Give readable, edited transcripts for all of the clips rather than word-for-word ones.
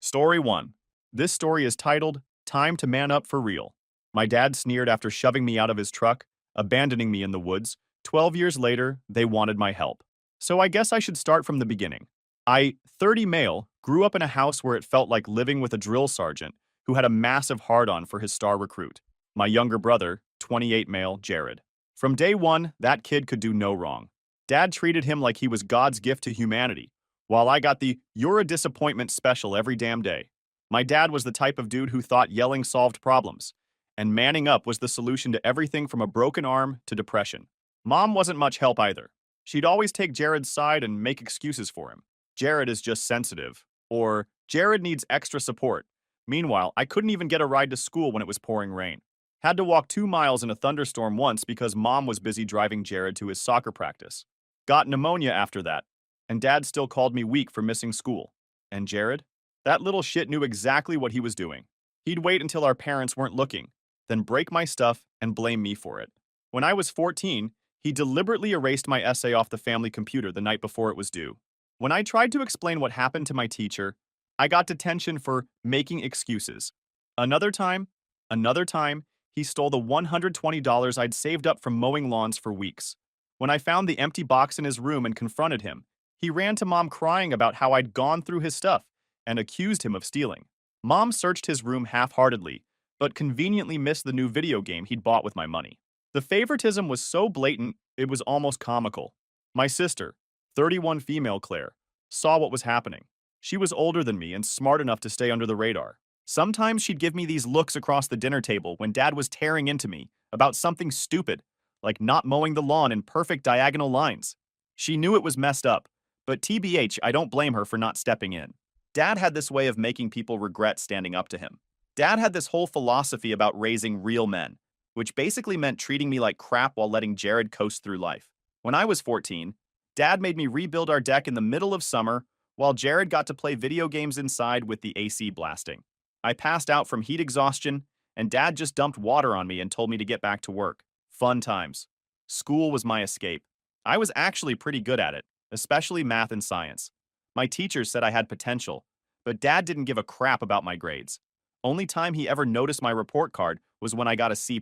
Story 1. This story is titled, Time to Man Up for Real. My dad sneered after shoving me out of his truck, abandoning me in the woods. 12 years later, they wanted my help. So I guess I should start from the beginning. I, 30 male, grew up in a house where it felt like living with a drill sergeant who had a massive hard-on for his star recruit, my younger brother, 28 male, Jared. From day one, that kid could do no wrong. Dad treated him like he was God's gift to humanity, while I got the "you're a disappointment" special every damn day. My dad was the type of dude who thought yelling solved problems, and manning up was the solution to everything from a broken arm to depression. Mom wasn't much help either. She'd always take Jared's side and make excuses for him. Jared is just sensitive, or Jared needs extra support. Meanwhile, I couldn't even get a ride to school when it was pouring rain. Had to walk 2 miles in a thunderstorm once because Mom was busy driving Jared to his soccer practice. Got pneumonia after that, and Dad still called me weak for missing school. And Jared? That little shit knew exactly what he was doing. He'd wait until our parents weren't looking, then break my stuff and blame me for it. When I was 14, he deliberately erased my essay off the family computer the night before it was due. When I tried to explain what happened to my teacher, I got detention for making excuses. Another time, another time, he stole the $120 I'd saved up from mowing lawns for weeks. When I found the empty box in his room and confronted him, he ran to Mom crying about how I'd gone through his stuff and accused him of stealing. Mom searched his room half-heartedly, but conveniently missed the new video game he'd bought with my money. The favoritism was so blatant, it was almost comical. My sister, 31 female Claire, saw what was happening. She was older than me and smart enough to stay under the radar. Sometimes she'd give me these looks across the dinner table when Dad was tearing into me about something stupid, like not mowing the lawn in perfect diagonal lines. She knew it was messed up, but TBH, I don't blame her for not stepping in. Dad had this way of making people regret standing up to him. Dad had this whole philosophy about raising real men, which basically meant treating me like crap while letting Jared coast through life. When I was 14, Dad made me rebuild our deck in the middle of summer while Jared got to play video games inside with the AC blasting. I passed out from heat exhaustion, and Dad just dumped water on me and told me to get back to work. Fun times. School was my escape. I was actually pretty good at it, especially math and science. My teachers said I had potential, but Dad didn't give a crap about my grades. Only time he ever noticed my report card was when I got a C+.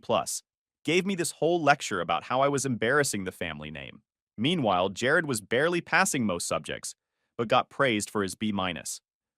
Gave me this whole lecture about how I was embarrassing the family name. Meanwhile, Jared was barely passing most subjects, but got praised for his B-.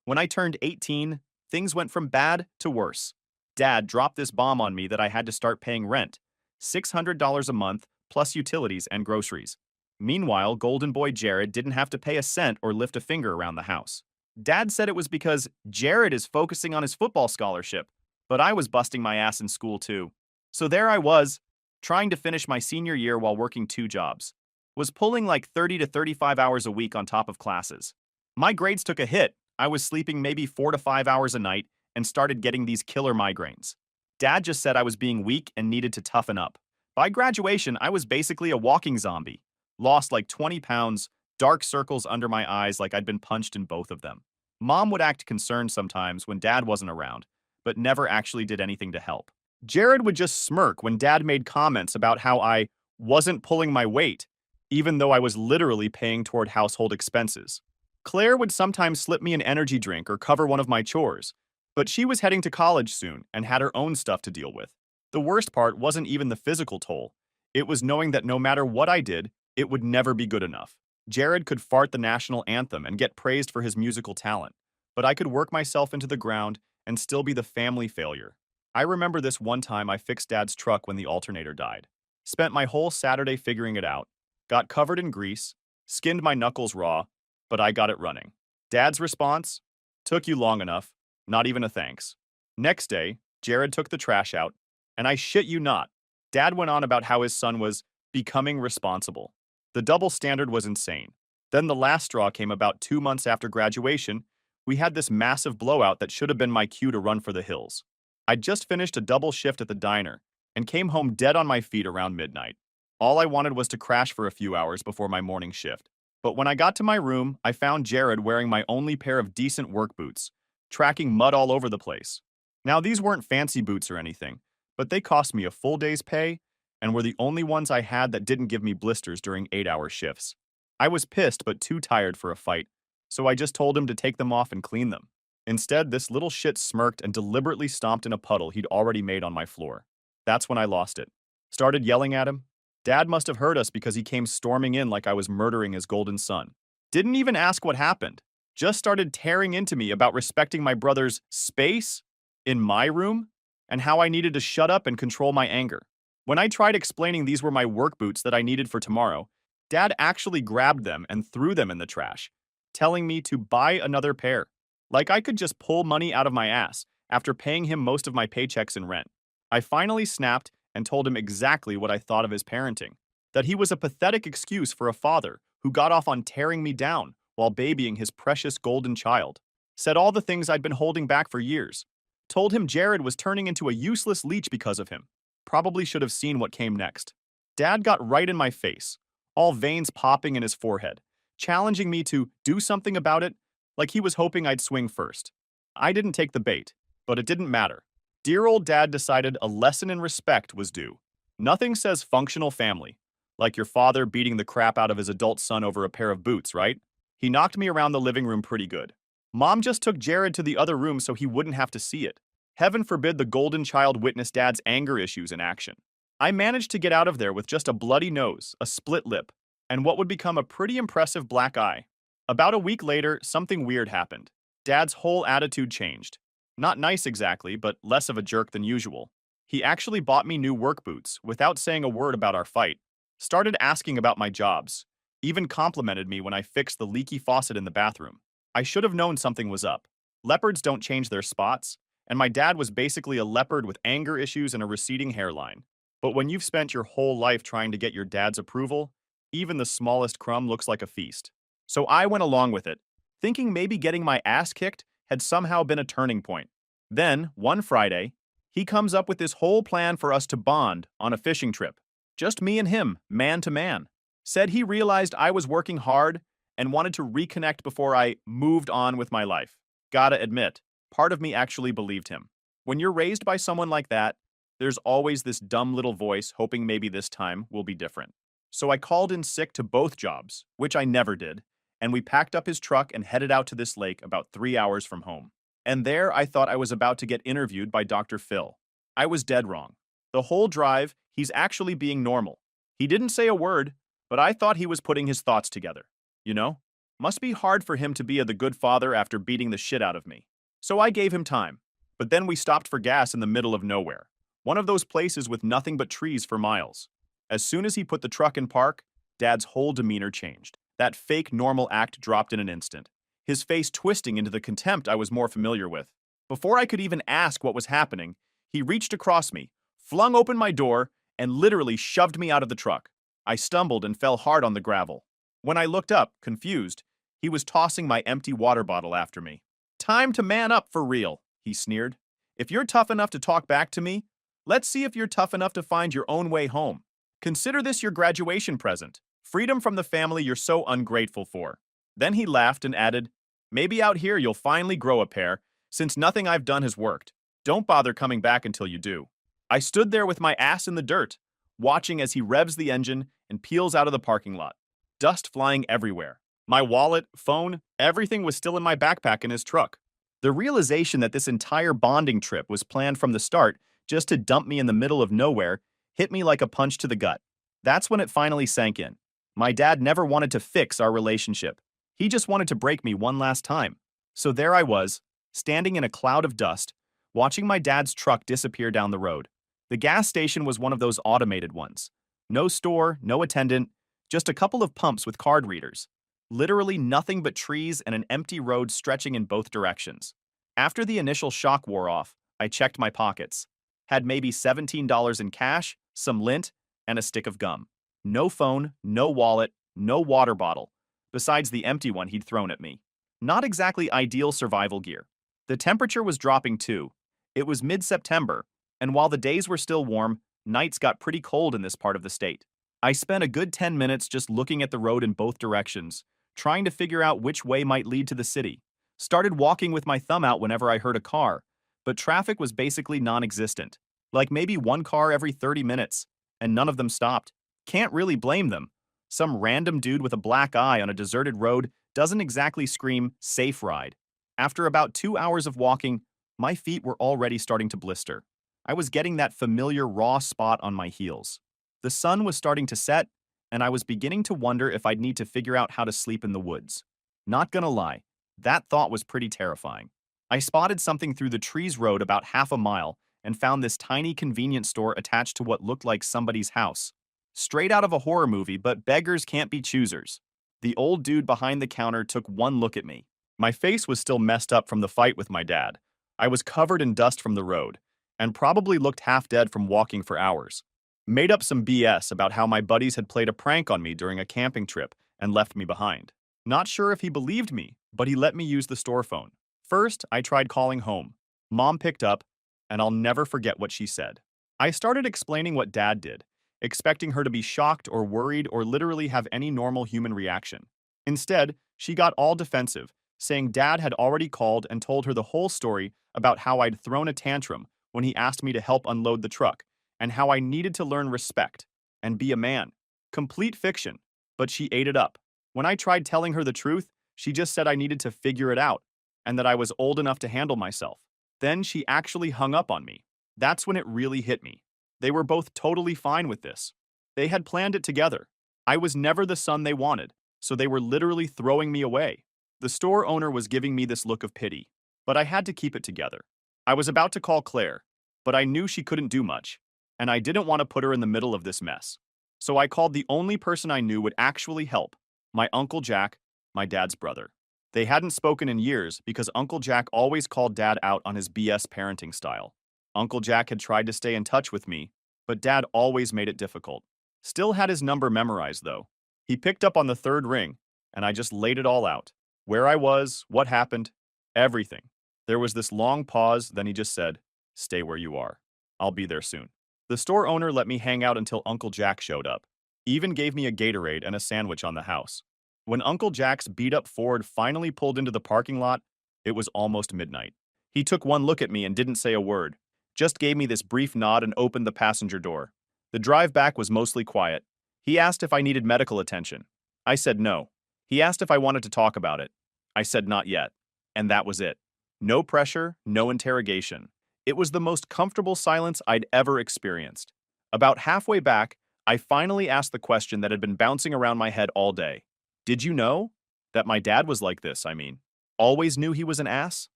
When I turned 18, things went from bad to worse. Dad dropped this bomb on me that I had to start paying rent, $600 a month, plus utilities and groceries. Meanwhile, Golden Boy Jared didn't have to pay a cent or lift a finger around the house. Dad said it was because Jared is focusing on his football scholarship, but I was busting my ass in school too. So there I was, trying to finish my senior year while working 2 jobs. Was pulling like 30 to 35 hours a week on top of classes. My grades took a hit. I was sleeping maybe 4 to 5 hours a night and started getting these killer migraines. Dad just said I was being weak and needed to toughen up. By graduation, I was basically a walking zombie. Lost like 20 pounds, dark circles under my eyes like I'd been punched in both of them. Mom would act concerned sometimes when Dad wasn't around, but never actually did anything to help. Jared would just smirk when Dad made comments about how I wasn't pulling my weight, even though I was literally paying toward household expenses. Claire would sometimes slip me an energy drink or cover one of my chores, but she was heading to college soon and had her own stuff to deal with. The worst part wasn't even the physical toll. It was knowing that no matter what I did, it would never be good enough. Jared could fart the national anthem and get praised for his musical talent, but I could work myself into the ground and still be the family failure. I remember this one time I fixed Dad's truck when the alternator died. Spent my whole Saturday figuring it out, got covered in grease, skinned my knuckles raw, but I got it running. Dad's response? Took you long enough, not even a thanks. Next day, Jared took the trash out, and I shit you not, Dad went on about how his son was becoming responsible. The double standard was insane. Then the last straw came about 2 months after graduation. We had this massive blowout that should have been my cue to run for the hills. I'd just finished a double shift at the diner and came home dead on my feet around midnight. All I wanted was to crash for a few hours before my morning shift. But when I got to my room, I found Jared wearing my only pair of decent work boots, tracking mud all over the place. Now, these weren't fancy boots or anything, but they cost me a full day's pay and were the only ones I had that didn't give me blisters during 8-hour shifts. I was pissed but too tired for a fight, so I just told him to take them off and clean them. Instead, this little shit smirked and deliberately stomped in a puddle he'd already made on my floor. That's when I lost it. Started yelling at him. Dad must have heard us because he came storming in like I was murdering his golden son. Didn't even ask what happened. Just started tearing into me about respecting my brother's space in my room and how I needed to shut up and control my anger. When I tried explaining these were my work boots that I needed for tomorrow, Dad actually grabbed them and threw them in the trash, telling me to buy another pair. Like I could just pull money out of my ass after paying him most of my paychecks in rent. I finally snapped and told him exactly what I thought of his parenting. That he was a pathetic excuse for a father who got off on tearing me down while babying his precious golden child. Said all the things I'd been holding back for years. Told him Jared was turning into a useless leech because of him. Probably should have seen what came next. Dad got right in my face, all veins popping in his forehead, challenging me to do something about it, like he was hoping I'd swing first. I didn't take the bait, but it didn't matter. Dear old Dad decided a lesson in respect was due. Nothing says functional family, like your father beating the crap out of his adult son over a pair of boots, right? He knocked me around the living room pretty good. Mom just took Jared to the other room so he wouldn't have to see it. Heaven forbid the golden child witness Dad's anger issues in action. I managed to get out of there with just a bloody nose, a split lip, and what would become a pretty impressive black eye. About a week later, something weird happened. Dad's whole attitude changed. Not nice exactly, but less of a jerk than usual. He actually bought me new work boots without saying a word about our fight. Started asking about my jobs. Even complimented me when I fixed the leaky faucet in the bathroom. I should have known something was up. Leopards don't change their spots, and my dad was basically a leopard with anger issues and a receding hairline. But when you've spent your whole life trying to get your dad's approval, even the smallest crumb looks like a feast. So I went along with it, thinking maybe getting my ass kicked had somehow been a turning point. Then, one Friday, he comes up with this whole plan for us to bond on a fishing trip. Just me and him, man to man. Said he realized I was working hard and wanted to reconnect before I moved on with my life. Gotta admit, part of me actually believed him. When you're raised by someone like that, there's always this dumb little voice hoping maybe this time will be different. So I called in sick to both jobs, which I never did, and we packed up his truck and headed out to this lake about 3 hours from home. And there I thought I was about to get interviewed by Dr. Phil. I was dead wrong. The whole drive, he's actually being normal. He didn't say a word, but I thought he was putting his thoughts together. You know? Must be hard for him to be the good father after beating the shit out of me. So I gave him time. But then we stopped for gas in the middle of nowhere. One of those places with nothing but trees for miles. As soon as he put the truck in park, Dad's whole demeanor changed. That fake normal act dropped in an instant, his face twisting into the contempt I was more familiar with. Before I could even ask what was happening, he reached across me, flung open my door, and literally shoved me out of the truck. I stumbled and fell hard on the gravel. When I looked up, confused, he was tossing my empty water bottle after me. "Time to man up for real," he sneered. "If you're tough enough to talk back to me, let's see if you're tough enough to find your own way home. Consider this your graduation present. Freedom from the family you're so ungrateful for." Then he laughed and added, "Maybe out here you'll finally grow a pair, since nothing I've done has worked. Don't bother coming back until you do." I stood there with my ass in the dirt, watching as he revs the engine and peels out of the parking lot. Dust flying everywhere. My wallet, phone, everything was still in my backpack in his truck. The realization that this entire bonding trip was planned from the start just to dump me in the middle of nowhere hit me like a punch to the gut. That's when it finally sank in. My dad never wanted to fix our relationship. He just wanted to break me one last time. So there I was, standing in a cloud of dust, watching my dad's truck disappear down the road. The gas station was one of those automated ones. No store, no attendant, just a couple of pumps with card readers. Literally nothing but trees and an empty road stretching in both directions. After the initial shock wore off, I checked my pockets. Had maybe $17 in cash, some lint, and a stick of gum. No phone, no wallet, no water bottle, besides the empty one he'd thrown at me. Not exactly ideal survival gear. The temperature was dropping too. It was mid-September, and while the days were still warm, nights got pretty cold in this part of the state. I spent a good 10 minutes just looking at the road in both directions, trying to figure out which way might lead to the city. Started walking with my thumb out whenever I heard a car, but traffic was basically non-existent. Like maybe one car every 30 minutes, and none of them stopped. Can't really blame them. Some random dude with a black eye on a deserted road doesn't exactly scream, "safe ride." After about 2 hours of walking, my feet were already starting to blister. I was getting that familiar raw spot on my heels. The sun was starting to set, and I was beginning to wonder if I'd need to figure out how to sleep in the woods. Not gonna lie, that thought was pretty terrifying. I spotted something through the trees road about half a mile and found this tiny convenience store attached to what looked like somebody's house. Straight out of a horror movie, but beggars can't be choosers. The old dude behind the counter took one look at me. My face was still messed up from the fight with my dad. I was covered in dust from the road, and probably looked half dead from walking for hours. Made up some BS about how my buddies had played a prank on me during a camping trip and left me behind. Not sure if he believed me, but he let me use the store phone. First, I tried calling home. Mom picked up, and I'll never forget what she said. I started explaining what Dad did, expecting her to be shocked or worried or literally have any normal human reaction. Instead, she got all defensive, saying Dad had already called and told her the whole story about how I'd thrown a tantrum when he asked me to help unload the truck, and how I needed to learn respect and be a man. Complete fiction, but she ate it up. When I tried telling her the truth, she just said I needed to figure it out and that I was old enough to handle myself. Then she actually hung up on me. That's when it really hit me. They were both totally fine with this. They had planned it together. I was never the son they wanted, so they were literally throwing me away. The store owner was giving me this look of pity, but I had to keep it together. I was about to call Claire, but I knew she couldn't do much, and I didn't want to put her in the middle of this mess. So I called the only person I knew would actually help, my Uncle Jack, my dad's brother. They hadn't spoken in years because Uncle Jack always called Dad out on his BS parenting style. Uncle Jack had tried to stay in touch with me, but Dad always made it difficult. Still had his number memorized, though. He picked up on the third ring, and I just laid it all out. Where I was, what happened, everything. There was this long pause, then he just said, "Stay where you are. I'll be there soon." The store owner let me hang out until Uncle Jack showed up. Even gave me a Gatorade and a sandwich on the house. When Uncle Jack's beat-up Ford finally pulled into the parking lot, it was almost midnight. He took one look at me and didn't say a word, just gave me this brief nod and opened the passenger door. The drive back was mostly quiet. He asked if I needed medical attention. I said no. He asked if I wanted to talk about it. I said not yet. And that was it. No pressure, no interrogation. It was the most comfortable silence I'd ever experienced. About halfway back, I finally asked the question that had been bouncing around my head all day. Did you know? That my dad was like this, I mean. Always knew he was an ass?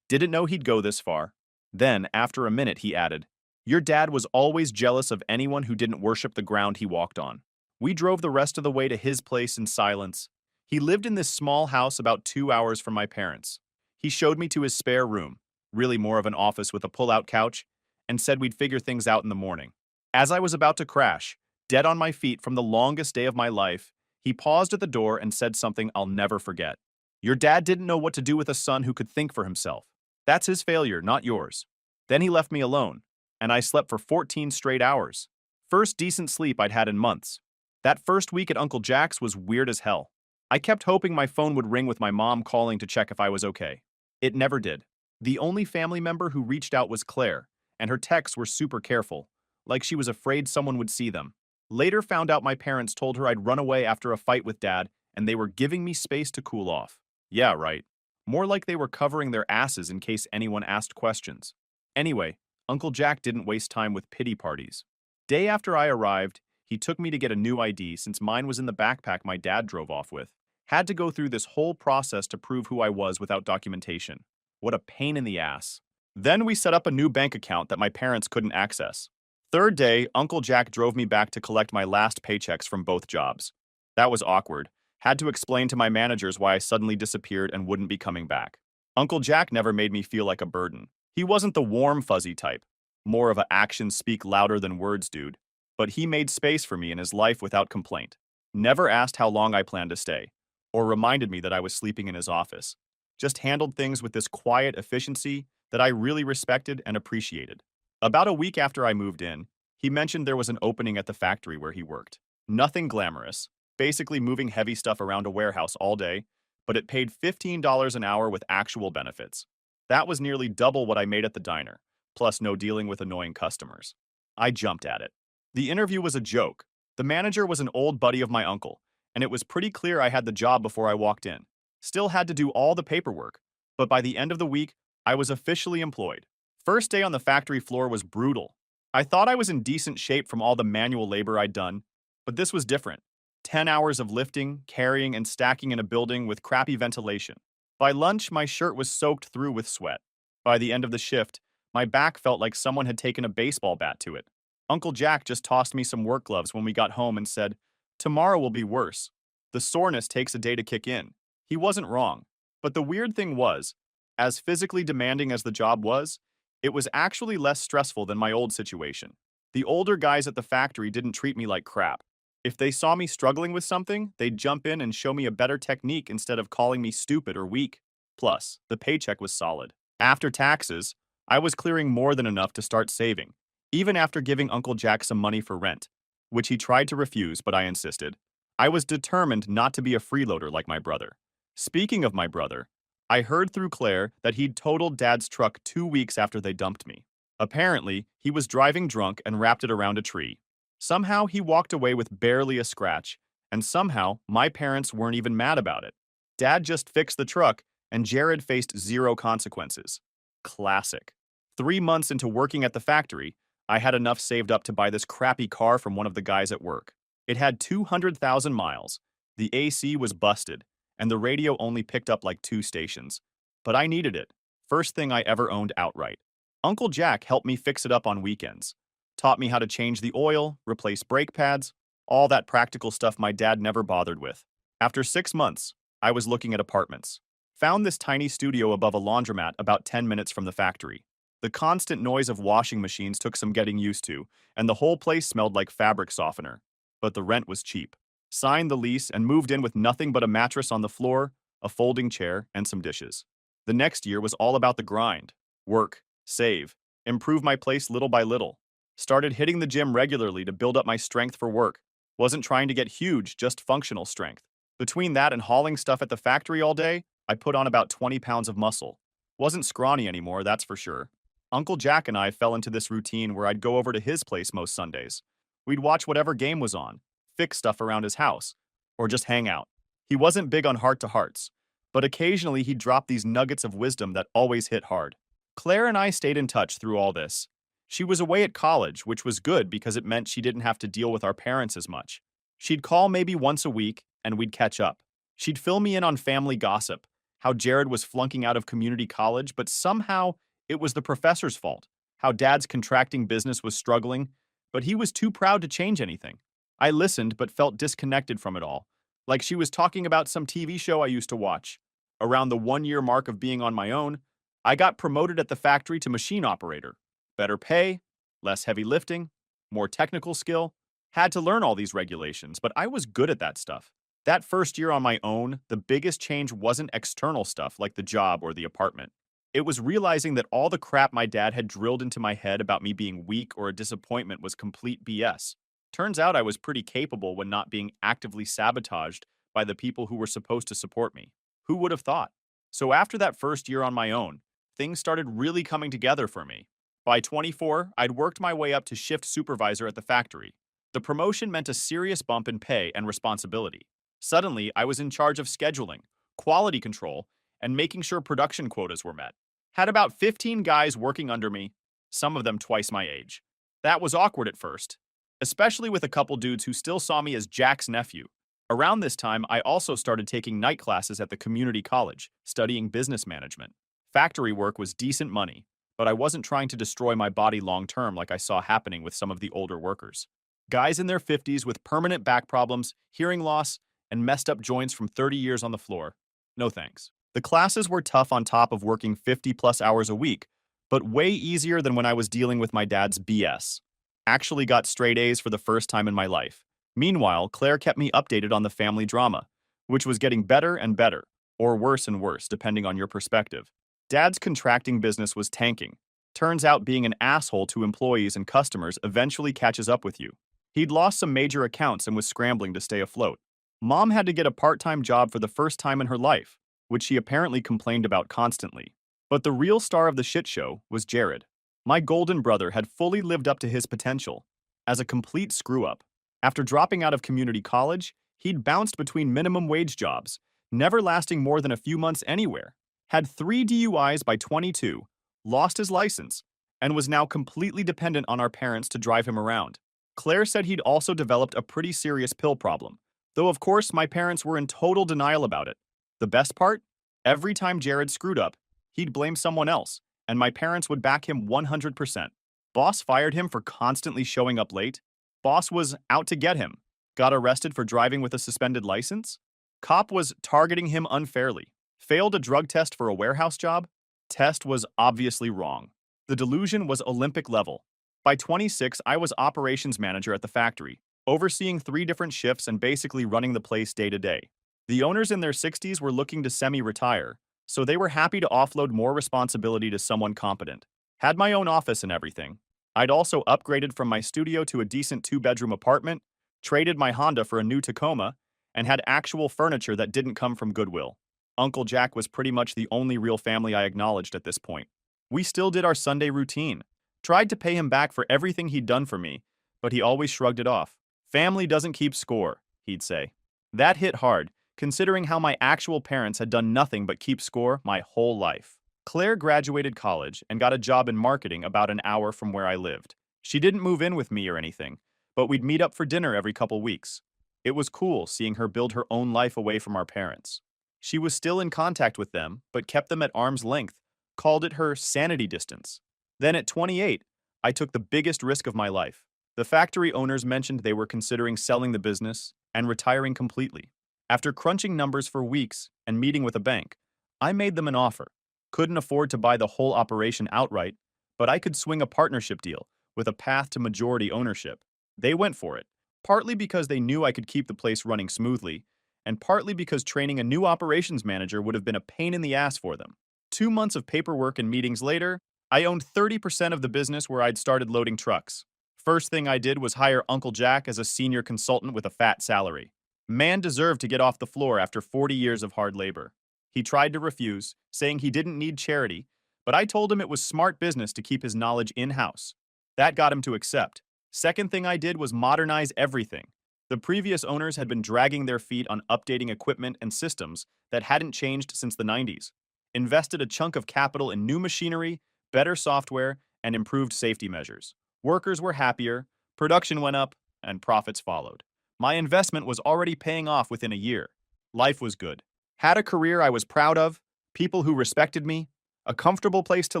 Didn't know he'd go this far. Then, after a minute, he added, "Your dad was always jealous of anyone who didn't worship the ground he walked on." We drove the rest of the way to his place in silence. He lived in this small house about 2 hours from my parents'. He showed me to his spare room, really more of an office with a pull-out couch, and said we'd figure things out in the morning. As I was about to crash, dead on my feet from the longest day of my life, he paused at the door and said something I'll never forget. "Your dad didn't know what to do with a son who could think for himself. That's his failure, not yours." Then he left me alone, and I slept for 14 straight hours. First decent sleep I'd had in months. That first week at Uncle Jack's was weird as hell. I kept hoping my phone would ring with my mom calling to check if I was okay. It never did. The only family member who reached out was Claire, and her texts were super careful, like she was afraid someone would see them. Later found out my parents told her I'd run away after a fight with Dad, and they were giving me space to cool off. Yeah, right. More like they were covering their asses in case anyone asked questions. Anyway, Uncle Jack didn't waste time with pity parties. Day after I arrived, he took me to get a new ID since mine was in the backpack my dad drove off with. Had to go through this whole process to prove who I was without documentation. What a pain in the ass. Then we set up a new bank account that my parents couldn't access. Third day, Uncle Jack drove me back to collect my last paychecks from both jobs. That was awkward. Had to explain to my managers why I suddenly disappeared and wouldn't be coming back. Uncle Jack never made me feel like a burden. He wasn't the warm, fuzzy type. More of a actions speak louder than words dude. But he made space for me in his life without complaint. Never asked how long I planned to stay, or reminded me that I was sleeping in his office. Just handled things with this quiet efficiency that I really respected and appreciated. About a week after I moved in, he mentioned there was an opening at the factory where he worked. Nothing glamorous, basically moving heavy stuff around a warehouse all day, but it paid $15 an hour with actual benefits. That was nearly double what I made at the diner, plus no dealing with annoying customers. I jumped at it. The interview was a joke. The manager was an old buddy of my uncle, and it was pretty clear I had the job before I walked in. Still had to do all the paperwork, But by the end of the week, I was officially employed. First day on the factory floor was brutal. I thought I was in decent shape from all the manual labor I'd done, but this was different. 10 hours of lifting, carrying, and stacking in a building with crappy ventilation. By lunch, my shirt was soaked through with sweat. By the end of the shift, my back felt like someone had taken a baseball bat to it. Uncle Jack just tossed me some work gloves when we got home and said, "Tomorrow will be worse." The soreness takes a day to kick in. He wasn't wrong. But the weird thing was, as physically demanding as the job was, it was actually less stressful than my old situation. The older guys at the factory didn't treat me like crap. If they saw me struggling with something, they'd jump in and show me a better technique instead of calling me stupid or weak. Plus, the paycheck was solid. After taxes, I was clearing more than enough to start saving, even after giving Uncle Jack some money for rent, which he tried to refuse, but I insisted. I was determined not to be a freeloader like my brother. Speaking of my brother, I heard through Claire that he'd totaled Dad's truck 2 weeks after they dumped me. Apparently, he was driving drunk and wrapped it around a tree. Somehow he walked away with barely a scratch, and somehow my parents weren't even mad about it. Dad just fixed the truck, and Jared faced zero consequences. Classic. 3 months into working at the factory, I had enough saved up to buy this crappy car from one of the guys at work. It had 200,000 miles. The AC was busted, and the radio only picked up like 2 stations. But I needed it. First thing I ever owned outright. Uncle Jack helped me fix it up on weekends. Taught me how to change the oil, replace brake pads, all that practical stuff my dad never bothered with. After 6 months, I was looking at apartments. Found this tiny studio above a laundromat about 10 minutes from the factory. The constant noise of washing machines took some getting used to, and the whole place smelled like fabric softener. But the rent was cheap. Signed the lease and moved in with nothing but a mattress on the floor, a folding chair, and some dishes. The next year was all about the grind. Work, save, improve my place little by little. Started hitting the gym regularly to build up my strength for work. Wasn't trying to get huge, just functional strength. Between that and hauling stuff at the factory all day, I put on about 20 pounds of muscle. Wasn't scrawny anymore, that's for sure. Uncle Jack and I fell into this routine where I'd go over to his place most Sundays. We'd watch whatever game was on, fix stuff around his house, or just hang out. He wasn't big on heart-to-hearts, but occasionally he'd drop these nuggets of wisdom that always hit hard. Claire and I stayed in touch through all this. She was away at college, which was good because it meant she didn't have to deal with our parents as much. She'd call maybe once a week, and we'd catch up. She'd fill me in on family gossip, how Jared was flunking out of community college, but somehow it was the professor's fault, how Dad's contracting business was struggling, but he was too proud to change anything. I listened but felt disconnected from it all, like she was talking about some TV show I used to watch. Around the 1 year mark of being on my own, I got promoted at the factory to machine operator. Better pay, less heavy lifting, more technical skill. Had to learn all these regulations, but I was good at that stuff. That first year on my own, the biggest change wasn't external stuff like the job or the apartment. It was realizing that all the crap my dad had drilled into my head about me being weak or a disappointment was complete BS. Turns out I was pretty capable when not being actively sabotaged by the people who were supposed to support me. Who would have thought? So after that first year on my own, things started really coming together for me. By 24, I'd worked my way up to shift supervisor at the factory. The promotion meant a serious bump in pay and responsibility. Suddenly, I was in charge of scheduling, quality control, and making sure production quotas were met. Had about 15 guys working under me, some of them twice my age. That was awkward at first, especially with a couple dudes who still saw me as Jack's nephew. Around this time, I also started taking night classes at the community college, studying business management. Factory work was decent money, but I wasn't trying to destroy my body long term like I saw happening with some of the older workers. Guys in their 50s with permanent back problems, hearing loss, and messed up joints from 30 years on the floor. No thanks. The classes were tough on top of working 50-plus hours a week, but way easier than when I was dealing with my dad's BS. Actually got straight A's for the first time in my life. Meanwhile, Claire kept me updated on the family drama, which was getting better and better, or worse and worse, depending on your perspective. Dad's contracting business was tanking. Turns out being an asshole to employees and customers eventually catches up with you. He'd lost some major accounts and was scrambling to stay afloat. Mom had to get a part-time job for the first time in her life, which she apparently complained about constantly. But the real star of the shit show was Jared. My golden brother had fully lived up to his potential. As a complete screw-up, after dropping out of community college, he'd bounced between minimum wage jobs, never lasting more than a few months anywhere. had 3 DUIs by 22, lost his license, and was now completely dependent on our parents to drive him around. Claire said he'd also developed a pretty serious pill problem, though of course my parents were in total denial about it. The best part? Every time Jared screwed up, he'd blame someone else, and my parents would back him 100%. Boss fired him for constantly showing up late. Boss was out to get him. Got arrested for driving with a suspended license. Cop was targeting him unfairly. Failed a drug test for a warehouse job. Test was obviously wrong. The delusion was Olympic level. By 26, I was operations manager at the factory, overseeing 3 different shifts and basically running the place day to day. The owners in their 60s were looking to semi-retire, so they were happy to offload more responsibility to someone competent. Had my own office and everything. I'd also upgraded from my studio to a decent 2-bedroom apartment, traded my Honda for a new Tacoma, and had actual furniture that didn't come from Goodwill. Uncle Jack was pretty much the only real family I acknowledged at this point. We still did our Sunday routine. Tried to pay him back for everything he'd done for me, but he always shrugged it off. Family doesn't keep score, he'd say. That hit hard, considering how my actual parents had done nothing but keep score my whole life. Claire graduated college and got a job in marketing about an hour from where I lived. She didn't move in with me or anything, but we'd meet up for dinner every couple weeks. It was cool seeing her build her own life away from our parents. She was still in contact with them, but kept them at arm's length, called it her sanity distance. Then at 28, I took the biggest risk of my life. The factory owners mentioned they were considering selling the business and retiring completely. After crunching numbers for weeks and meeting with a bank, I made them an offer. Couldn't afford to buy the whole operation outright, but I could swing a partnership deal with a path to majority ownership. They went for it, partly because they knew I could keep the place running smoothly, and partly because training a new operations manager would have been a pain in the ass for them. 2 months of paperwork and meetings later, I owned 30% of the business where I'd started loading trucks. First thing I did was hire Uncle Jack as a senior consultant with a fat salary. Man deserved to get off the floor after 40 years of hard labor. He tried to refuse, saying he didn't need charity, but I told him it was smart business to keep his knowledge in-house. That got him to accept. Second thing I did was modernize everything. The previous owners had been dragging their feet on updating equipment and systems that hadn't changed since the 90s. Invested a chunk of capital in new machinery, better software, and improved safety measures. Workers were happier, production went up, and profits followed. My investment was already paying off within a year. Life was good. Had a career I was proud of, people who respected me, a comfortable place to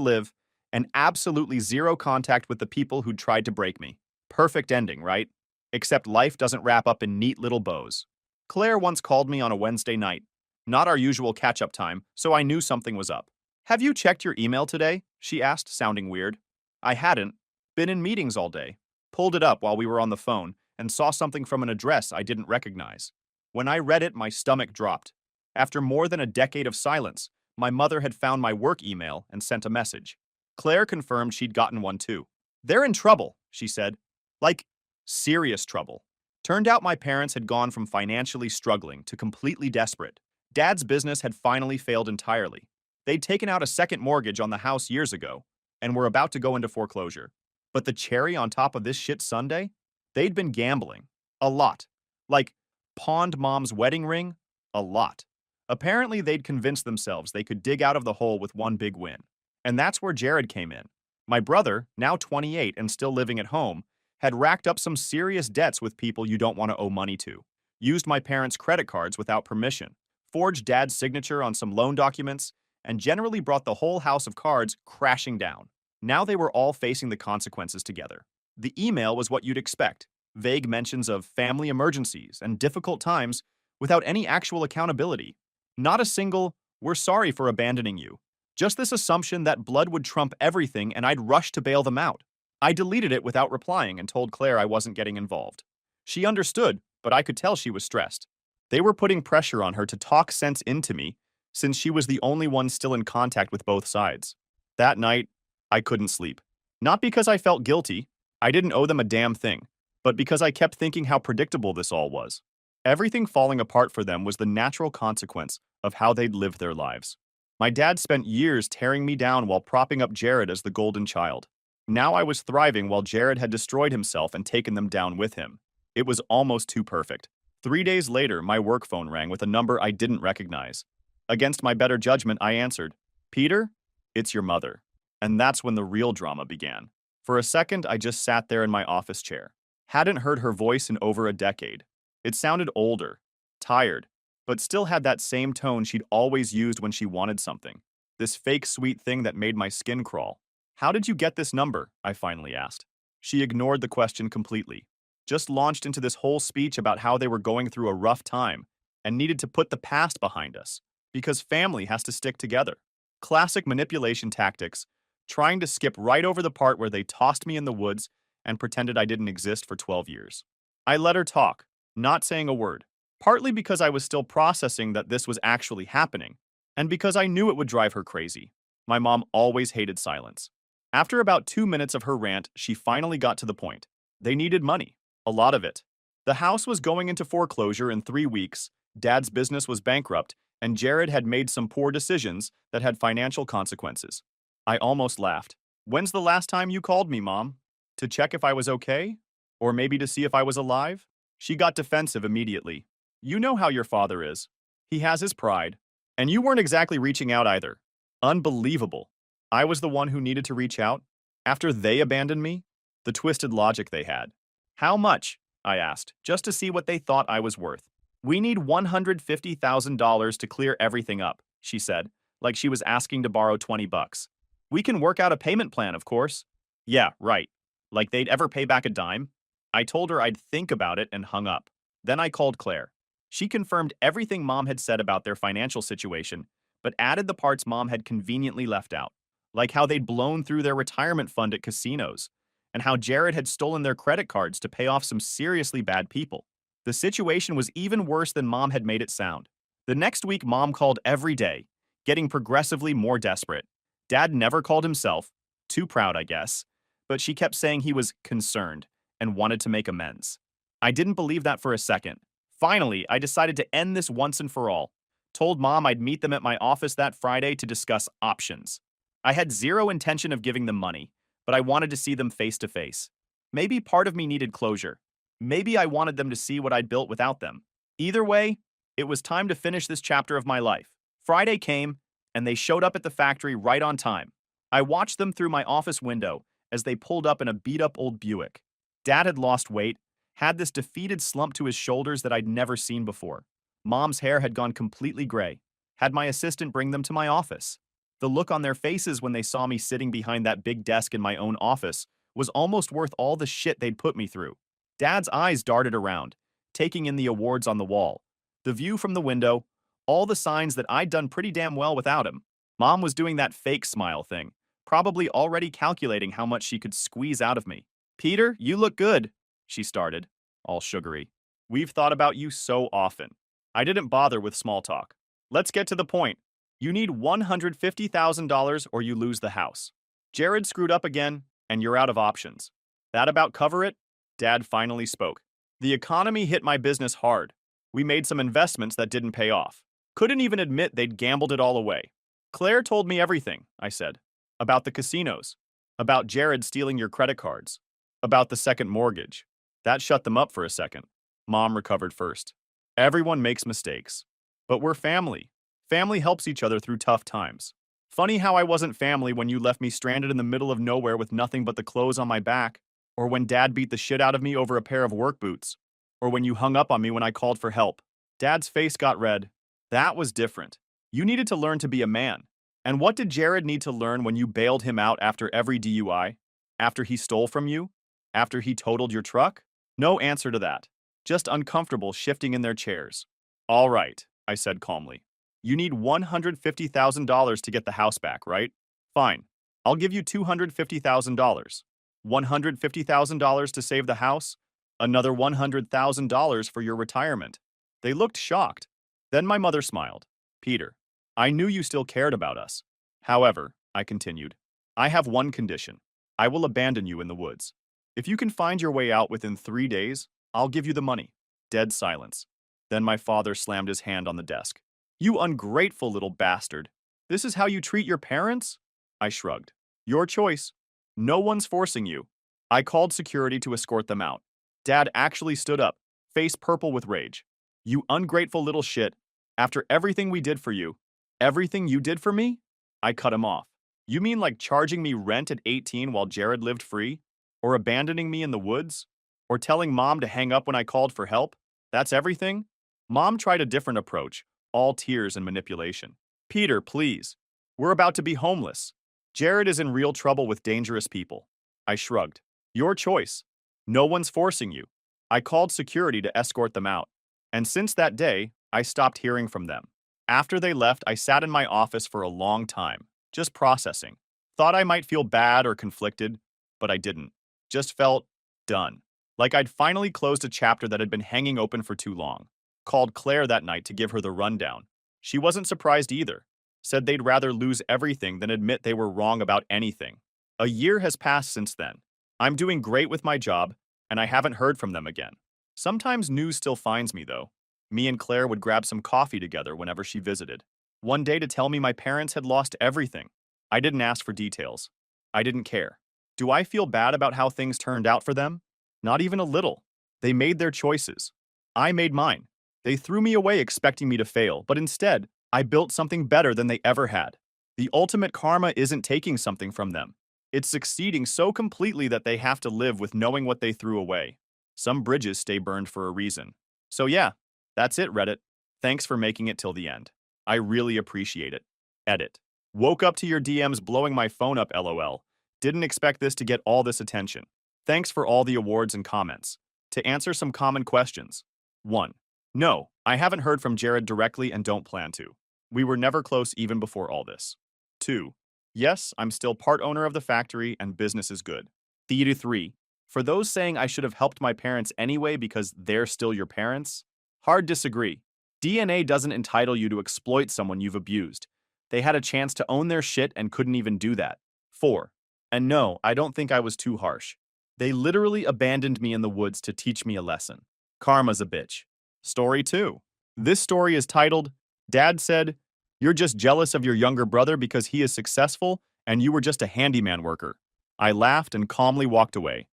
live, and absolutely zero contact with the people who'd tried to break me. Perfect ending, right? Except life doesn't wrap up in neat little bows. Claire once called me on a Wednesday night. Not our usual catch-up time, so I knew something was up. "Have you checked your email today?" she asked, sounding weird. I hadn't. Been in meetings all day. Pulled it up while we were on the phone and saw something from an address I didn't recognize. When I read it, my stomach dropped. After more than a decade of silence, my mother had found my work email and sent a message. Claire confirmed she'd gotten one too. "They're in trouble," she said. Like, serious trouble. Turned out my parents had gone from financially struggling to completely desperate. Dad's business had finally failed entirely. They'd taken out a second mortgage on the house years ago and were about to go into foreclosure. But the cherry on top of this shit sundae? They'd been gambling. A lot. Like, pawned mom's wedding ring? A lot. Apparently, they'd convinced themselves they could dig out of the hole with one big win. And that's where Jared came in. My brother, now 28 and still living at home, had racked up some serious debts with people you don't want to owe money to. Used my parents' credit cards without permission. Forged Dad's signature on some loan documents, and generally brought the whole house of cards crashing down. Now they were all facing the consequences together. The email was what you'd expect. Vague mentions of family emergencies and difficult times without any actual accountability. Not a single, "We're sorry for abandoning you." Just this assumption that blood would trump everything and I'd rush to bail them out. I deleted it without replying and told Claire I wasn't getting involved. She understood, but I could tell she was stressed. They were putting pressure on her to talk sense into me, since she was the only one still in contact with both sides. That night, I couldn't sleep. Not because I felt guilty, I didn't owe them a damn thing, but because I kept thinking how predictable this all was. Everything falling apart for them was the natural consequence of how they'd lived their lives. My dad spent years tearing me down while propping up Jared as the golden child. Now I was thriving while Jared had destroyed himself and taken them down with him. It was almost too perfect. 3 days later, my work phone rang with a number I didn't recognize. Against my better judgment, I answered. Peter, it's your mother. And that's when the real drama began. For a second, I just sat there in my office chair. Hadn't heard her voice in over a decade. It sounded older, tired, but still had that same tone she'd always used when she wanted something. This fake sweet thing that made my skin crawl. How did you get this number? I finally asked. She ignored the question completely. Just launched into this whole speech about how they were going through a rough time and needed to put the past behind us because family has to stick together. Classic manipulation tactics, trying to skip right over the part where they tossed me in the woods and pretended I didn't exist for 12 years. I let her talk, not saying a word, partly because I was still processing that this was actually happening, and because I knew it would drive her crazy. My mom always hated silence. After about 2 minutes of her rant, she finally got to the point. They needed money, a lot of it. The house was going into foreclosure in 3 weeks, Dad's business was bankrupt, and Jared had made some poor decisions that had financial consequences. I almost laughed. When's the last time you called me, Mom? To check if I was okay? Or maybe to see if I was alive? She got defensive immediately. You know how your father is. He has his pride. And you weren't exactly reaching out either. Unbelievable. I was the one who needed to reach out? After they abandoned me? The twisted logic they had. How much? I asked, just to see what they thought I was worth. We need $150,000 to clear everything up, she said, like she was asking to borrow 20 bucks. We can work out a payment plan, of course. Yeah, right. Like they'd ever pay back a dime? I told her I'd think about it and hung up. Then I called Claire. She confirmed everything Mom had said about their financial situation, but added the parts Mom had conveniently left out, like how they'd blown through their retirement fund at casinos, and how Jared had stolen their credit cards to pay off some seriously bad people. The situation was even worse than Mom had made it sound. The next week, Mom called every day, getting progressively more desperate. Dad never called himself, too proud, I guess, but she kept saying he was concerned and wanted to make amends. I didn't believe that for a second. Finally, I decided to end this once and for all. Told Mom I'd meet them at my office that Friday to discuss options. I had zero intention of giving them money, but I wanted to see them face to face. Maybe part of me needed closure. Maybe I wanted them to see what I'd built without them. Either way, it was time to finish this chapter of my life. Friday came, and they showed up at the factory right on time. I watched them through my office window as they pulled up in a beat-up old Buick. Dad had lost weight, had this defeated slump to his shoulders that I'd never seen before. Mom's hair had gone completely gray. Had my assistant bring them to my office. The look on their faces when they saw me sitting behind that big desk in my own office was almost worth all the shit they'd put me through. Dad's eyes darted around, taking in the awards on the wall, the view from the window, all the signs that I'd done pretty damn well without him. Mom was doing that fake smile thing, probably already calculating how much she could squeeze out of me. Peter, you look good, she started, all sugary. We've thought about you so often. I didn't bother with small talk. Let's get to the point. You need $150,000 or you lose the house. Jared screwed up again, and you're out of options. That about cover it? Dad finally spoke. The economy hit my business hard. We made some investments that didn't pay off. Couldn't even admit they'd gambled it all away. Claire told me everything, I said. About the casinos. About Jared stealing your credit cards. About the second mortgage. That shut them up for a second. Mom recovered first. Everyone makes mistakes. But we're family. Family helps each other through tough times. Funny how I wasn't family when you left me stranded in the middle of nowhere with nothing but the clothes on my back. Or when Dad beat the shit out of me over a pair of work boots. Or when you hung up on me when I called for help. Dad's face got red. That was different. You needed to learn to be a man. And what did Jared need to learn when you bailed him out after every DUI? After he stole from you? After he totaled your truck? No answer to that. Just uncomfortable shifting in their chairs. All right, I said calmly. You need $150,000 to get the house back, right? Fine. I'll give you $250,000. $150,000 to save the house? Another $100,000 for your retirement. They looked shocked. Then my mother smiled. Peter, I knew you still cared about us. However, I continued, I have one condition. I will abandon you in the woods. If you can find your way out within 3 days, I'll give you the money. Dead silence. Then my father slammed his hand on the desk. You ungrateful little bastard. This is how you treat your parents? I shrugged. Your choice. No one's forcing you. I called security to escort them out. Dad actually stood up, face purple with rage. You ungrateful little shit. After everything we did for you, everything you did for me? I cut him off. You mean like charging me rent at 18 while Jared lived free? Or abandoning me in the woods? Or telling mom to hang up when I called for help? That's everything? Mom tried a different approach, all tears and manipulation. Peter, please. We're about to be homeless. Jared is in real trouble with dangerous people. I shrugged. Your choice. No one's forcing you. I called security to escort them out. And since that day, I stopped hearing from them. After they left, I sat in my office for a long time, just processing. Thought I might feel bad or conflicted, but I didn't. Just felt done. Like I'd finally closed a chapter that had been hanging open for too long. Called Claire that night to give her the rundown. She wasn't surprised either. Said they'd rather lose everything than admit they were wrong about anything. A year has passed since then. I'm doing great with my job, and I haven't heard from them again. Sometimes news still finds me, though. Me and Claire would grab some coffee together whenever she visited. One day to tell me my parents had lost everything. I didn't ask for details. I didn't care. Do I feel bad about how things turned out for them? Not even a little. They made their choices. I made mine. They threw me away expecting me to fail, but instead, I built something better than they ever had. The ultimate karma isn't taking something from them. It's succeeding so completely that they have to live with knowing what they threw away. Some bridges stay burned for a reason. So yeah, that's it, Reddit. Thanks for making it till the end. I really appreciate it. Edit. Woke up to your DMs blowing my phone up, lol. Didn't expect this to get all this attention. Thanks for all the awards and comments. To answer some common questions. 1. No, I haven't heard from Jared directly and don't plan to. We were never close even before all this. 2. Yes, I'm still part owner of the factory and business is good. Theater 3. For those saying I should have helped my parents anyway because they're still your parents, hard disagree. DNA doesn't entitle you to exploit someone you've abused. They had a chance to own their shit and couldn't even do that. 4. And no, I don't think I was too harsh. They literally abandoned me in the woods to teach me a lesson. Karma's a bitch. Story 2. This story is titled, Dad Said, You're just jealous of your younger brother because he is successful and you were just a handyman worker. I laughed and calmly walked away.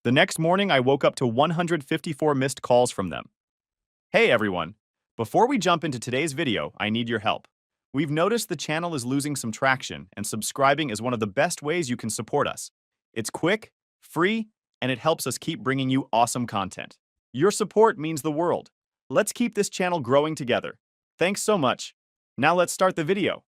The next morning, I woke up to 154 missed calls from them. Hey everyone! Before we jump into today's video, I need your help. We've noticed the channel is losing some traction, and subscribing is one of the best ways you can support us. It's quick, free, and it helps us keep bringing you awesome content. Your support means the world. Let's keep this channel growing together. Thanks so much. Now let's start the video.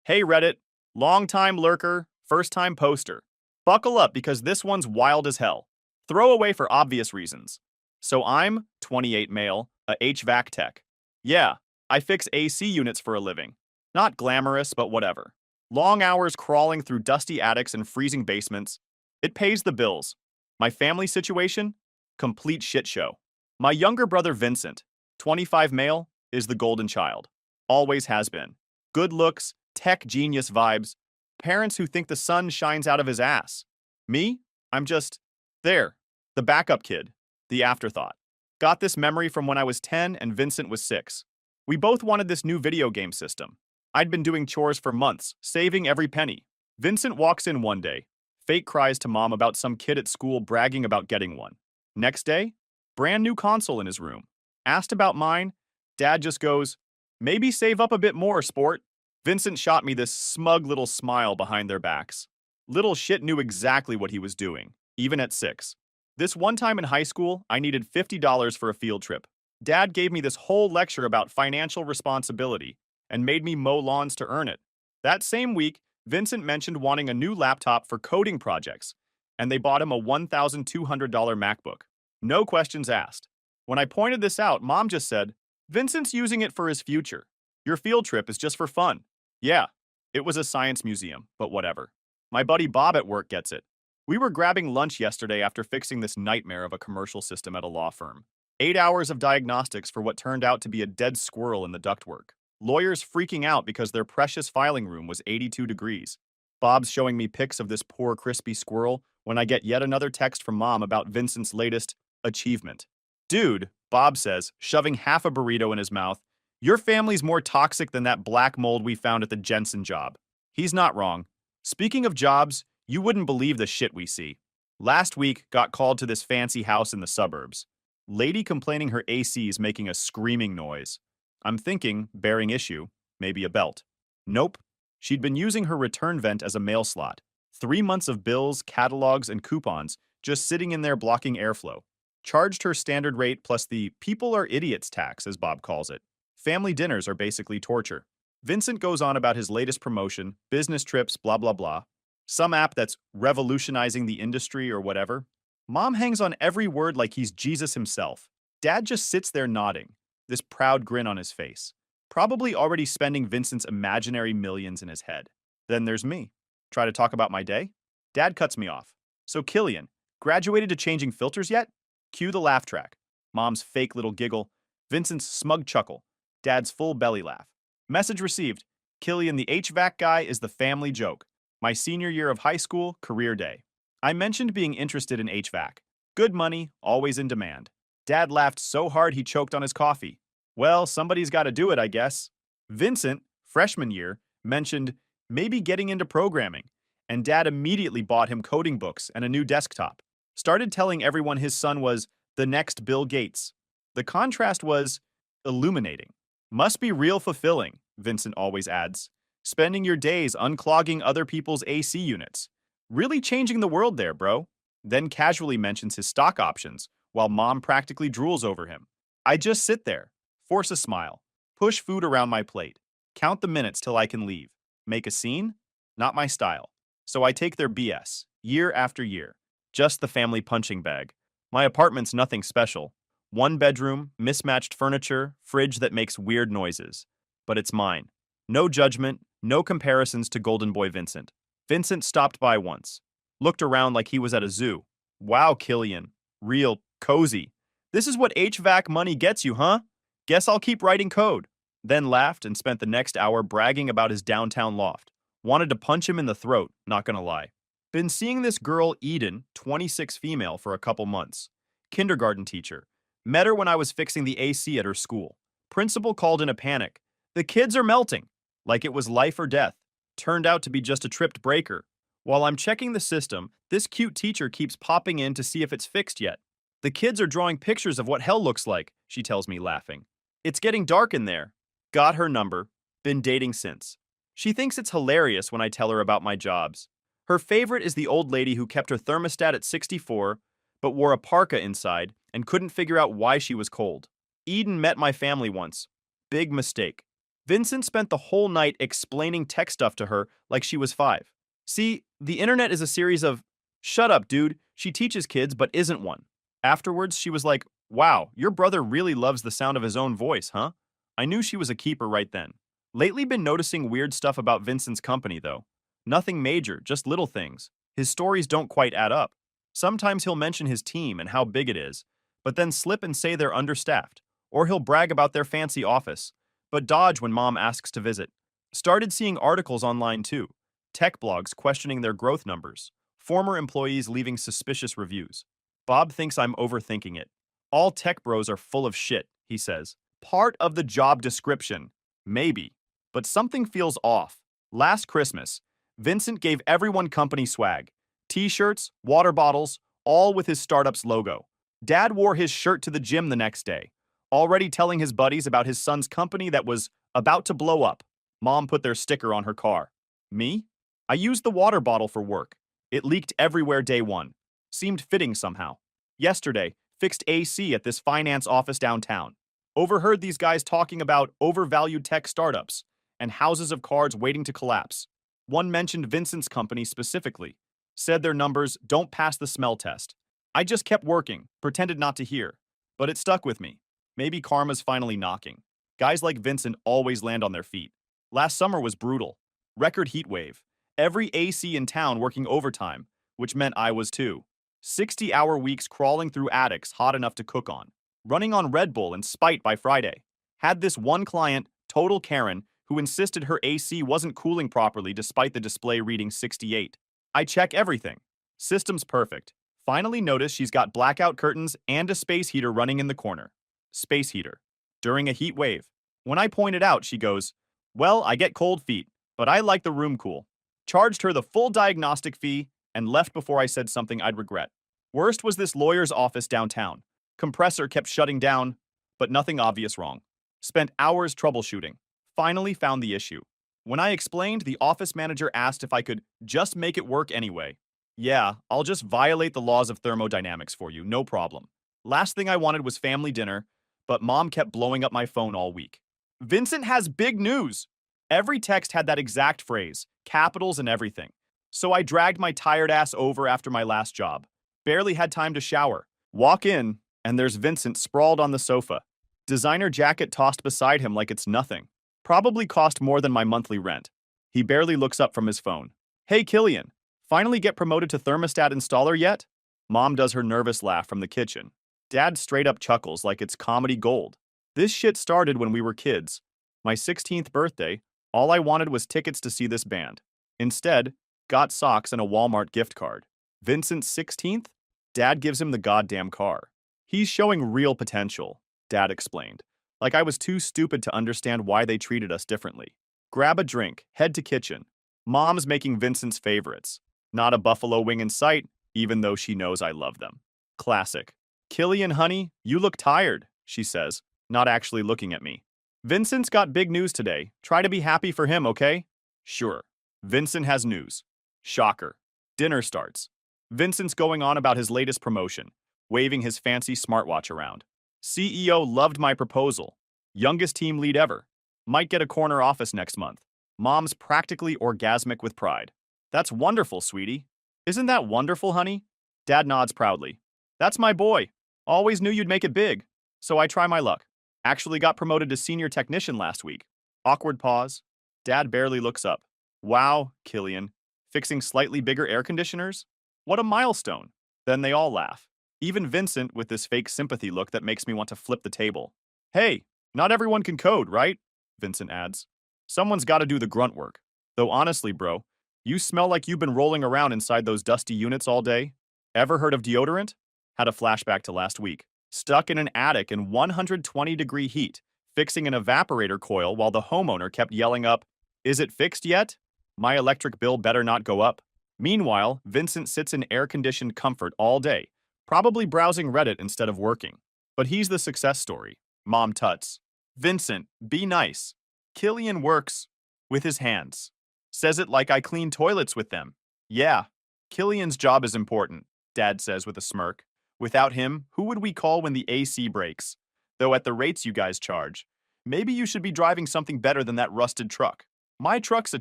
Hey Reddit, long-time lurker, first-time poster. Buckle up because this one's wild as hell. Throw away for obvious reasons. So I'm 28 male, a HVAC tech. Yeah, I fix AC units for a living. Not glamorous, but whatever. Long hours crawling through dusty attics and freezing basements. It pays the bills. My family situation? Complete shit show. My younger brother Vincent, 25 male, is the golden child. Always has been. Good looks, tech genius vibes, parents who think the sun shines out of his ass. Me? I'm just there. The backup kid. The afterthought. Got this memory from when I was 10 and Vincent was 6. We both wanted this new video game system. I'd been doing chores for months, saving every penny. Vincent walks in one day. Fake cries to mom about some kid at school bragging about getting one. Next day, brand new console in his room. Asked about mine, dad just goes, maybe save up a bit more, sport. Vincent shot me this smug little smile behind their backs. Little shit knew exactly what he was doing, even at 6. This one time in high school, I needed $50 for a field trip. Dad gave me this whole lecture about financial responsibility and made me mow lawns to earn it. That same week, Vincent mentioned wanting a new laptop for coding projects, and they bought him a $1,200 MacBook. No questions asked. When I pointed this out, Mom just said, Vincent's using it for his future. Your field trip is just for fun. Yeah, it was a science museum, but whatever. My buddy Bob at work gets it. We were grabbing lunch yesterday after fixing this nightmare of a commercial system at a law firm. 8 hours of diagnostics for what turned out to be a dead squirrel in the ductwork. Lawyers freaking out because their precious filing room was 82 degrees. Bob's showing me pics of this poor crispy squirrel when I get yet another text from Mom about Vincent's latest achievement. Dude, Bob says, shoving half a burrito in his mouth, your family's more toxic than that black mold we found at the Jensen job. He's not wrong. Speaking of jobs, you wouldn't believe the shit we see. Last week, got called to this fancy house in the suburbs. Lady complaining her AC is making a screaming noise. I'm thinking, bearing issue, maybe a belt. Nope. She'd been using her return vent as a mail slot. 3 months of bills, catalogs, and coupons just sitting in there blocking airflow. Charged her standard rate plus the people are idiots tax, as Bob calls it. Family dinners are basically torture. Vincent goes on about his latest promotion, business trips, blah, blah, blah. Some app that's revolutionizing the industry or whatever. Mom hangs on every word like he's Jesus himself. Dad just sits there nodding, this proud grin on his face, probably already spending Vincent's imaginary millions in his head. Then there's me. Try to talk about my day? Dad cuts me off. So Killian, graduated to changing filters yet? Cue the laugh track. Mom's fake little giggle. Vincent's smug chuckle. Dad's full belly laugh. Message received. Killian, the HVAC guy, is the family joke. My senior year of high school, career day. I mentioned being interested in HVAC. Good money, always in demand. Dad laughed so hard he choked on his coffee. Well, somebody's got to do it, I guess. Vincent, freshman year, mentioned maybe getting into programming, and Dad immediately bought him coding books and a new desktop. Started telling everyone his son was the next Bill Gates. The contrast was illuminating. Must be real fulfilling, Vincent always adds. Spending your days unclogging other people's AC units. Really changing the world there, bro. Then casually mentions his stock options, while Mom practically drools over him. I just sit there, force a smile, push food around my plate, count the minutes till I can leave. Make a scene? Not my style. So I take their BS, year after year. Just the family punching bag. My apartment's nothing special. One bedroom, mismatched furniture, fridge that makes weird noises. But it's mine. No judgment, no comparisons to Golden Boy Vincent. Vincent stopped by once. Looked around like he was at a zoo. Wow, Killian. Real cozy. This is what HVAC money gets you, huh? Guess I'll keep writing code. Then laughed and spent the next hour bragging about his downtown loft. Wanted to punch him in the throat, not gonna lie. Been seeing this girl, Eden, 26 female, for a couple months. Kindergarten teacher. Met her when I was fixing the AC at her school. Principal called in a panic. The kids are melting. Like it was life or death. Turned out to be just a tripped breaker. While I'm checking the system, this cute teacher keeps popping in to see if it's fixed yet. The kids are drawing pictures of what hell looks like, she tells me, laughing. It's getting dark in there. Got her number. Been dating since. She thinks it's hilarious when I tell her about my jobs. Her favorite is the old lady who kept her thermostat at 64, but wore a parka inside and couldn't figure out why she was cold. Eden met my family once. Big mistake. Vincent spent the whole night explaining tech stuff to her like she was 5. See, the internet is a series of, shut up, dude, she teaches kids but isn't one. Afterwards, she was like, wow, your brother really loves the sound of his own voice, huh? I knew she was a keeper right then. Lately been noticing weird stuff about Vincent's company, though. Nothing major, just little things. His stories don't quite add up. Sometimes he'll mention his team and how big it is, but then slip and say they're understaffed. Or he'll brag about their fancy office, but dodge when Mom asks to visit. Started seeing articles online too. Tech blogs questioning their growth numbers. Former employees leaving suspicious reviews. Bob thinks I'm overthinking it. All tech bros are full of shit, he says. Part of the job description. Maybe. But something feels off. Last Christmas, Vincent gave everyone company swag. T-shirts, water bottles, all with his startup's logo. Dad wore his shirt to the gym the next day, already telling his buddies about his son's company that was about to blow up. Mom put their sticker on her car. Me? I used the water bottle for work. It leaked everywhere day one. Seemed fitting somehow. Yesterday, fixed AC at this finance office downtown. Overheard these guys talking about overvalued tech startups and houses of cards waiting to collapse. One mentioned Vincent's company specifically. Said their numbers don't pass the smell test. I just kept working, pretended not to hear. But it stuck with me. Maybe karma's finally knocking. Guys like Vincent always land on their feet. Last summer was brutal. Record heat wave. Every AC in town working overtime, which meant I was too. 60-hour weeks crawling through attics hot enough to cook on. Running on Red Bull and Spite by Friday. Had this one client, total Karen, who insisted her AC wasn't cooling properly despite the display reading 68. I check everything. System's perfect. Finally notice she's got blackout curtains and a space heater running in the corner. Space heater. During a heat wave. When I point it out, she goes, well, I get cold feet, but I like the room cool. Charged her the full diagnostic fee and left before I said something I'd regret. Worst was this lawyer's office downtown. Compressor kept shutting down, but nothing obvious wrong. Spent hours troubleshooting. Finally found the issue. When I explained, the office manager asked if I could just make it work anyway. Yeah, I'll just violate the laws of thermodynamics for you, no problem. Last thing I wanted was family dinner, but mom kept blowing up my phone all week. Vincent has big news! Every text had that exact phrase, capitals and everything. So I dragged my tired ass over after my last job. Barely had time to shower. Walk in, and there's Vincent sprawled on the sofa. Designer jacket tossed beside him like it's nothing. Probably cost more than my monthly rent. He barely looks up from his phone. Hey, Killian, finally get promoted to thermostat installer yet? Mom does her nervous laugh from the kitchen. Dad straight up chuckles like it's comedy gold. This shit started when we were kids. My 16th birthday, all I wanted was tickets to see this band. Instead, got socks and a Walmart gift card. Vincent's 16th? Dad gives him the goddamn car. He's showing real potential, Dad explained. Like I was too stupid to understand why they treated us differently. Grab a drink, head to kitchen. Mom's making Vincent's favorites. Not a buffalo wing in sight, even though she knows I love them. Classic. Killian, honey, you look tired, she says, not actually looking at me. Vincent's got big news today. Try to be happy for him, okay? Sure. Vincent has news. Shocker. Dinner starts. Vincent's going on about his latest promotion, waving his fancy smartwatch around. CEO loved my proposal. Youngest team lead ever. Might get a corner office next month. Mom's practically orgasmic with pride. That's wonderful, sweetie. Isn't that wonderful, honey? Dad nods proudly. That's my boy. Always knew you'd make it big. So I try my luck. Actually got promoted to senior technician last week. Awkward pause. Dad barely looks up. Wow, Killian. Fixing slightly bigger air conditioners? What a milestone. Then they all laugh. Even Vincent with this fake sympathy look that makes me want to flip the table. Hey, not everyone can code, right? Vincent adds. Someone's got to do the grunt work. Though honestly, bro, you smell like you've been rolling around inside those dusty units all day. Ever heard of deodorant? Had a flashback to last week. Stuck in an attic in 120-degree heat, fixing an evaporator coil while the homeowner kept yelling up, "Is it fixed yet? My electric bill better not go up." Meanwhile, Vincent sits in air-conditioned comfort all day, probably browsing Reddit instead of working. But he's the success story. Mom tuts. Vincent, be nice. Killian works with his hands. Says it like I clean toilets with them. Yeah, Killian's job is important, Dad says with a smirk. Without him, who would we call when the AC breaks? Though at the rates you guys charge, maybe you should be driving something better than that rusted truck. My truck's a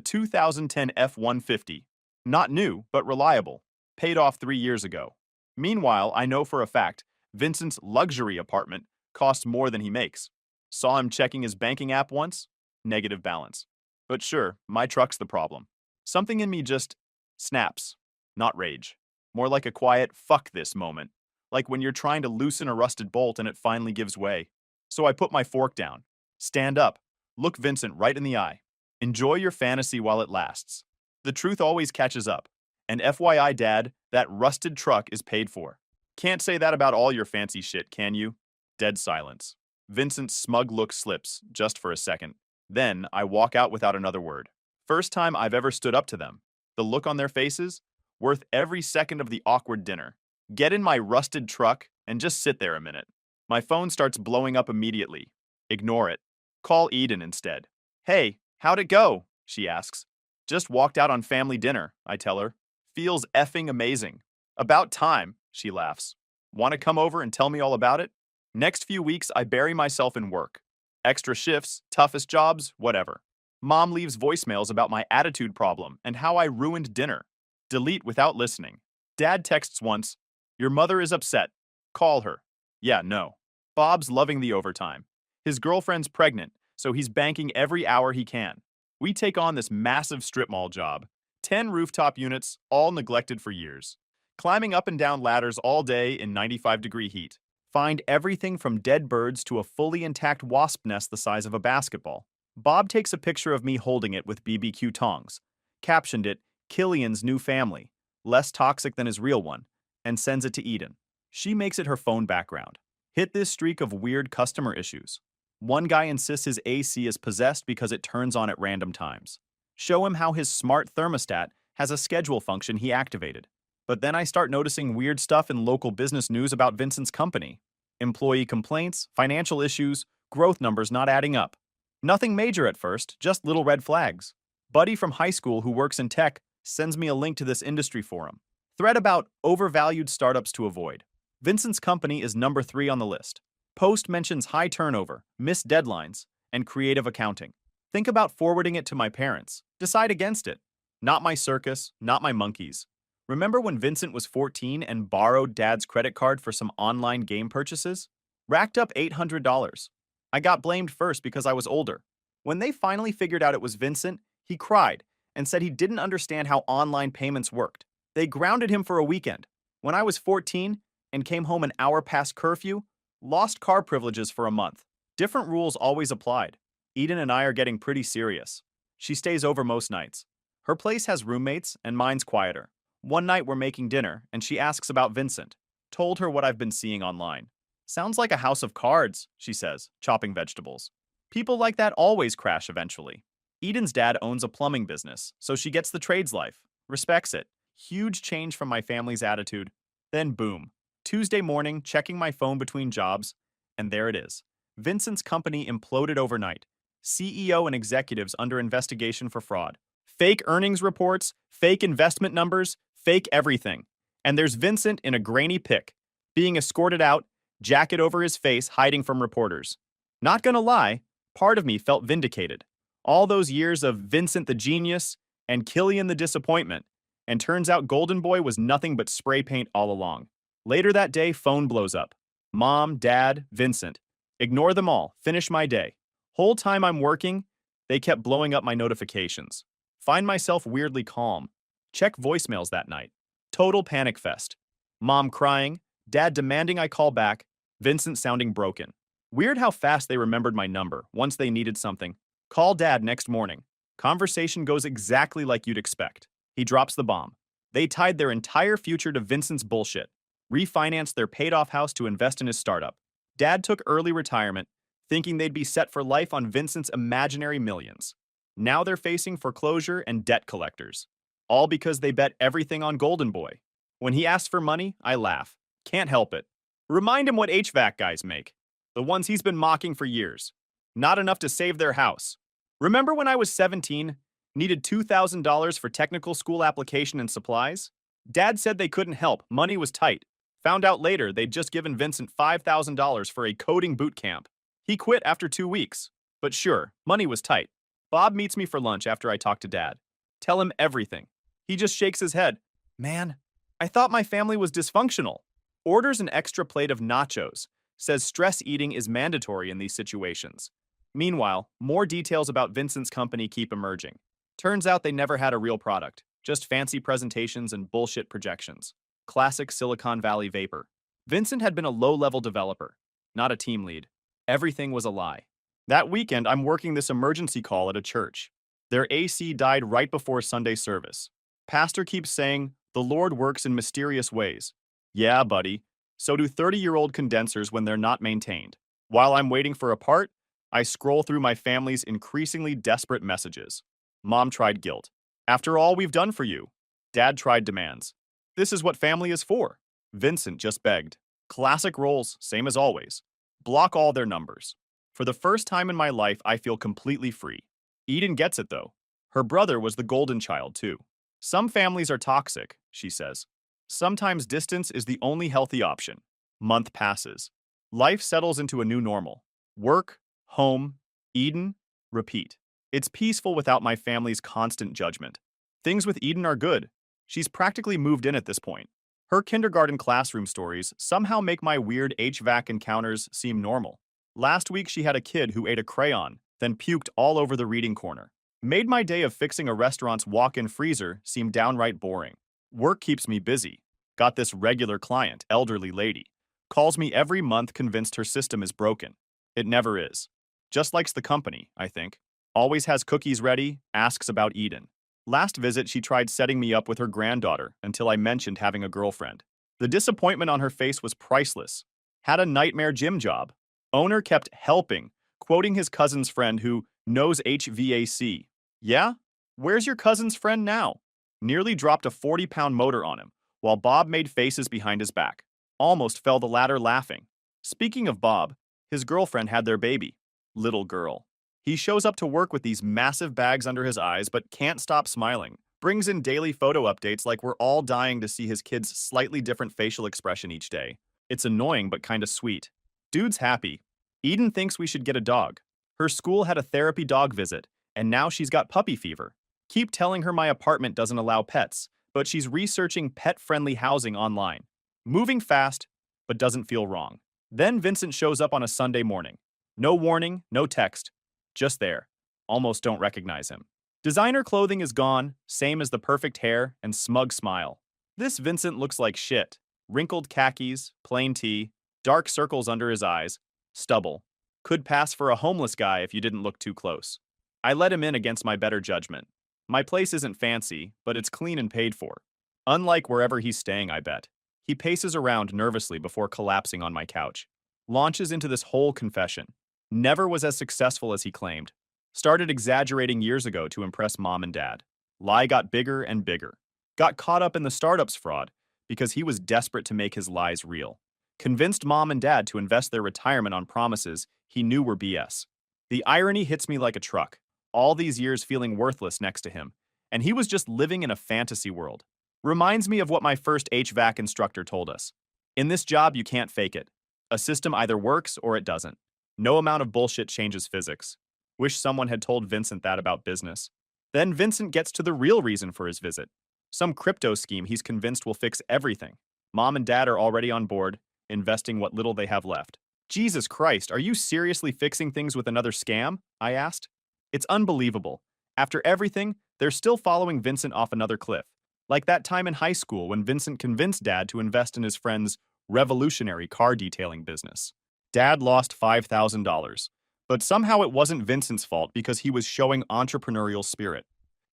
2010 F-150. Not new, but reliable. Paid off 3 years ago. Meanwhile, I know for a fact, Vincent's luxury apartment costs more than he makes. Saw him checking his banking app once? Negative balance. But sure, my truck's the problem. Something in me just snaps. Not rage. More like a quiet fuck this moment. Like when you're trying to loosen a rusted bolt and it finally gives way. So I put my fork down. Stand up. Look Vincent right in the eye. Enjoy your fantasy while it lasts. The truth always catches up. And FYI, Dad, that rusted truck is paid for. Can't say that about all your fancy shit, can you? Dead silence. Vincent's smug look slips, just for a second. Then I walk out without another word. First time I've ever stood up to them. The look on their faces? Worth every second of the awkward dinner. Get in my rusted truck and just sit there a minute. My phone starts blowing up immediately. Ignore it. Call Eden instead. Hey, how'd it go? She asks. Just walked out on family dinner, I tell her. Feels effing amazing. About time, she laughs. Want to come over and tell me all about it? Next few weeks, I bury myself in work. Extra shifts, toughest jobs, whatever. Mom leaves voicemails about my attitude problem and how I ruined dinner. Delete without listening. Dad texts once, "Your mother is upset. Call her." Yeah, no. Bob's loving the overtime. His girlfriend's pregnant, so he's banking every hour he can. We take on this massive strip mall job. 10 rooftop units, all neglected for years. Climbing up and down ladders all day in 95-degree heat. Find everything from dead birds to a fully intact wasp nest the size of a basketball. Bob takes a picture of me holding it with BBQ tongs. Captioned it, "Killian's new family. Less toxic than his real one," and sends it to Eden. She makes it her phone background. Hit this streak of weird customer issues. One guy insists his AC is possessed because it turns on at random times. Show him how his smart thermostat has a schedule function he activated. But then I start noticing weird stuff in local business news about Vincent's company. Employee complaints, financial issues, growth numbers not adding up. Nothing major at first, just little red flags. Buddy from high school who works in tech sends me a link to this industry forum. Thread about overvalued startups to avoid. Vincent's company is number 3 on the list. Post mentions high turnover, missed deadlines, and creative accounting. Think about forwarding it to my parents. Decide against it. Not my circus, not my monkeys. Remember when Vincent was 14 and borrowed Dad's credit card for some online game purchases? Racked up $800. I got blamed first because I was older. When they finally figured out it was Vincent, he cried and said he didn't understand how online payments worked. They grounded him for a weekend. When I was 14 and came home an hour past curfew, lost car privileges for a month. Different rules always applied. Eden and I are getting pretty serious. She stays over most nights. Her place has roommates and mine's quieter. One night we're making dinner and she asks about Vincent. Told her what I've been seeing online. Sounds like a house of cards, she says, chopping vegetables. People like that always crash eventually. Eden's dad owns a plumbing business, so she gets the trades life. Respects it. Huge change from my family's attitude. Then boom. Tuesday morning, checking my phone between jobs, and there it is. Vincent's company imploded overnight. CEO and executives under investigation for fraud. Fake earnings reports, fake investment numbers, fake everything. And there's Vincent in a grainy pic, being escorted out, jacket over his face, hiding from reporters. Not gonna lie, part of me felt vindicated. All those years of Vincent the genius and Killian the disappointment, and turns out Golden Boy was nothing but spray paint all along. Later that day, phone blows up. Mom, Dad, Vincent. Ignore them all. Finish my day. Whole time I'm working, they kept blowing up my notifications. Find myself weirdly calm. Check voicemails that night. Total panic fest. Mom crying, Dad demanding I call back, Vincent sounding broken. Weird how fast they remembered my number once they needed something. Call Dad next morning. Conversation goes exactly like you'd expect. He drops the bomb. They tied their entire future to Vincent's bullshit. Refinanced their paid-off house to invest in his startup. Dad took early retirement, thinking they'd be set for life on Vincent's imaginary millions. Now they're facing foreclosure and debt collectors. All because they bet everything on Golden Boy. When he asks for money, I laugh. Can't help it. Remind him what HVAC guys make. The ones he's been mocking for years. Not enough to save their house. Remember when I was 17, needed $2,000 for technical school application and supplies? Dad said they couldn't help, money was tight. Found out later they'd just given Vincent $5,000 for a coding boot camp. He quit after 2 weeks. But sure, money was tight. Bob meets me for lunch after I talk to Dad. Tell him everything. He just shakes his head. Man, I thought my family was dysfunctional. Orders an extra plate of nachos. Says stress eating is mandatory in these situations. Meanwhile, more details about Vincent's company keep emerging. Turns out they never had a real product, just fancy presentations and bullshit projections. Classic Silicon Valley vapor. Vincent had been a low-level developer, not a team lead. Everything was a lie. That weekend, I'm working this emergency call at a church. Their AC died right before Sunday service. Pastor keeps saying, the Lord works in mysterious ways. Yeah, buddy. So do 30-year-old condensers when they're not maintained. While I'm waiting for a part, I scroll through my family's increasingly desperate messages. Mom tried guilt. After all we've done for you. Dad tried demands. This is what family is for. Vincent just begged. Classic roles, same as always. Block all their numbers. For the first time in my life, I feel completely free. Eden gets it, though. Her brother was the golden child, too. Some families are toxic, she says. Sometimes distance is the only healthy option. Month passes. Life settles into a new normal. Work, home, Eden, repeat. It's peaceful without my family's constant judgment. Things with Eden are good. She's practically moved in at this point. Her kindergarten classroom stories somehow make my weird HVAC encounters seem normal. Last week she had a kid who ate a crayon, then puked all over the reading corner. Made my day of fixing a restaurant's walk-in freezer seem downright boring. Work keeps me busy. Got this regular client, elderly lady. Calls me every month convinced her system is broken. It never is. Just likes the company, I think. Always has cookies ready, asks about Eden. Last visit, she tried setting me up with her granddaughter until I mentioned having a girlfriend. The disappointment on her face was priceless. Had a nightmare gym job. Owner kept helping, quoting his cousin's friend who knows HVAC. Yeah? Where's your cousin's friend now? Nearly dropped a 40-pound motor on him, while Bob made faces behind his back. Almost fell the ladder laughing. Speaking of Bob, his girlfriend had their baby. Little girl. He shows up to work with these massive bags under his eyes but can't stop smiling. Brings in daily photo updates like we're all dying to see his kid's slightly different facial expression each day. It's annoying but kinda sweet. Dude's happy. Eden thinks we should get a dog. Her school had a therapy dog visit, and now she's got puppy fever. Keep telling her my apartment doesn't allow pets, but she's researching pet-friendly housing online. Moving fast, but doesn't feel wrong. Then Vincent shows up on a Sunday morning. No warning, no text. Just there. Almost don't recognize him. Designer clothing is gone, same as the perfect hair and smug smile. This Vincent looks like shit. Wrinkled khakis, plain tee, dark circles under his eyes, stubble. Could pass for a homeless guy if you didn't look too close. I let him in against my better judgment. My place isn't fancy, but it's clean and paid for. Unlike wherever he's staying, I bet. He paces around nervously before collapsing on my couch. Launches into this whole confession. Never was as successful as he claimed. Started exaggerating years ago to impress mom and dad. Lie got bigger and bigger. Got caught up in the startups fraud because he was desperate to make his lies real. Convinced mom and dad to invest their retirement on promises he knew were BS. The irony hits me like a truck. All these years feeling worthless next to him, and he was just living in a fantasy world. Reminds me of what my first HVAC instructor told us. In this job, you can't fake it. A system either works or it doesn't. No amount of bullshit changes physics. Wish someone had told Vincent that about business. Then Vincent gets to the real reason for his visit. Some crypto scheme he's convinced will fix everything. Mom and dad are already on board, investing what little they have left. Jesus Christ, are you seriously fixing things with another scam? I asked. It's unbelievable. After everything, they're still following Vincent off another cliff. Like that time in high school when Vincent convinced Dad to invest in his friend's revolutionary car detailing business. Dad lost $5,000. But somehow it wasn't Vincent's fault because he was showing entrepreneurial spirit.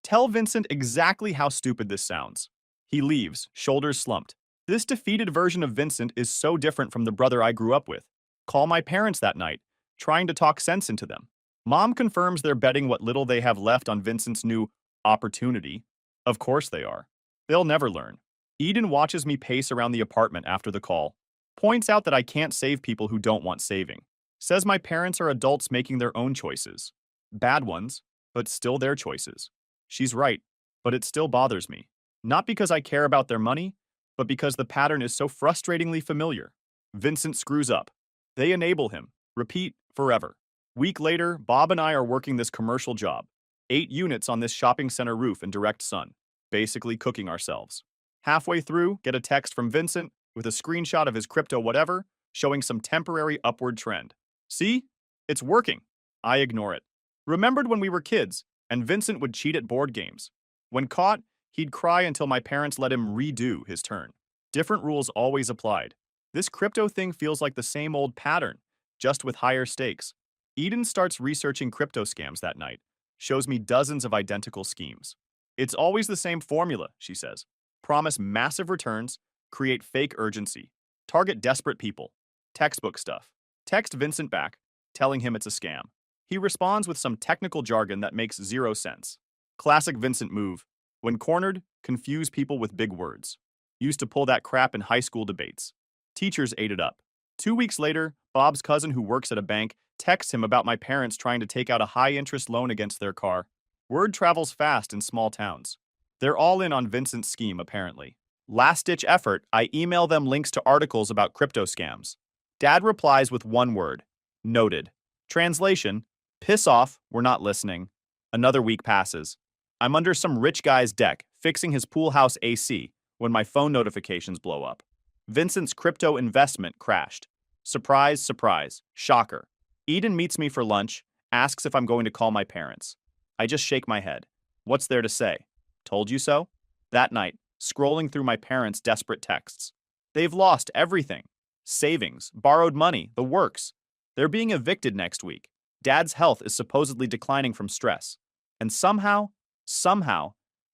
Tell Vincent exactly how stupid this sounds. He leaves, shoulders slumped. This defeated version of Vincent is so different from the brother I grew up with. Call my parents that night, trying to talk sense into them. Mom confirms they're betting what little they have left on Vincent's new opportunity. Of course they are. They'll never learn. Eden watches me pace around the apartment after the call. Points out that I can't save people who don't want saving. Says my parents are adults making their own choices. Bad ones, but still their choices. She's right, but it still bothers me. Not because I care about their money, but because the pattern is so frustratingly familiar. Vincent screws up. They enable him. Repeat forever. Week later, Bob and I are working this commercial job. 8 units on this shopping center roof in direct sun. Basically cooking ourselves. Halfway through, get a text from Vincent with a screenshot of his crypto whatever, showing some temporary upward trend. See? It's working. I ignore it. Remembered when we were kids, and Vincent would cheat at board games. When caught, he'd cry until my parents let him redo his turn. Different rules always applied. This crypto thing feels like the same old pattern, just with higher stakes. Eden starts researching crypto scams that night. Shows me dozens of identical schemes. It's always the same formula, she says. Promise massive returns, create fake urgency, target desperate people. Textbook stuff. Text Vincent back, telling him it's a scam. He responds with some technical jargon that makes zero sense. Classic Vincent move. When cornered, confuse people with big words. Used to pull that crap in high school debates. Teachers ate it up. 2 weeks later, Bob's cousin who works at a bank texts him about my parents trying to take out a high-interest loan against their car. Word travels fast in small towns. They're all in on Vincent's scheme, apparently. Last-ditch effort, I email them links to articles about crypto scams. Dad replies with one word. Noted. Translation, piss off, we're not listening. Another week passes. I'm under some rich guy's deck, fixing his pool house AC, when my phone notifications blow up. Vincent's crypto investment crashed. Surprise, surprise. Shocker. Eden meets me for lunch, asks if I'm going to call my parents. I just shake my head. What's there to say? Told you so? That night, scrolling through my parents' desperate texts. They've lost everything. Savings, borrowed money, the works. They're being evicted next week. Dad's health is supposedly declining from stress. And somehow,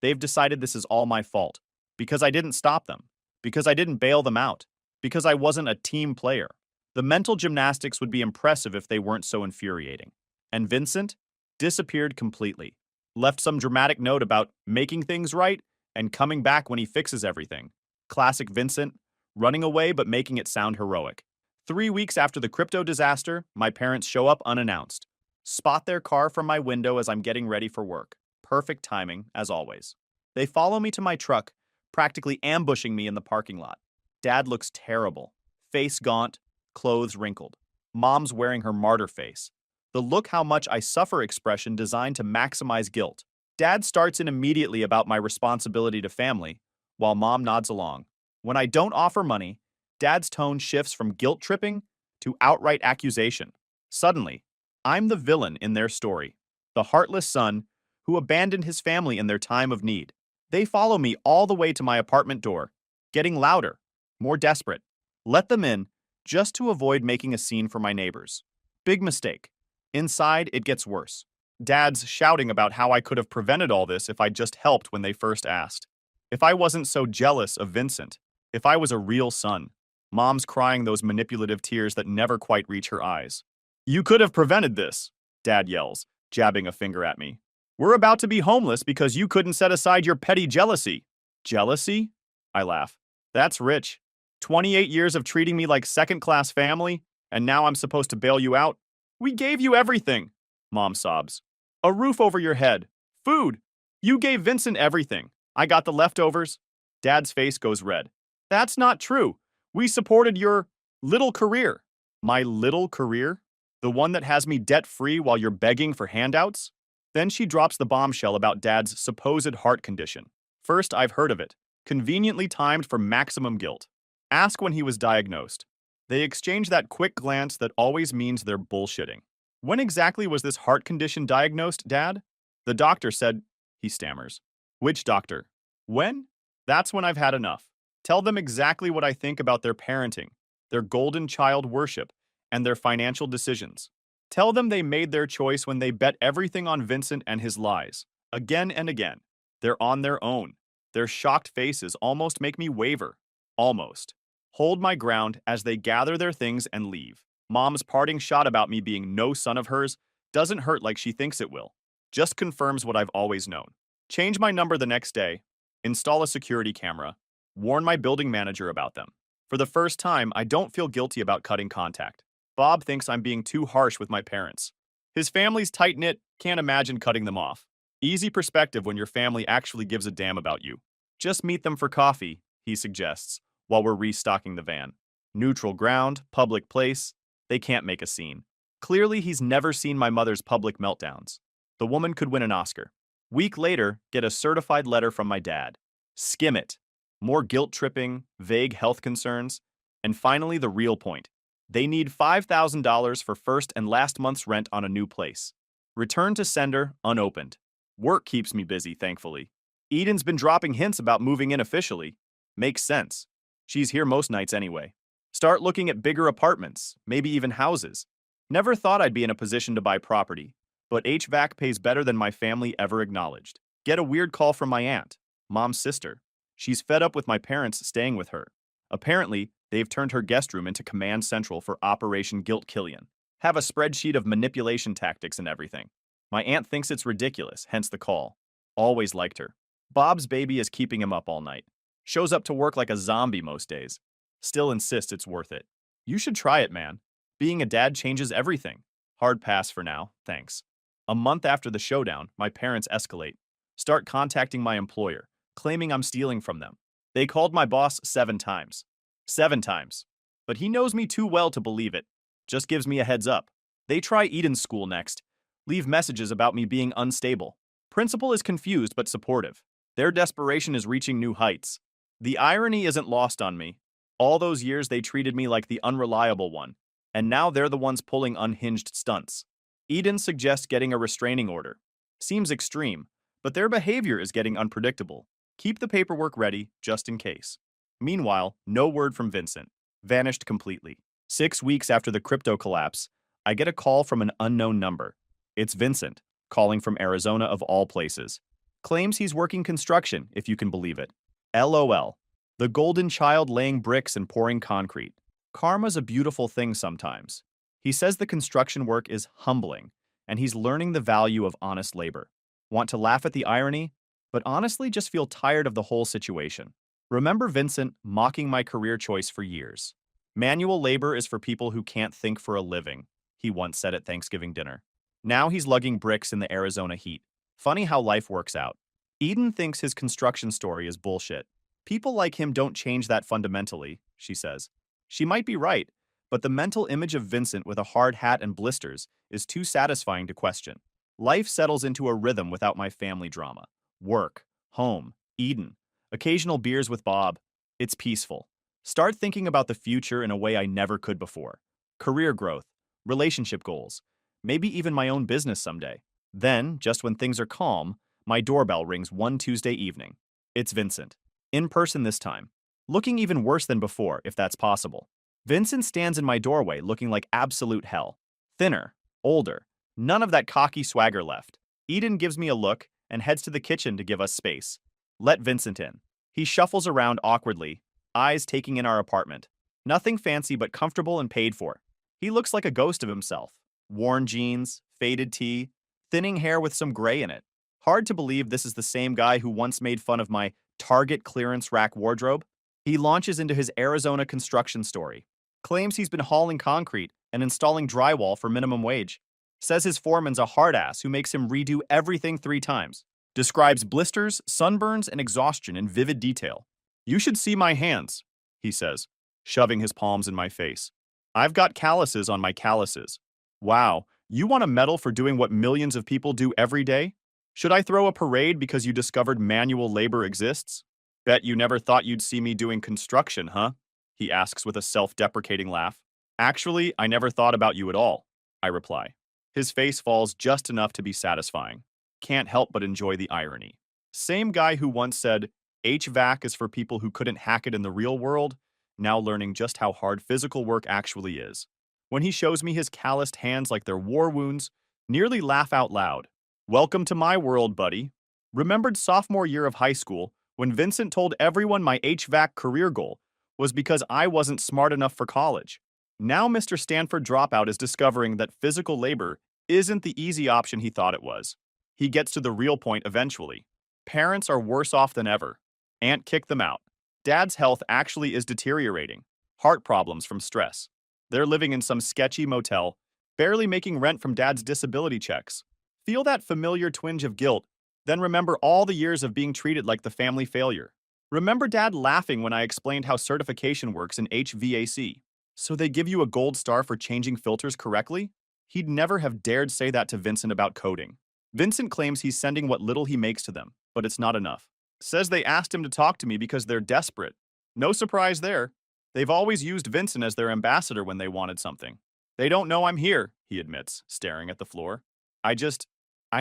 they've decided this is all my fault. Because I didn't stop them. Because I didn't bail them out. Because I wasn't a team player. The mental gymnastics would be impressive if they weren't so infuriating. And Vincent disappeared completely. Left some dramatic note about making things right and coming back when he fixes everything. Classic Vincent, running away but making it sound heroic. 3 weeks after the crypto disaster, my parents show up unannounced. Spot their car from my window as I'm getting ready for work. Perfect timing, as always. They follow me to my truck, practically ambushing me in the parking lot. Dad looks terrible. Face gaunt, clothes wrinkled. Mom's wearing her martyr face. The look how much I suffer expression designed to maximize guilt. Dad starts in immediately about my responsibility to family, while Mom nods along. When I don't offer money, Dad's tone shifts from guilt tripping to outright accusation. Suddenly, I'm the villain in their story, the heartless son who abandoned his family in their time of need. They follow me all the way to my apartment door, getting louder, more desperate. Let them in, just to avoid making a scene for my neighbors. Big mistake. Inside, it gets worse. Dad's shouting about how I could have prevented all this if I'd just helped when they first asked. If I wasn't so jealous of Vincent. If I was a real son. Mom's crying those manipulative tears that never quite reach her eyes. You could have prevented this, Dad yells, jabbing a finger at me. We're about to be homeless because you couldn't set aside your petty jealousy. Jealousy? I laugh. That's rich. 28 years of treating me like second-class family, and now I'm supposed to bail you out? We gave you everything, Mom sobs. A roof over your head. Food. You gave Vincent everything. I got the leftovers. Dad's face goes red. That's not true. We supported your little career. My little career? The one that has me debt-free while you're begging for handouts? Then she drops the bombshell about Dad's supposed heart condition. First, I've heard of it. Conveniently timed for maximum guilt. Ask when he was diagnosed. They exchange that quick glance that always means they're bullshitting. When exactly was this heart condition diagnosed, Dad? The doctor said, he stammers. Which doctor? When? That's when I've had enough. Tell them exactly what I think about their parenting, their golden child worship, and their financial decisions. Tell them they made their choice when they bet everything on Vincent and his lies. Again and again. They're on their own. Their shocked faces almost make me waver. Almost. Hold my ground as they gather their things and leave. Mom's parting shot about me being no son of hers doesn't hurt like she thinks it will. Just confirms what I've always known. Change my number the next day. Install a security camera. Warn my building manager about them. For the first time, I don't feel guilty about cutting contact. Bob thinks I'm being too harsh with my parents. His family's tight-knit, can't imagine cutting them off. Easy perspective when your family actually gives a damn about you. Just meet them for coffee, he suggests, while we're restocking the van. Neutral ground, public place, they can't make a scene. Clearly, he's never seen my mother's public meltdowns. The woman could win an Oscar. Week later, get a certified letter from my dad. Skim it. More guilt-tripping, vague health concerns. And finally, the real point. They need $5,000 for first and last month's rent on a new place. Return to sender, unopened. Work keeps me busy, thankfully. Eden's been dropping hints about moving in officially. Makes sense. She's here most nights anyway. Start looking at bigger apartments, maybe even houses. Never thought I'd be in a position to buy property, but HVAC pays better than my family ever acknowledged. Get a weird call from my aunt, Mom's sister. She's fed up with my parents staying with her. Apparently, they've turned her guest room into command central for Operation Guilt Killian. Have a spreadsheet of manipulation tactics and everything. My aunt thinks it's ridiculous, hence the call. Always liked her. Bob's baby is keeping him up all night. Shows up to work like a zombie most days. Still insists it's worth it. You should try it, man. Being a dad changes everything. Hard pass for now, thanks. A month after the showdown, my parents escalate. Start contacting my employer, claiming I'm stealing from them. They called my boss 7 times. 7 times. But he knows me too well to believe it. Just gives me a heads up. They try Eden's school next. Leave messages about me being unstable. Principal is confused but supportive. Their desperation is reaching new heights. The irony isn't lost on me. All those years they treated me like the unreliable one, and now they're the ones pulling unhinged stunts. Eden suggests getting a restraining order. Seems extreme, but their behavior is getting unpredictable. Keep the paperwork ready, just in case. Meanwhile, no word from Vincent. Vanished completely. 6 weeks after the crypto collapse, I get a call from an unknown number. It's Vincent, calling from Arizona of all places. Claims he's working construction, if you can believe it. LOL. The golden child laying bricks and pouring concrete. Karma's a beautiful thing sometimes. He says the construction work is humbling, and he's learning the value of honest labor. Want to laugh at the irony? But honestly just feel tired of the whole situation. Remember Vincent mocking my career choice for years. Manual labor is for people who can't think for a living, he once said at Thanksgiving dinner. Now he's lugging bricks in the Arizona heat. Funny how life works out. Eden thinks his construction story is bullshit. People like him don't change that fundamentally, she says. She might be right, but the mental image of Vincent with a hard hat and blisters is too satisfying to question. Life settles into a rhythm without my family drama. Work, home, Eden, occasional beers with Bob. It's peaceful. Start thinking about the future in a way I never could before. Career growth, relationship goals, maybe even my own business someday. Then, just when things are calm, my doorbell rings one Tuesday evening. It's Vincent. In person this time. Looking even worse than before, if that's possible. Vincent stands in my doorway looking like absolute hell. Thinner, older, none of that cocky swagger left. Eden gives me a look and heads to the kitchen to give us space. Let Vincent in. He shuffles around awkwardly, eyes taking in our apartment. Nothing fancy but comfortable and paid for. He looks like a ghost of himself. Worn jeans, faded tee, thinning hair with some gray in it. Hard to believe this is the same guy who once made fun of my Target clearance rack wardrobe. He launches into his Arizona construction story. Claims he's been hauling concrete and installing drywall for minimum wage. Says his foreman's a hard ass who makes him redo everything 3 times. Describes blisters, sunburns, and exhaustion in vivid detail. You should see my hands, he says, shoving his palms in my face. I've got calluses on my calluses. Wow, you want a medal for doing what millions of people do every day? Should I throw a parade because you discovered manual labor exists? Bet you never thought you'd see me doing construction, huh? He asks with a self-deprecating laugh. Actually, I never thought about you at all, I reply. His face falls just enough to be satisfying. Can't help but enjoy the irony. Same guy who once said, HVAC is for people who couldn't hack it in the real world, now learning just how hard physical work actually is. When he shows me his calloused hands like they're war wounds, nearly laugh out loud. Welcome to my world, buddy. Remembered sophomore year of high school when Vincent told everyone my HVAC career goal was because I wasn't smart enough for college. Now Mr. Stanford dropout is discovering that physical labor isn't the easy option he thought it was. He gets to the real point eventually. Parents are worse off than ever. Aunt kicked them out. Dad's health actually is deteriorating. Heart problems from stress. They're living in some sketchy motel, barely making rent from Dad's disability checks. Feel that familiar twinge of guilt, then remember all the years of being treated like the family failure. Remember Dad laughing when I explained how certification works in HVAC. So they give you a gold star for changing filters correctly? He'd never have dared say that to Vincent about coding. Vincent claims he's sending what little he makes to them, but it's not enough. Says they asked him to talk to me because they're desperate. No surprise there. They've always used Vincent as their ambassador when they wanted something. They don't know I'm here, he admits, staring at the floor. I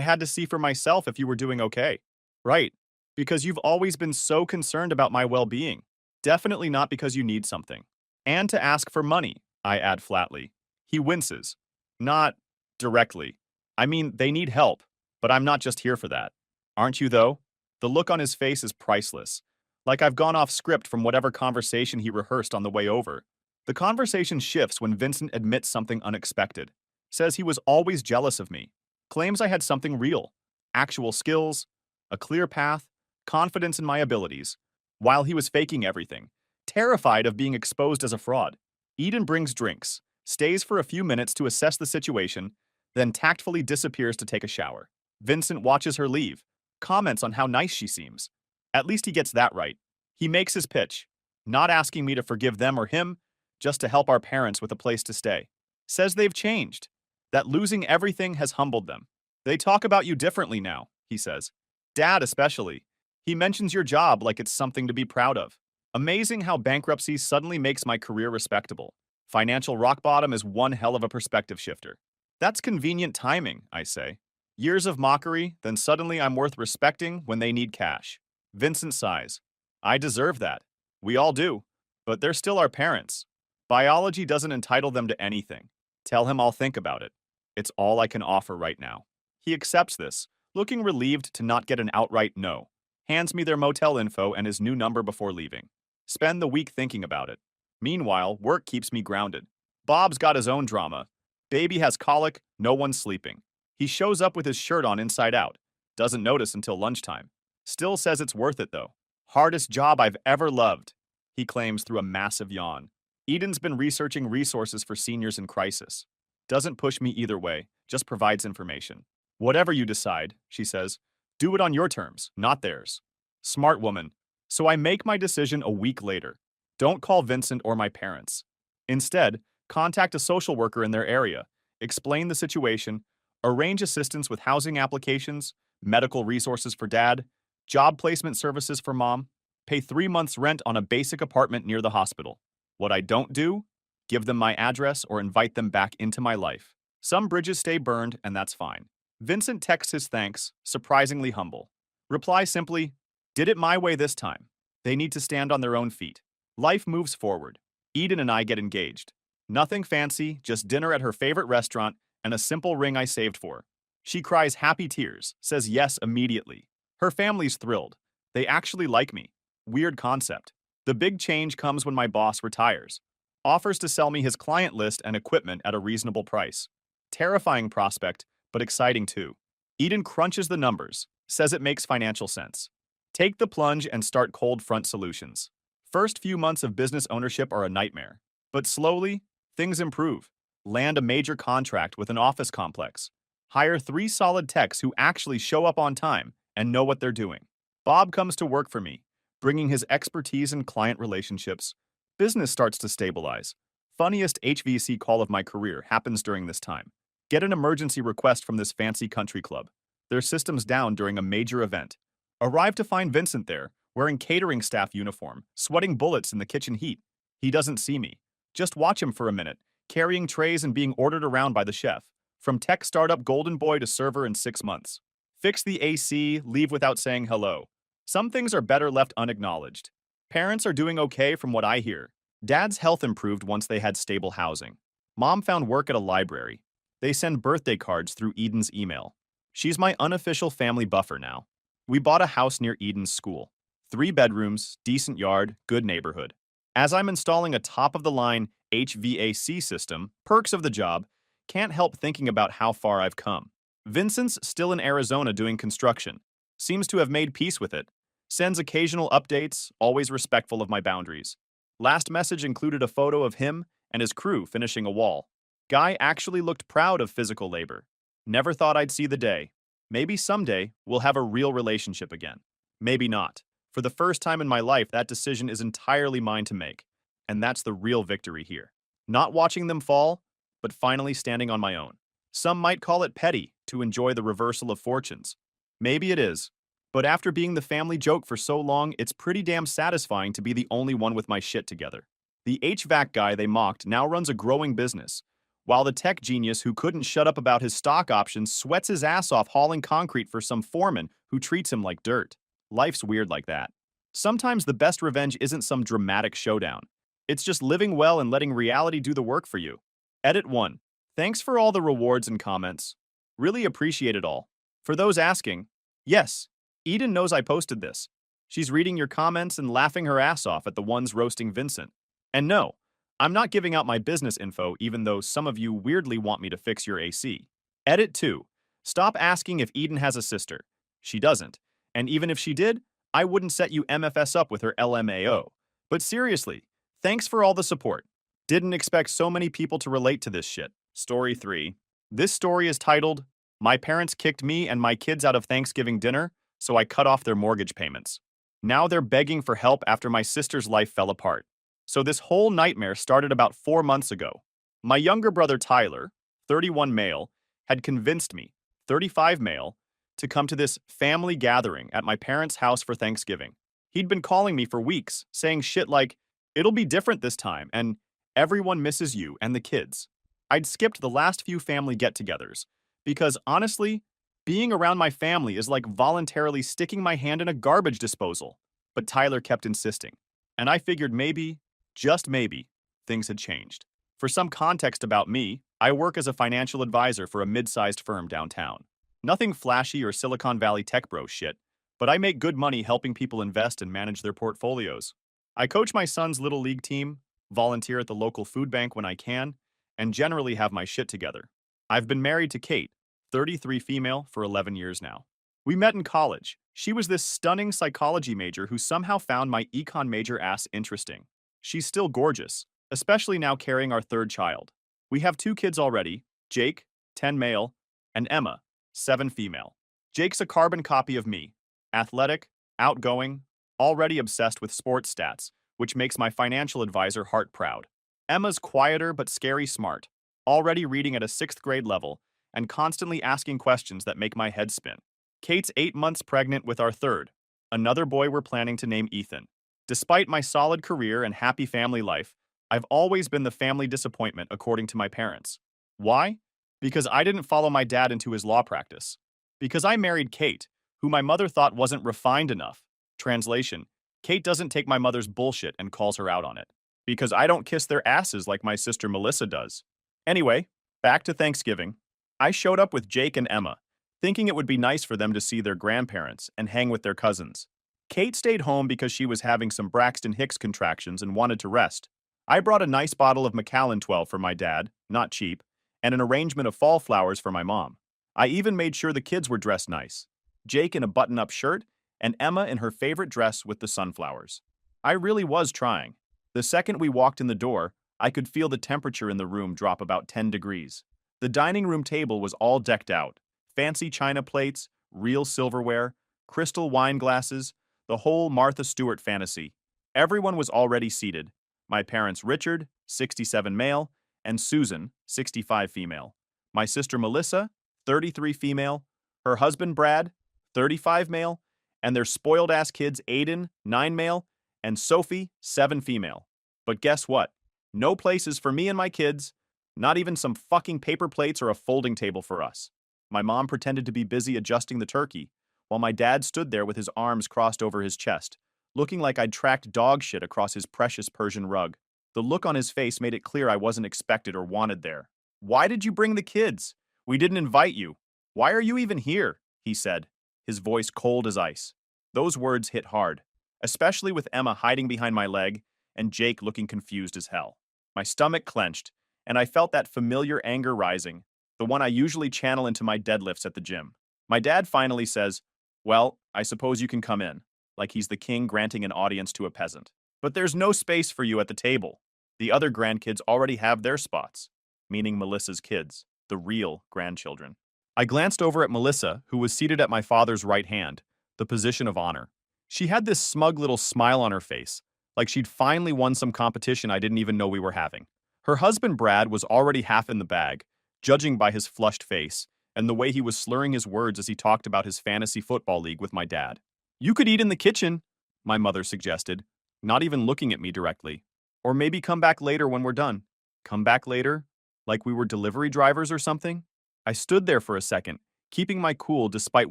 had to see for myself if you were doing okay. Right, because you've always been so concerned about my well-being. Definitely not because you need something. And to ask for money, I add flatly. He winces. Not directly. I mean, they need help, but I'm not just here for that. Aren't you, though? The look on his face is priceless. Like I've gone off script from whatever conversation he rehearsed on the way over. The conversation shifts when Vincent admits something unexpected. Says he was always jealous of me. Claims I had something real. Actual skills, a clear path, confidence in my abilities. While he was faking everything. Terrified of being exposed as a fraud. Eden brings drinks, stays for a few minutes to assess the situation, then tactfully disappears to take a shower. Vincent watches her leave, comments on how nice she seems. At least he gets that right. He makes his pitch, not asking me to forgive them or him, just to help our parents with a place to stay. Says they've changed, that losing everything has humbled them. They talk about you differently now, he says. Dad especially. He mentions your job like it's something to be proud of. Amazing how bankruptcy suddenly makes my career respectable. Financial rock bottom is one hell of a perspective shifter. That's convenient timing, I say. Years of mockery, then suddenly I'm worth respecting when they need cash. Vincent sighs. I deserve that. We all do. But they're still our parents. Biology doesn't entitle them to anything. Tell him I'll think about it. It's all I can offer right now. He accepts this, looking relieved to not get an outright no. Hands me their motel info and his new number before leaving. Spend the week thinking about it. Meanwhile, work keeps me grounded. Bob's got his own drama. Baby has colic, no one's sleeping. He shows up with his shirt on inside out. Doesn't notice until lunchtime. Still says it's worth it though. Hardest job I've ever loved, he claims through a massive yawn. Eden's been researching resources for seniors in crisis. Doesn't push me either way, just provides information. Whatever you decide, she says, do it on your terms, not theirs. Smart woman. So I make my decision a week later. Don't call Vincent or my parents. Instead, contact a social worker in their area, explain the situation, arrange assistance with housing applications, medical resources for dad, job placement services for mom, pay 3 months' rent on a basic apartment near the hospital. What I don't do? Give them my address or invite them back into my life. Some bridges stay burned, and that's fine. Vincent texts his thanks, surprisingly humble. Reply simply, did it my way this time. They need to stand on their own feet. Life moves forward. Eden and I get engaged. Nothing fancy, just dinner at her favorite restaurant and a simple ring I saved for. She cries happy tears, says yes immediately. Her family's thrilled. They actually like me. Weird concept. The big change comes when my boss retires. Offers to sell me his client list and equipment at a reasonable price. Terrifying prospect, but exciting too. Eden crunches the numbers, says it makes financial sense. Take the plunge and start cold front solutions. First few months of business ownership are a nightmare, but slowly, things improve. Land a major contract with an office complex. Hire 3 solid techs who actually show up on time and know what they're doing. Bob comes to work for me, bringing his expertise in client relationships. Business starts to stabilize. Funniest HVC call of my career happens during this time. Get an emergency request from this fancy country club. Their system's down during a major event. Arrive to find Vincent there, wearing catering staff uniform, sweating bullets in the kitchen heat. He doesn't see me. Just watch him for a minute, carrying trays and being ordered around by the chef. From tech startup golden boy to server in 6 months. Fix the AC, leave without saying hello. Some things are better left unacknowledged. Parents are doing okay from what I hear. Dad's health improved once they had stable housing. Mom found work at a library. They send birthday cards through Eden's email. She's my unofficial family buffer now. We bought a house near Eden's school. 3 bedrooms, decent yard, good neighborhood. As I'm installing a top-of-the-line HVAC system, perks of the job, can't help thinking about how far I've come. Vincent's still in Arizona doing construction. Seems to have made peace with it. Sends occasional updates, always respectful of my boundaries. Last message included a photo of him and his crew finishing a wall. Guy actually looked proud of physical labor. Never thought I'd see the day. Maybe someday we'll have a real relationship again. Maybe not. For the first time in my life, that decision is entirely mine to make. And that's the real victory here. Not watching them fall, but finally standing on my own. Some might call it petty to enjoy the reversal of fortunes. Maybe it is. But after being the family joke for so long, it's pretty damn satisfying to be the only one with my shit together. The HVAC guy they mocked now runs a growing business, while the tech genius who couldn't shut up about his stock options sweats his ass off hauling concrete for some foreman who treats him like dirt. Life's weird like that. Sometimes the best revenge isn't some dramatic showdown. It's just living well and letting reality do the work for you. Edit 1. Thanks for all the rewards and comments. Really appreciate it all. For those asking, yes, Eden knows I posted this. She's reading your comments and laughing her ass off at the ones roasting Vincent. And no, I'm not giving out my business info even though some of you weirdly want me to fix your AC. Edit 2. Stop asking if Eden has a sister. She doesn't. And even if she did, I wouldn't set you MFS up with her LMAO. But seriously, thanks for all the support. Didn't expect so many people to relate to this shit. Story 3. This story is titled, My Parents Kicked Me and My Kids Out of Thanksgiving Dinner, so I cut off their mortgage payments. Now they're begging for help after my sister's life fell apart. So this whole nightmare started about 4 months ago. My younger brother Tyler, 31 male, had convinced me, 35 male, to come to this family gathering at my parents' house for Thanksgiving. He'd been calling me for weeks, saying shit like, it'll be different this time, and everyone misses you and the kids. I'd skipped the last few family get-togethers, because honestly, being around my family is like voluntarily sticking my hand in a garbage disposal. But Tyler kept insisting, and I figured maybe, just maybe, things had changed. For some context about me, I work as a financial advisor for a mid-sized firm downtown. Nothing flashy or Silicon Valley tech bro shit, but I make good money helping people invest and manage their portfolios. I coach my son's little league team, volunteer at the local food bank when I can, and generally have my shit together. I've been married to Kate, 33 female, for 11 years now. We met in college. She was this stunning psychology major who somehow found my econ major ass interesting. She's still gorgeous, especially now carrying our 3rd child. We have 2 kids already, Jake, 10 male, and Emma, 7 female. Jake's a carbon copy of me. Athletic, outgoing, already obsessed with sports stats, which makes my financial advisor heart proud. Emma's quieter but scary smart, already reading at a 6th grade level, and constantly asking questions that make my head spin. Kate's 8 months pregnant with our third, another boy we're planning to name Ethan. Despite my solid career and happy family life, I've always been the family disappointment according to my parents. Why? Because I didn't follow my dad into his law practice. Because I married Kate, who my mother thought wasn't refined enough. Translation: Kate doesn't take my mother's bullshit and calls her out on it. Because I don't kiss their asses like my sister Melissa does. Anyway, back to Thanksgiving. I showed up with Jake and Emma, thinking it would be nice for them to see their grandparents and hang with their cousins. Kate stayed home because she was having some Braxton Hicks contractions and wanted to rest. I brought a nice bottle of Macallan 12 for my dad, not cheap, and an arrangement of fall flowers for my mom. I even made sure the kids were dressed nice. Jake in a button-up shirt, and Emma in her favorite dress with the sunflowers. I really was trying. The second we walked in the door, I could feel the temperature in the room drop about 10 degrees. The dining room table was all decked out. Fancy china plates, real silverware, crystal wine glasses, the whole Martha Stewart fantasy. Everyone was already seated. My parents Richard, 67 male, and Susan, 65 female. My sister Melissa, 33 female, her husband Brad, 35 male, and their spoiled-ass kids Aiden, 9 male, and Sophie, 7 female. But guess what? No places for me and my kids, not even some fucking paper plates or a folding table for us. My mom pretended to be busy adjusting the turkey, while my dad stood there with his arms crossed over his chest, looking like I'd tracked dog shit across his precious Persian rug. The look on his face made it clear I wasn't expected or wanted there. "Why did you bring the kids? We didn't invite you. Why are you even here?" he said, his voice cold as ice. Those words hit hard, especially with Emma hiding behind my leg and Jake looking confused as hell. My stomach clenched, and I felt that familiar anger rising, the one I usually channel into my deadlifts at the gym. My dad finally says, "Well, I suppose you can come in," like he's the king granting an audience to a peasant. "But there's no space for you at the table. The other grandkids already have their spots," meaning Melissa's kids, the real grandchildren. I glanced over at Melissa, who was seated at my father's right hand, the position of honor. She had this smug little smile on her face, like she'd finally won some competition I didn't even know we were having. Her husband Brad was already half in the bag, judging by his flushed face and the way he was slurring his words as he talked about his fantasy football league with my dad. "You could eat in the kitchen," my mother suggested, not even looking at me directly. "Or maybe come back later when we're done." Come back later? Like we were delivery drivers or something? I stood there for a second, keeping my cool despite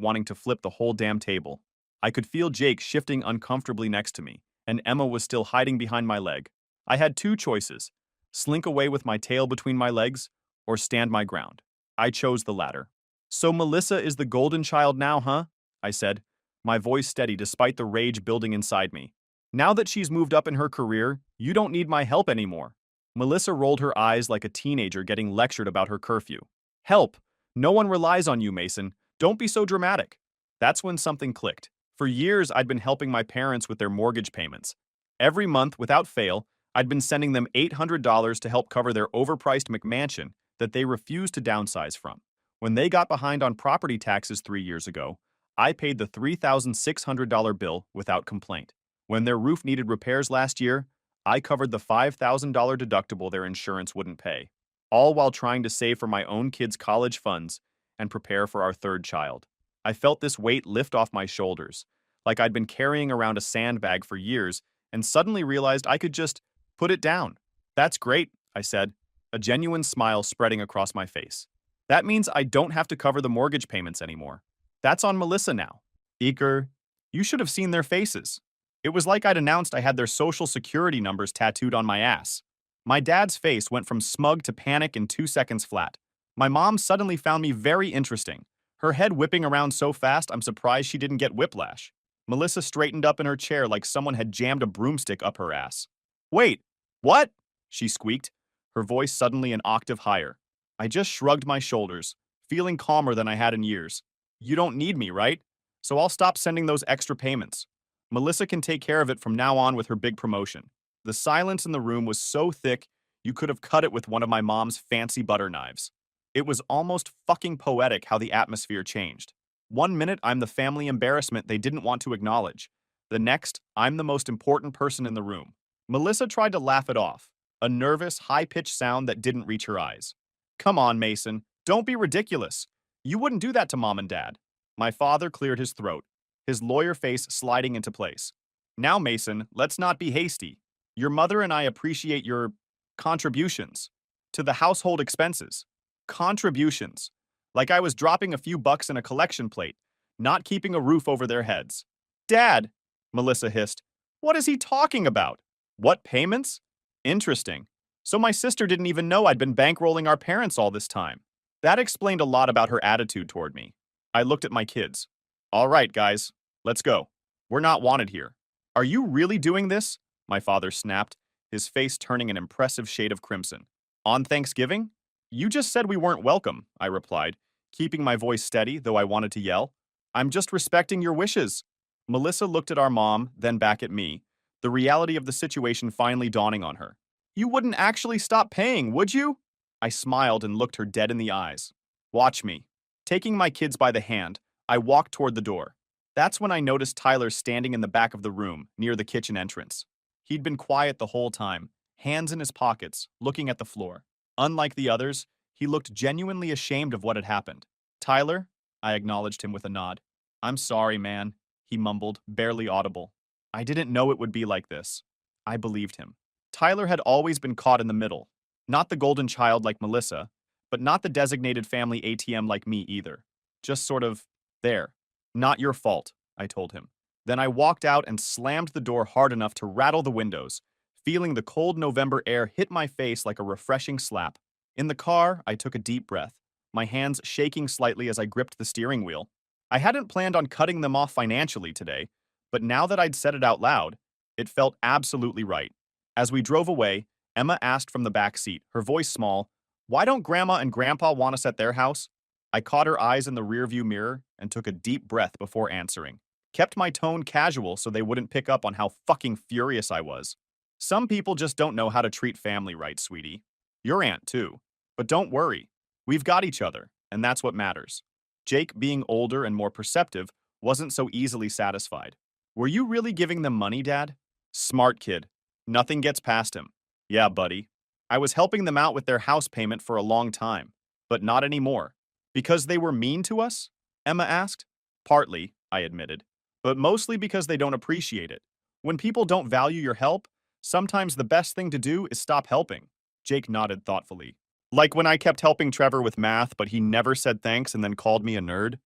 wanting to flip the whole damn table. I could feel Jake shifting uncomfortably next to me, and Emma was still hiding behind my leg. I had two choices: slink away with my tail between my legs, or stand my ground. I chose the latter. "So Melissa is the golden child now, huh?" I said, my voice steady despite the rage building inside me. "Now that she's moved up in her career, you don't need my help anymore." Melissa rolled her eyes like a teenager getting lectured about her curfew. "Help! No one relies on you, Mason. Don't be so dramatic." That's when something clicked. For years, I'd been helping my parents with their mortgage payments. Every month, without fail, I'd been sending them $800 to help cover their overpriced McMansion that they refused to downsize from. When they got behind on property taxes 3 years ago, I paid the $3,600 bill without complaint. When their roof needed repairs last year, I covered the $5,000 deductible their insurance wouldn't pay, all while trying to save for my own kids' college funds and prepare for our third child. I felt this weight lift off my shoulders, like I'd been carrying around a sandbag for years, and suddenly realized I could just put it down. "That's great," I said, a genuine smile spreading across my face. "That means I don't have to cover the mortgage payments anymore. That's on Melissa now." Eager, you should have seen their faces. It was like I'd announced I had their social security numbers tattooed on my ass. My dad's face went from smug to panic in 2 seconds flat. My mom suddenly found me very interesting, her head whipping around so fast I'm surprised she didn't get whiplash. Melissa straightened up in her chair like someone had jammed a broomstick up her ass. "Wait, what?" she squeaked, her voice suddenly an octave higher. I just shrugged my shoulders, feeling calmer than I had in years. "You don't need me, right? So I'll stop sending those extra payments. Melissa can take care of it from now on with her big promotion." The silence in the room was so thick, you could have cut it with one of my mom's fancy butter knives. It was almost fucking poetic how the atmosphere changed. One minute, I'm the family embarrassment they didn't want to acknowledge. The next, I'm the most important person in the room. Melissa tried to laugh it off, a nervous, high-pitched sound that didn't reach her eyes. Come on, Mason, don't be ridiculous. You wouldn't do that to Mom and Dad. My father cleared his throat, his lawyer face sliding into place. Now, Mason, let's not be hasty. Your mother and I appreciate your contributions to the household expenses. Contributions. Like I was dropping a few bucks in a collection plate, not keeping a roof over their heads. Dad, Melissa hissed. What is he talking about? What payments? Interesting. So my sister didn't even know I'd been bankrolling our parents all this time. That explained a lot about her attitude toward me. I looked at my kids. All right, guys, let's go. We're not wanted here. Are you really doing this? My father snapped, his face turning an impressive shade of crimson. On Thanksgiving? You just said we weren't welcome, I replied, keeping my voice steady, though I wanted to yell. I'm just respecting your wishes. Melissa looked at our mom, then back at me, the reality of the situation finally dawning on her. You wouldn't actually stop paying, would you? I smiled and looked her dead in the eyes. Watch me. Taking my kids by the hand, I walked toward the door. That's when I noticed Tyler standing in the back of the room, near the kitchen entrance. He'd been quiet the whole time, hands in his pockets, looking at the floor. Unlike the others, he looked genuinely ashamed of what had happened. Tyler? I acknowledged him with a nod. I'm sorry, man, he mumbled, barely audible. I didn't know it would be like this. I believed him. Tyler had always been caught in the middle. Not the golden child like Melissa, but not the designated family ATM like me either. Just sort of there. Not your fault, I told him. Then I walked out and slammed the door hard enough to rattle the windows, feeling the cold November air hit my face like a refreshing slap. In the car, I took a deep breath, my hands shaking slightly as I gripped the steering wheel. I hadn't planned on cutting them off financially today, but now that I'd said it out loud, it felt absolutely right. As we drove away, Emma asked from the back seat, her voice small, "Why don't Grandma and Grandpa want us at their house?" I caught her eyes in the rearview mirror and took a deep breath before answering. Kept my tone casual so they wouldn't pick up on how fucking furious I was. Some people just don't know how to treat family right, sweetie. Your aunt, too. But don't worry. We've got each other, and that's what matters. Jake, being older and more perceptive, wasn't so easily satisfied. Were you really giving them money, Dad? Smart kid. Nothing gets past him. Yeah, buddy. I was helping them out with their house payment for a long time, but not anymore. Because they were mean to us? Emma asked. Partly, I admitted, but mostly because they don't appreciate it. When people don't value your help, sometimes the best thing to do is stop helping. Jake nodded thoughtfully. Like when I kept helping Trevor with math, but he never said thanks and then called me a nerd?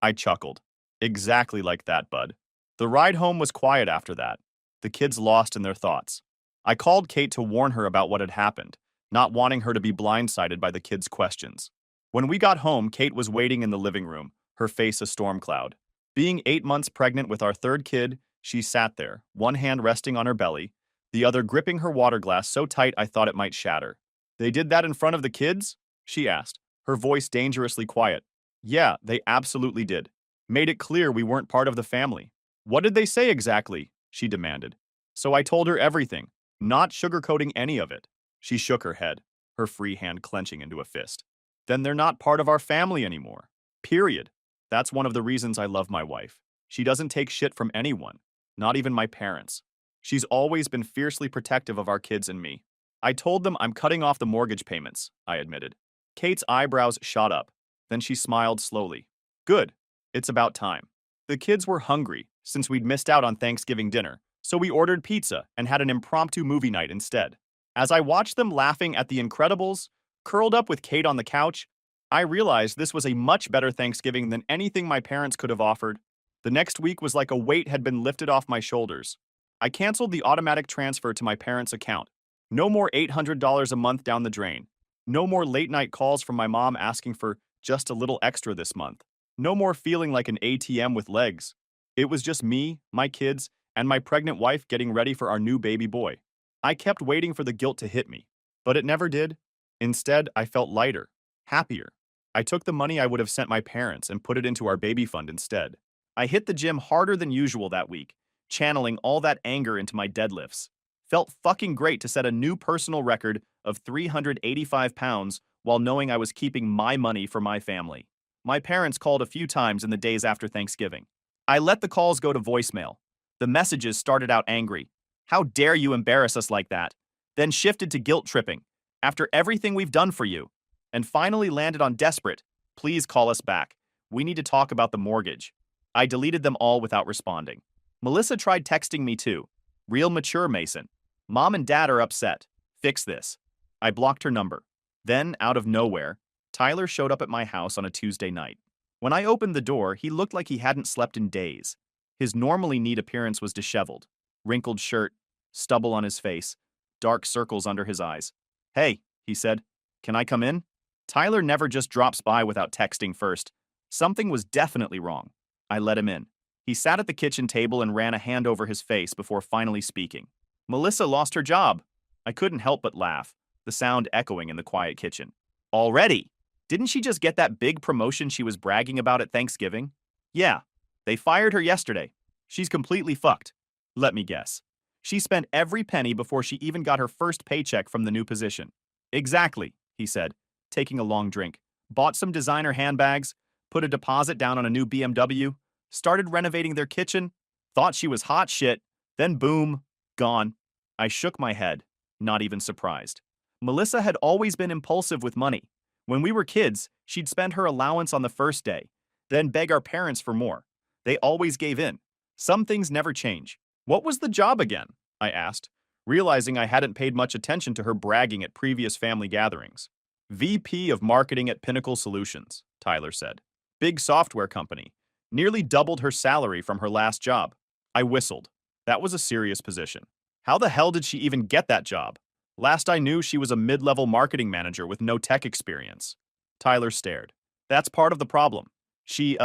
I chuckled. Exactly like that, bud. The ride home was quiet after that, the kids lost in their thoughts. I called Kate to warn her about what had happened, not wanting her to be blindsided by the kids' questions. When we got home, Kate was waiting in the living room, her face a storm cloud. Being 8 months pregnant with our third kid, she sat there, one hand resting on her belly, the other gripping her water glass so tight I thought it might shatter. They did that in front of the kids? She asked, her voice dangerously quiet. Yeah, they absolutely did. Made it clear we weren't part of the family. What did they say exactly? She demanded. So I told her everything, not sugarcoating any of it. She shook her head, her free hand clenching into a fist. Then they're not part of our family anymore. Period. That's one of the reasons I love my wife. She doesn't take shit from anyone, not even my parents. She's always been fiercely protective of our kids and me. I told them I'm cutting off the mortgage payments, I admitted. Kate's eyebrows shot up. Then she smiled slowly. Good. It's about time. The kids were hungry, since we'd missed out on Thanksgiving dinner, so we ordered pizza and had an impromptu movie night instead. As I watched them laughing at The Incredibles, curled up with Kate on the couch, I realized this was a much better Thanksgiving than anything my parents could have offered. The next week was like a weight had been lifted off my shoulders. I canceled the automatic transfer to my parents' account. No more $800 a month down the drain. No more late-night calls from my mom asking for just a little extra this month. No more feeling like an ATM with legs. It was just me, my kids, and my pregnant wife getting ready for our new baby boy. I kept waiting for the guilt to hit me, but it never did. Instead, I felt lighter, happier. I took the money I would have sent my parents and put it into our baby fund instead. I hit the gym harder than usual that week, channeling all that anger into my deadlifts. Felt fucking great to set a new personal record of 385 pounds while knowing I was keeping my money for my family. My parents called a few times in the days after Thanksgiving. I let the calls go to voicemail. The messages started out angry. How dare you embarrass us like that? Then shifted to guilt tripping. After everything we've done for you. And finally landed on desperate. Please call us back. We need to talk about the mortgage. I deleted them all without responding. Melissa tried texting me too. Real mature, Mason. Mom and Dad are upset. Fix this. I blocked her number. Then, out of nowhere, Tyler showed up at my house on a Tuesday night. When I opened the door, he looked like he hadn't slept in days. His normally neat appearance was disheveled. Wrinkled shirt, stubble on his face, dark circles under his eyes. Hey, he said. Can I come in? Tyler never just drops by without texting first. Something was definitely wrong. I let him in. He sat at the kitchen table and ran a hand over his face before finally speaking. Melissa lost her job. I couldn't help but laugh, the sound echoing in the quiet kitchen. Already? Didn't she just get that big promotion she was bragging about at Thanksgiving? Yeah, they fired her yesterday. She's completely fucked. Let me guess. She spent every penny before she even got her first paycheck from the new position. Exactly, he said, taking a long drink. Bought some designer handbags, put a deposit down on a new BMW, started renovating their kitchen, thought she was hot shit, then boom, gone. I shook my head, not even surprised. Melissa had always been impulsive with money. When we were kids, she'd spend her allowance on the first day, then beg our parents for more. They always gave in. Some things never change. What was the job again? I asked, realizing I hadn't paid much attention to her bragging at previous family gatherings. VP of Marketing at Pinnacle Solutions, Tyler said. Big software company. Nearly doubled her salary from her last job. I whistled. That was a serious position. How the hell did she even get that job? Last I knew, she was a mid-level marketing manager with no tech experience. Tyler stared. That's part of the problem. She,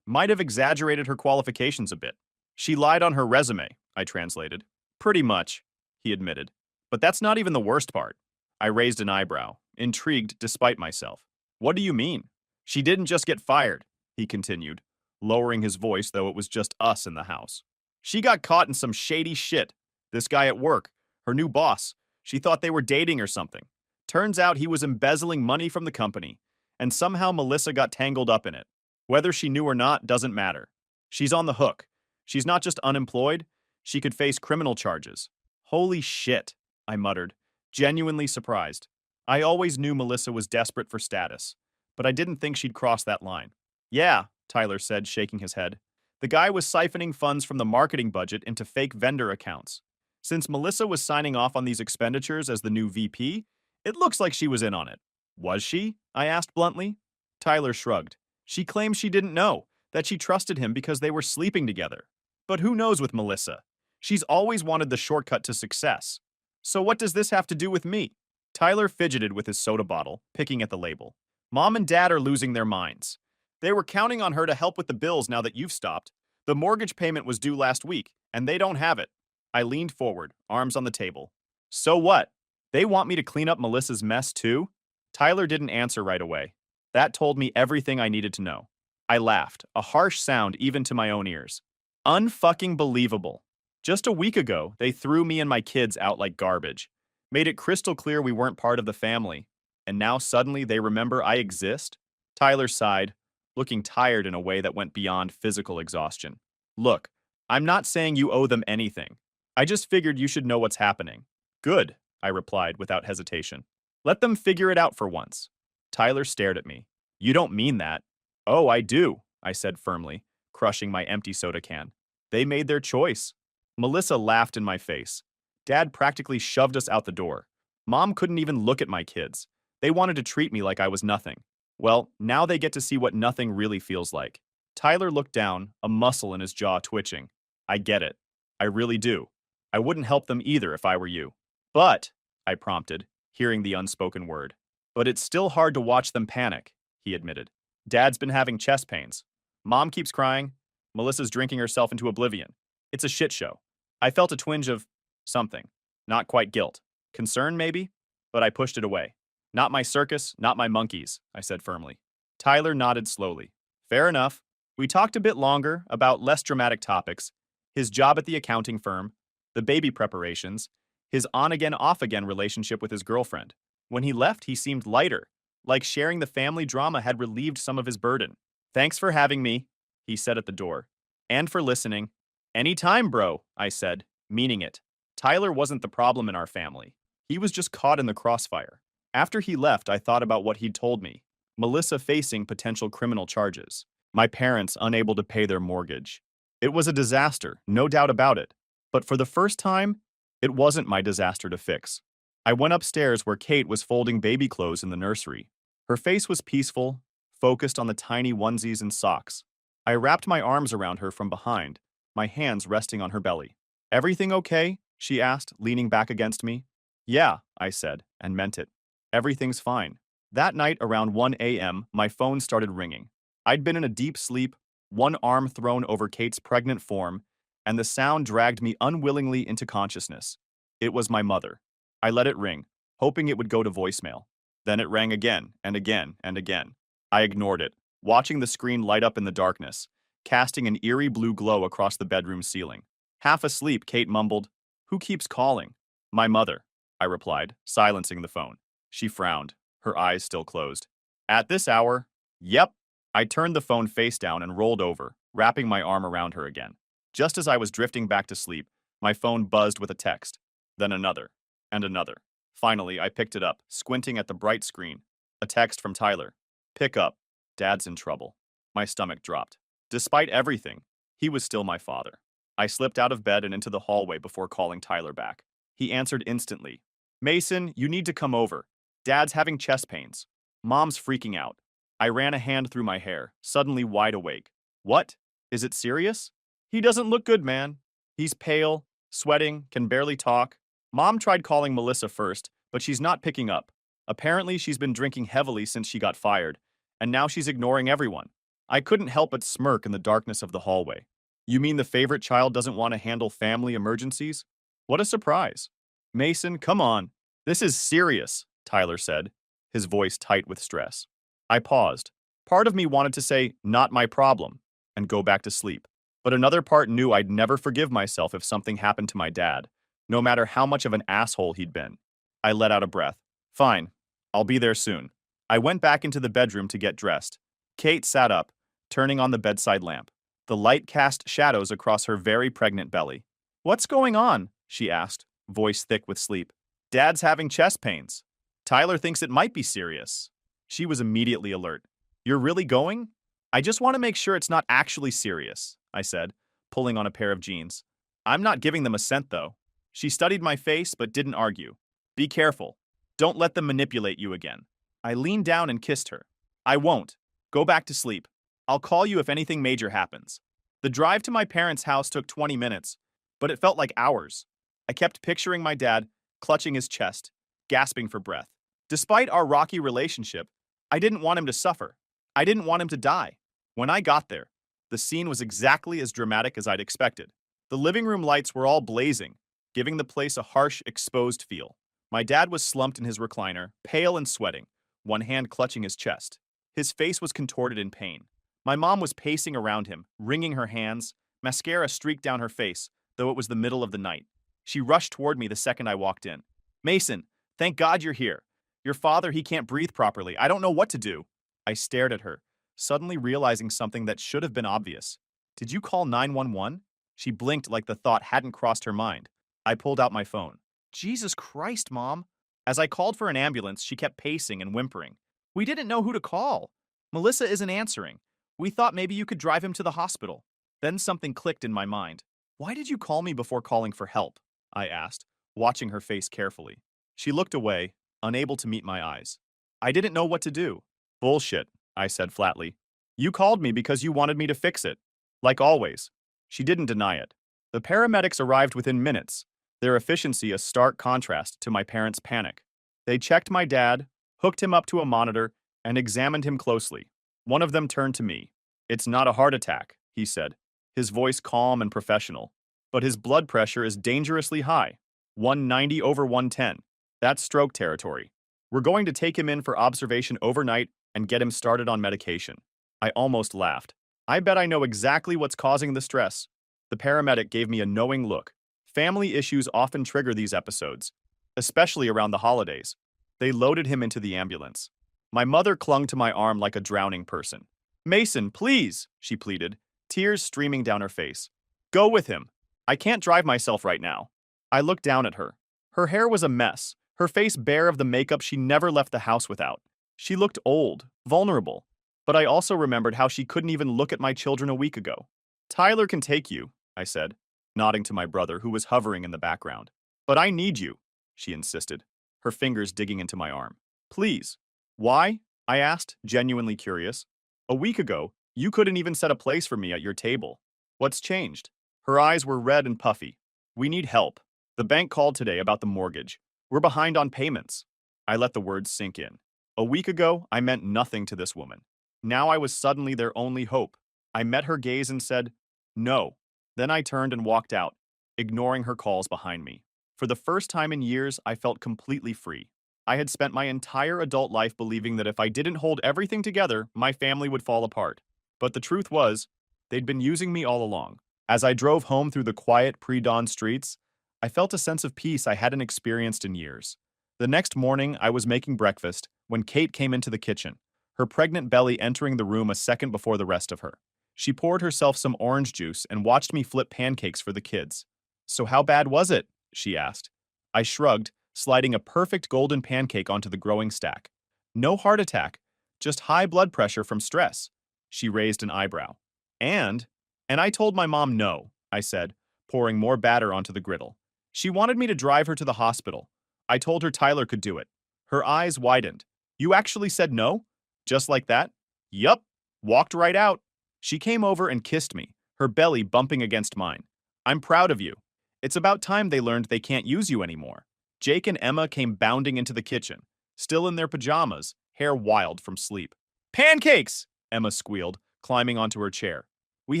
might have exaggerated her qualifications a bit. She lied on her resume, I translated. Pretty much, he admitted. But that's not even the worst part. I raised an eyebrow, intrigued despite myself. What do you mean? She didn't just get fired, he continued, lowering his voice though it was just us in the house. She got caught in some shady shit. This guy at work, her new boss, she thought they were dating or something. Turns out he was embezzling money from the company, and somehow Melissa got tangled up in it. Whether she knew or not doesn't matter. She's on the hook. She's not just unemployed, she could face criminal charges. Holy shit, I muttered, genuinely surprised. I always knew Melissa was desperate for status, but I didn't think she'd cross that line. Yeah, Tyler said, shaking his head. The guy was siphoning funds from the marketing budget into fake vendor accounts. Since Melissa was signing off on these expenditures as the new VP, it looks like she was in on it. Was she? I asked bluntly. Tyler shrugged. She claimed she didn't know, that she trusted him because they were sleeping together. But who knows with Melissa? She's always wanted the shortcut to success. So what does this have to do with me? Tyler fidgeted with his soda bottle, picking at the label. Mom and Dad are losing their minds. They were counting on her to help with the bills now that you've stopped. The mortgage payment was due last week, and they don't have it. I leaned forward, arms on the table. So what? They want me to clean up Melissa's mess too? Tyler didn't answer right away. That told me everything I needed to know. I laughed, a harsh sound even to my own ears. Unfucking believable. Just a week ago, they threw me and my kids out like garbage, made it crystal clear we weren't part of the family, and now suddenly they remember I exist? Tyler sighed, looking tired in a way that went beyond physical exhaustion. Look, I'm not saying you owe them anything. I just figured you should know what's happening. Good, I replied without hesitation. Let them figure it out for once. Tyler stared at me. You don't mean that. Oh, I do, I said firmly, crushing my empty soda can. They made their choice. Melissa laughed in my face. Dad practically shoved us out the door. Mom couldn't even look at my kids. They wanted to treat me like I was nothing. Well, now they get to see what nothing really feels like. Tyler looked down, a muscle in his jaw twitching. I get it. I really do. I wouldn't help them either if I were you. But, I prompted, hearing the unspoken word. But it's still hard to watch them panic, he admitted. Dad's been having chest pains. Mom keeps crying. Melissa's drinking herself into oblivion. It's a shit show. I felt a twinge of something. Not quite guilt. Concern, maybe? But I pushed it away. Not my circus, not my monkeys, I said firmly. Tyler nodded slowly. Fair enough. We talked a bit longer about less dramatic topics. His job at the accounting firm, the baby preparations, his on-again, off-again relationship with his girlfriend. When he left, he seemed lighter, like sharing the family drama had relieved some of his burden. Thanks for having me, he said at the door. And for listening. Anytime, bro, I said, meaning it. Tyler wasn't the problem in our family. He was just caught in the crossfire. After he left, I thought about what he'd told me. Melissa facing potential criminal charges. My parents unable to pay their mortgage. It was a disaster, no doubt about it. But for the first time, it wasn't my disaster to fix. I went upstairs where Kate was folding baby clothes in the nursery. Her face was peaceful, focused on the tiny onesies and socks. I wrapped my arms around her from behind, my hands resting on her belly. Everything okay? She asked, leaning back against me. Yeah, I said, and meant it. Everything's fine. That night around 1 a.m., my phone started ringing. I'd been in a deep sleep, one arm thrown over Kate's pregnant form, and the sound dragged me unwillingly into consciousness. It was my mother. I let it ring, hoping it would go to voicemail. Then it rang again and again and again. I ignored it, watching the screen light up in the darkness, casting an eerie blue glow across the bedroom ceiling. Half asleep, Kate mumbled, "Who keeps calling?" "My mother," I replied, silencing the phone. She frowned, her eyes still closed. "At this hour?" "Yep." I turned the phone face down and rolled over, wrapping my arm around her again. Just as I was drifting back to sleep, my phone buzzed with a text, then another, and another. Finally, I picked it up, squinting at the bright screen. A text from Tyler. "Pick up. Dad's in trouble." My stomach dropped. Despite everything, he was still my father. I slipped out of bed and into the hallway before calling Tyler back. He answered instantly. "Mason, you need to come over. Dad's having chest pains. Mom's freaking out." I ran a hand through my hair, suddenly wide awake. "What? Is it serious?" "He doesn't look good, man. He's pale, sweating, can barely talk." Mom tried calling Melissa first, but she's not picking up. Apparently, she's been drinking heavily since she got fired, and now she's ignoring everyone. I couldn't help but smirk in the darkness of the hallway. "You mean the favorite child doesn't want to handle family emergencies?" What a surprise. "Mason, come on. This is serious," Tyler said, his voice tight with stress. I paused. Part of me wanted to say, "Not my problem," and go back to sleep. But another part knew I'd never forgive myself if something happened to my dad, no matter how much of an asshole he'd been. I let out a breath. "Fine. I'll be there soon." I went back into the bedroom to get dressed. Kate sat up, turning on the bedside lamp. The light cast shadows across her very pregnant belly. "What's going on?" she asked, voice thick with sleep. "Dad's having chest pains. Tyler thinks it might be serious." She was immediately alert. "You're really going?" "I just want to make sure it's not actually serious," I said, pulling on a pair of jeans. "I'm not giving them a cent, though." She studied my face but didn't argue. "Be careful. Don't let them manipulate you again." I leaned down and kissed her. "I won't. Go back to sleep. I'll call you if anything major happens." The drive to my parents' house took 20 minutes, but it felt like hours. I kept picturing my dad, clutching his chest, gasping for breath. Despite our rocky relationship, I didn't want him to suffer. I didn't want him to die. When I got there, the scene was exactly as dramatic as I'd expected. The living room lights were all blazing, giving the place a harsh, exposed feel. My dad was slumped in his recliner, pale and sweating, one hand clutching his chest. His face was contorted in pain. My mom was pacing around him, wringing her hands. Mascara streaked down her face, though it was the middle of the night. She rushed toward me the second I walked in. "Mason, thank God you're here. Your father, he can't breathe properly. I don't know what to do." I stared at her, suddenly realizing something that should have been obvious. "Did you call 911? She blinked like the thought hadn't crossed her mind. I pulled out my phone. "Jesus Christ, Mom." As I called for an ambulance, she kept pacing and whimpering. "We didn't know who to call. Melissa isn't answering. We thought maybe you could drive him to the hospital." Then something clicked in my mind. "Why did you call me before calling for help?" I asked, watching her face carefully. She looked away, unable to meet my eyes. I didn't know what to do. "Bullshit," I said flatly. "You called me because you wanted me to fix it. Like always." She didn't deny it. The paramedics arrived within minutes, their efficiency a stark contrast to my parents' panic. They checked my dad, hooked him up to a monitor, and examined him closely. One of them turned to me. "It's not a heart attack," he said, his voice calm and professional. "But his blood pressure is dangerously high, 190 over 110. That's stroke territory. We're going to take him in for observation overnight and get him started on medication." I almost laughed. "I bet I know exactly what's causing the stress." The paramedic gave me a knowing look. Family issues often trigger these episodes, especially around the holidays. They loaded him into the ambulance. My mother clung to my arm like a drowning person. Mason, please, she pleaded, tears streaming down her face. Go with him. I can't drive myself right now. I looked down at her. Her hair was a mess, her face bare of the makeup she never left the house without. She looked old, vulnerable. But I also remembered how she couldn't even look at my children a week ago. Tyler can take you, I said, nodding to my brother who was hovering in the background. But I need you, she insisted, her fingers digging into my arm. Please. Why? I asked, genuinely curious. A week ago, you couldn't even set a place for me at your table. What's changed? Her eyes were red and puffy. We need help. The bank called today about the mortgage. We're behind on payments. I let the words sink in. A week ago, I meant nothing to this woman. Now I was suddenly their only hope. I met her gaze and said, no. Then I turned and walked out, ignoring her calls behind me. For the first time in years, I felt completely free. I had spent my entire adult life believing that if I didn't hold everything together, my family would fall apart. But the truth was, they'd been using me all along. As I drove home through the quiet pre-dawn streets, I felt a sense of peace I hadn't experienced in years. The next morning, I was making breakfast when Kate came into the kitchen, her pregnant belly entering the room a second before the rest of her. She poured herself some orange juice and watched me flip pancakes for the kids. So how bad was it? She asked. I shrugged, sliding a perfect golden pancake onto the growing stack. No heart attack, just high blood pressure from stress. She raised an eyebrow. And I told my mom no, I said, pouring more batter onto the griddle. She wanted me to drive her to the hospital. I told her Tyler could do it. Her eyes widened. You actually said no? Just like that? Yup. Walked right out. She came over and kissed me, her belly bumping against mine. I'm proud of you. It's about time they learned they can't use you anymore. Jake and Emma came bounding into the kitchen, still in their pajamas, hair wild from sleep. Pancakes! Emma squealed, climbing onto her chair. We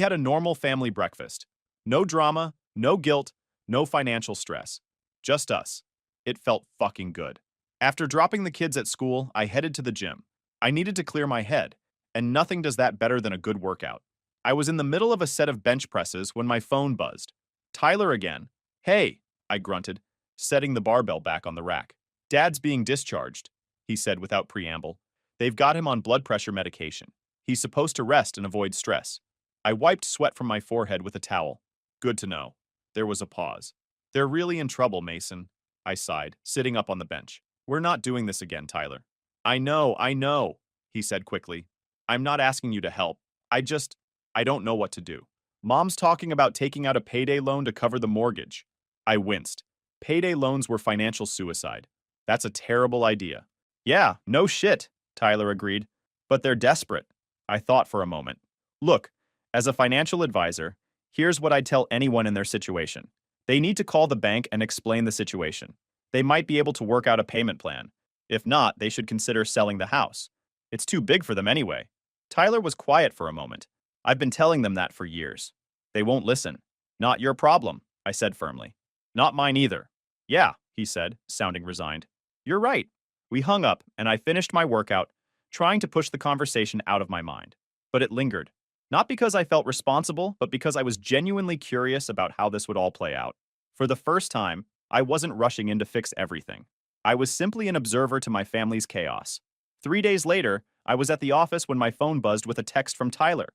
had a normal family breakfast. No drama, no guilt, no financial stress. Just us. It felt fucking good. After dropping the kids at school, I headed to the gym. I needed to clear my head, and nothing does that better than a good workout. I was in the middle of a set of bench presses when my phone buzzed. Tyler again. Hey, I grunted, setting the barbell back on the rack. Dad's being discharged, he said without preamble. They've got him on blood pressure medication. He's supposed to rest and avoid stress. I wiped sweat from my forehead with a towel. Good to know. There was a pause. They're really in trouble, Mason, I sighed, sitting up on the bench. We're not doing this again, Tyler. I know, he said quickly. I'm not asking you to help. I don't know what to do. Mom's talking about taking out a payday loan to cover the mortgage. I winced. Payday loans were financial suicide. That's a terrible idea. Yeah, no shit, Tyler agreed. But they're desperate. I thought for a moment. Look, as a financial advisor, here's what I'd tell anyone in their situation. They need to call the bank and explain the situation. They might be able to work out a payment plan. If not, they should consider selling the house. It's too big for them anyway. Tyler was quiet for a moment. I've been telling them that for years. They won't listen. Not your problem, I said firmly. Not mine either. Yeah, he said, sounding resigned. You're right. We hung up, and I finished my workout, trying to push the conversation out of my mind. But it lingered. Not because I felt responsible, but because I was genuinely curious about how this would all play out. For the first time, I wasn't rushing in to fix everything. I was simply an observer to my family's chaos. 3 days later, I was at the office when my phone buzzed with a text from Tyler.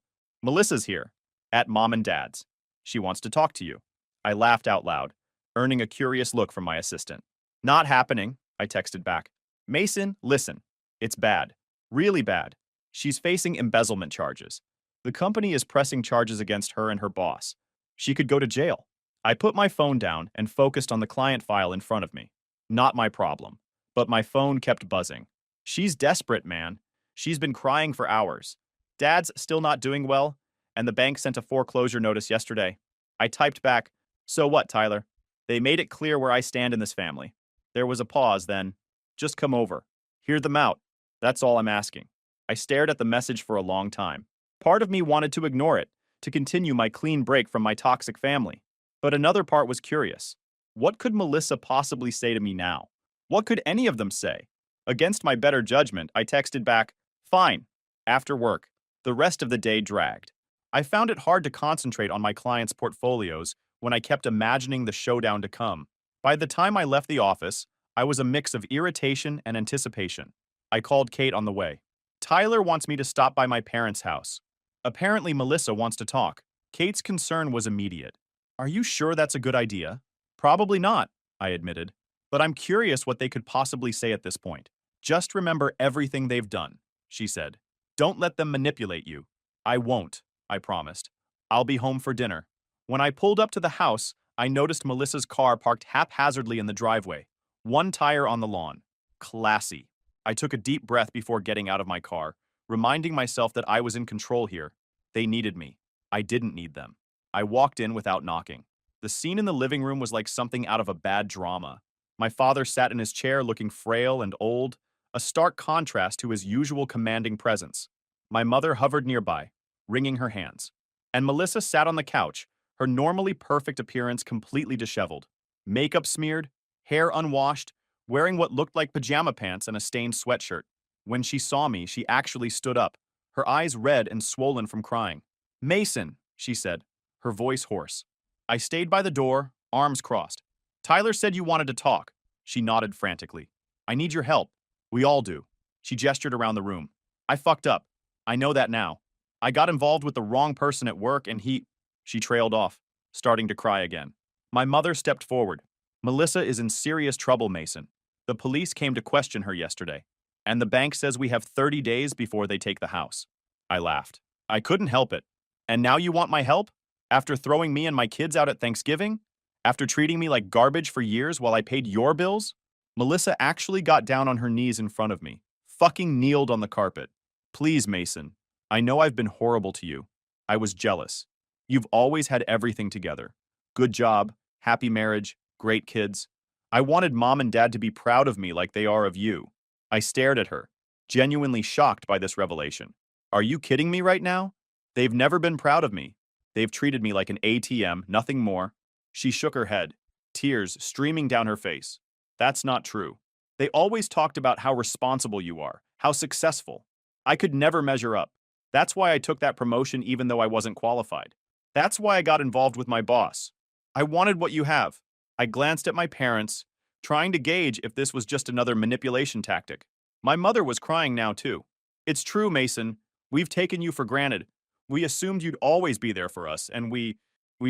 Melissa's here, at Mom and Dad's. She wants to talk to you. I laughed out loud, earning a curious look from my assistant. Not happening, I texted back. Mason, listen. It's bad. Really bad. She's facing embezzlement charges. The company is pressing charges against her and her boss. She could go to jail. I put my phone down and focused on the client file in front of me. Not my problem. But my phone kept buzzing. She's desperate, man. She's been crying for hours. Dad's still not doing well, and the bank sent a foreclosure notice yesterday. I typed back, so what, Tyler? They made it clear where I stand in this family. There was a pause, then. Just come over. Hear them out. That's all I'm asking. I stared at the message for a long time. Part of me wanted to ignore it, to continue my clean break from my toxic family. But another part was curious. What could Melissa possibly say to me now? What could any of them say? Against my better judgment, I texted back, fine, after work. The rest of the day dragged. I found it hard to concentrate on my clients' portfolios when I kept imagining the showdown to come. By the time I left the office, I was a mix of irritation and anticipation. I called Kate on the way. Tyler wants me to stop by my parents' house. Apparently, Melissa wants to talk. Kate's concern was immediate. Are you sure that's a good idea? Probably not, I admitted. But I'm curious what they could possibly say at this point. Just remember everything they've done, she said. Don't let them manipulate you. I won't, I promised. I'll be home for dinner. When I pulled up to the house, I noticed Melissa's car parked haphazardly in the driveway, one tire on the lawn. Classy. I took a deep breath before getting out of my car, reminding myself that I was in control here. They needed me. I didn't need them. I walked in without knocking. The scene in the living room was like something out of a bad drama. My father sat in his chair looking frail and old, a stark contrast to his usual commanding presence. My mother hovered nearby, wringing her hands. And Melissa sat on the couch, her normally perfect appearance completely disheveled. Makeup smeared, hair unwashed, wearing what looked like pajama pants and a stained sweatshirt. When she saw me, she actually stood up, her eyes red and swollen from crying. Mason, she said, her voice hoarse. I stayed by the door, arms crossed. Tyler said you wanted to talk. She nodded frantically. I need your help. We all do. She gestured around the room. I fucked up. I know that now. I got involved with the wrong person at work and he... She trailed off, starting to cry again. My mother stepped forward. Melissa is in serious trouble, Mason. The police came to question her yesterday, and the bank says we have 30 days before they take the house. I laughed. I couldn't help it. And now you want my help? After throwing me and my kids out at Thanksgiving? After treating me like garbage for years while I paid your bills? Melissa actually got down on her knees in front of me, fucking kneeled on the carpet. Please, Mason. I know I've been horrible to you. I was jealous. You've always had everything together. Good job, happy marriage, great kids. I wanted mom and dad to be proud of me like they are of you. I stared at her, genuinely shocked by this revelation. Are you kidding me right now? They've never been proud of me. They've treated me like an ATM, nothing more. She shook her head, tears streaming down her face. That's not true. They always talked about how responsible you are, how successful. I could never measure up. That's why I took that promotion even though I wasn't qualified. That's why I got involved with my boss. I wanted what you have. I glanced at my parents, trying to gauge if this was just another manipulation tactic. My mother was crying now too. It's true, Mason. We've taken you for granted. We assumed you'd always be there for us, and we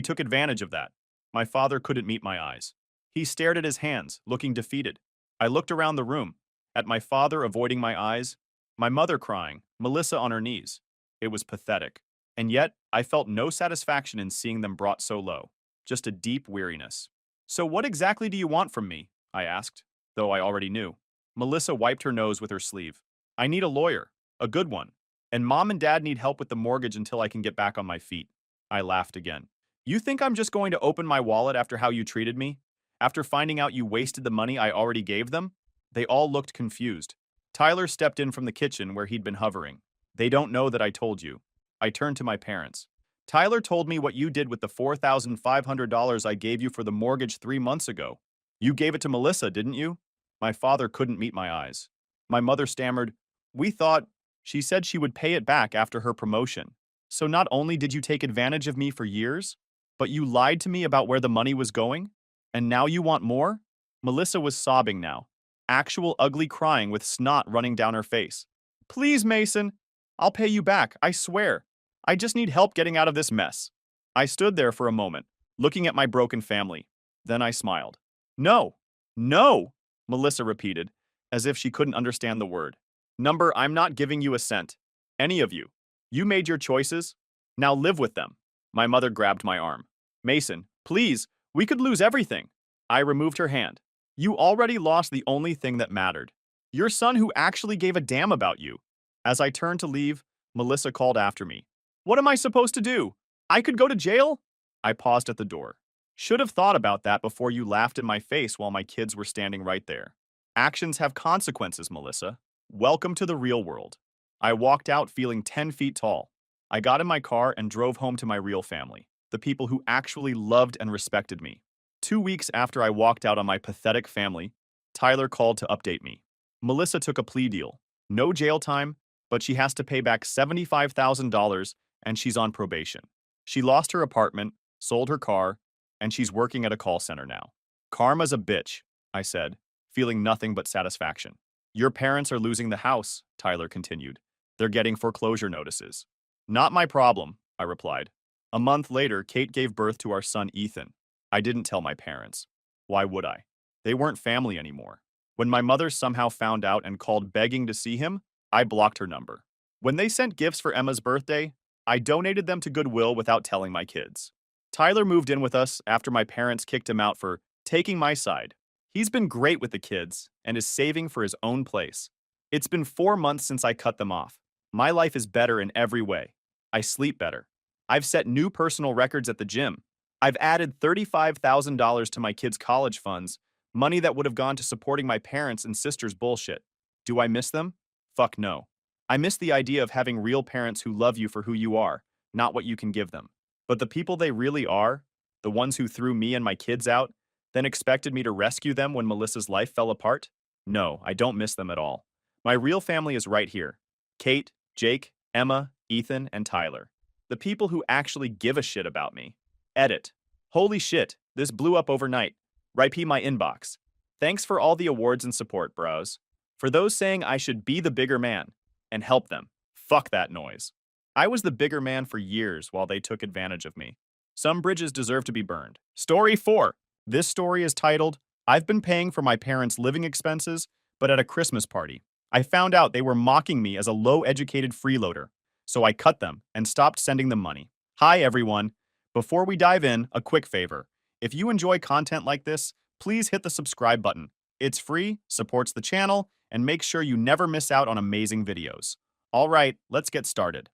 took advantage of that. My father couldn't meet my eyes. He stared at his hands, looking defeated. I looked around the room, at my father avoiding my eyes, my mother crying, Melissa on her knees. It was pathetic. And yet, I felt no satisfaction in seeing them brought so low, just a deep weariness. So what exactly do you want from me? I asked, though I already knew. Melissa wiped her nose with her sleeve. I need a lawyer, a good one. And mom and dad need help with the mortgage until I can get back on my feet. I laughed again. You think I'm just going to open my wallet after how you treated me? After finding out you wasted the money I already gave them? They all looked confused. Tyler stepped in from the kitchen where he'd been hovering. They don't know that I told you. I turned to my parents. Tyler told me what you did with the $4,500 I gave you for the mortgage 3 months ago. You gave it to Melissa, didn't you? My father couldn't meet my eyes. My mother stammered, we thought, she said she would pay it back after her promotion. So not only did you take advantage of me for years, but you lied to me about where the money was going? And now you want more? Melissa was sobbing now, actual ugly crying with snot running down her face. Please, Mason, I'll pay you back, I swear. I just need help getting out of this mess. I stood there for a moment, looking at my broken family. Then I smiled. No, no, Melissa repeated, as if she couldn't understand the word. I'm not giving you a cent. Any of you. You made your choices. Now live with them. My mother grabbed my arm. Mason, please, we could lose everything. I removed her hand. You already lost the only thing that mattered. Your son who actually gave a damn about you. As I turned to leave, Melissa called after me. What am I supposed to do? I could go to jail? I paused at the door. Should have thought about that before you laughed in my face while my kids were standing right there. Actions have consequences, Melissa. Welcome to the real world. I walked out feeling 10 feet tall. I got in my car and drove home to my real family, the people who actually loved and respected me. 2 weeks after I walked out on my pathetic family, Tyler called to update me. Melissa took a plea deal. No jail time, but she has to pay back $75,000 and she's on probation. She lost her apartment, sold her car, and she's working at a call center now. Karma's a bitch, I said, feeling nothing but satisfaction. Your parents are losing the house, Tyler continued. They're getting foreclosure notices. Not my problem, I replied. A month later, Kate gave birth to our son Ethan. I didn't tell my parents. Why would I? They weren't family anymore. When my mother somehow found out and called begging to see him, I blocked her number. When they sent gifts for Emma's birthday, I donated them to Goodwill without telling my kids. Tyler moved in with us after my parents kicked him out for taking my side. He's been great with the kids and is saving for his own place. It's been 4 months since I cut them off. My life is better in every way. I sleep better. I've set new personal records at the gym. I've added $35,000 to my kids' college funds, money that would have gone to supporting my parents and sister's bullshit. Do I miss them? Fuck no. I miss the idea of having real parents who love you for who you are, not what you can give them. But the people they really are, the ones who threw me and my kids out, then expected me to rescue them when Melissa's life fell apart? No, I don't miss them at all. My real family is right here. Kate, Jake, Emma, Ethan, and Tyler. The people who actually give a shit about me. Edit. Holy shit, this blew up overnight. RIP my inbox. Thanks for all the awards and support, bros. For those saying I should be the bigger man and help them, fuck that noise. I was the bigger man for years while they took advantage of me. Some bridges deserve to be burned. Story 4. This story is titled, I've been paying for my parents' living expenses, but at a Christmas party. I found out they were mocking me as a low-educated freeloader, so I cut them and stopped sending them money. Hi, everyone. Before we dive in, a quick favor. If you enjoy content like this, please hit the subscribe button. It's free, supports the channel, and makes sure you never miss out on amazing videos. All right, let's get started.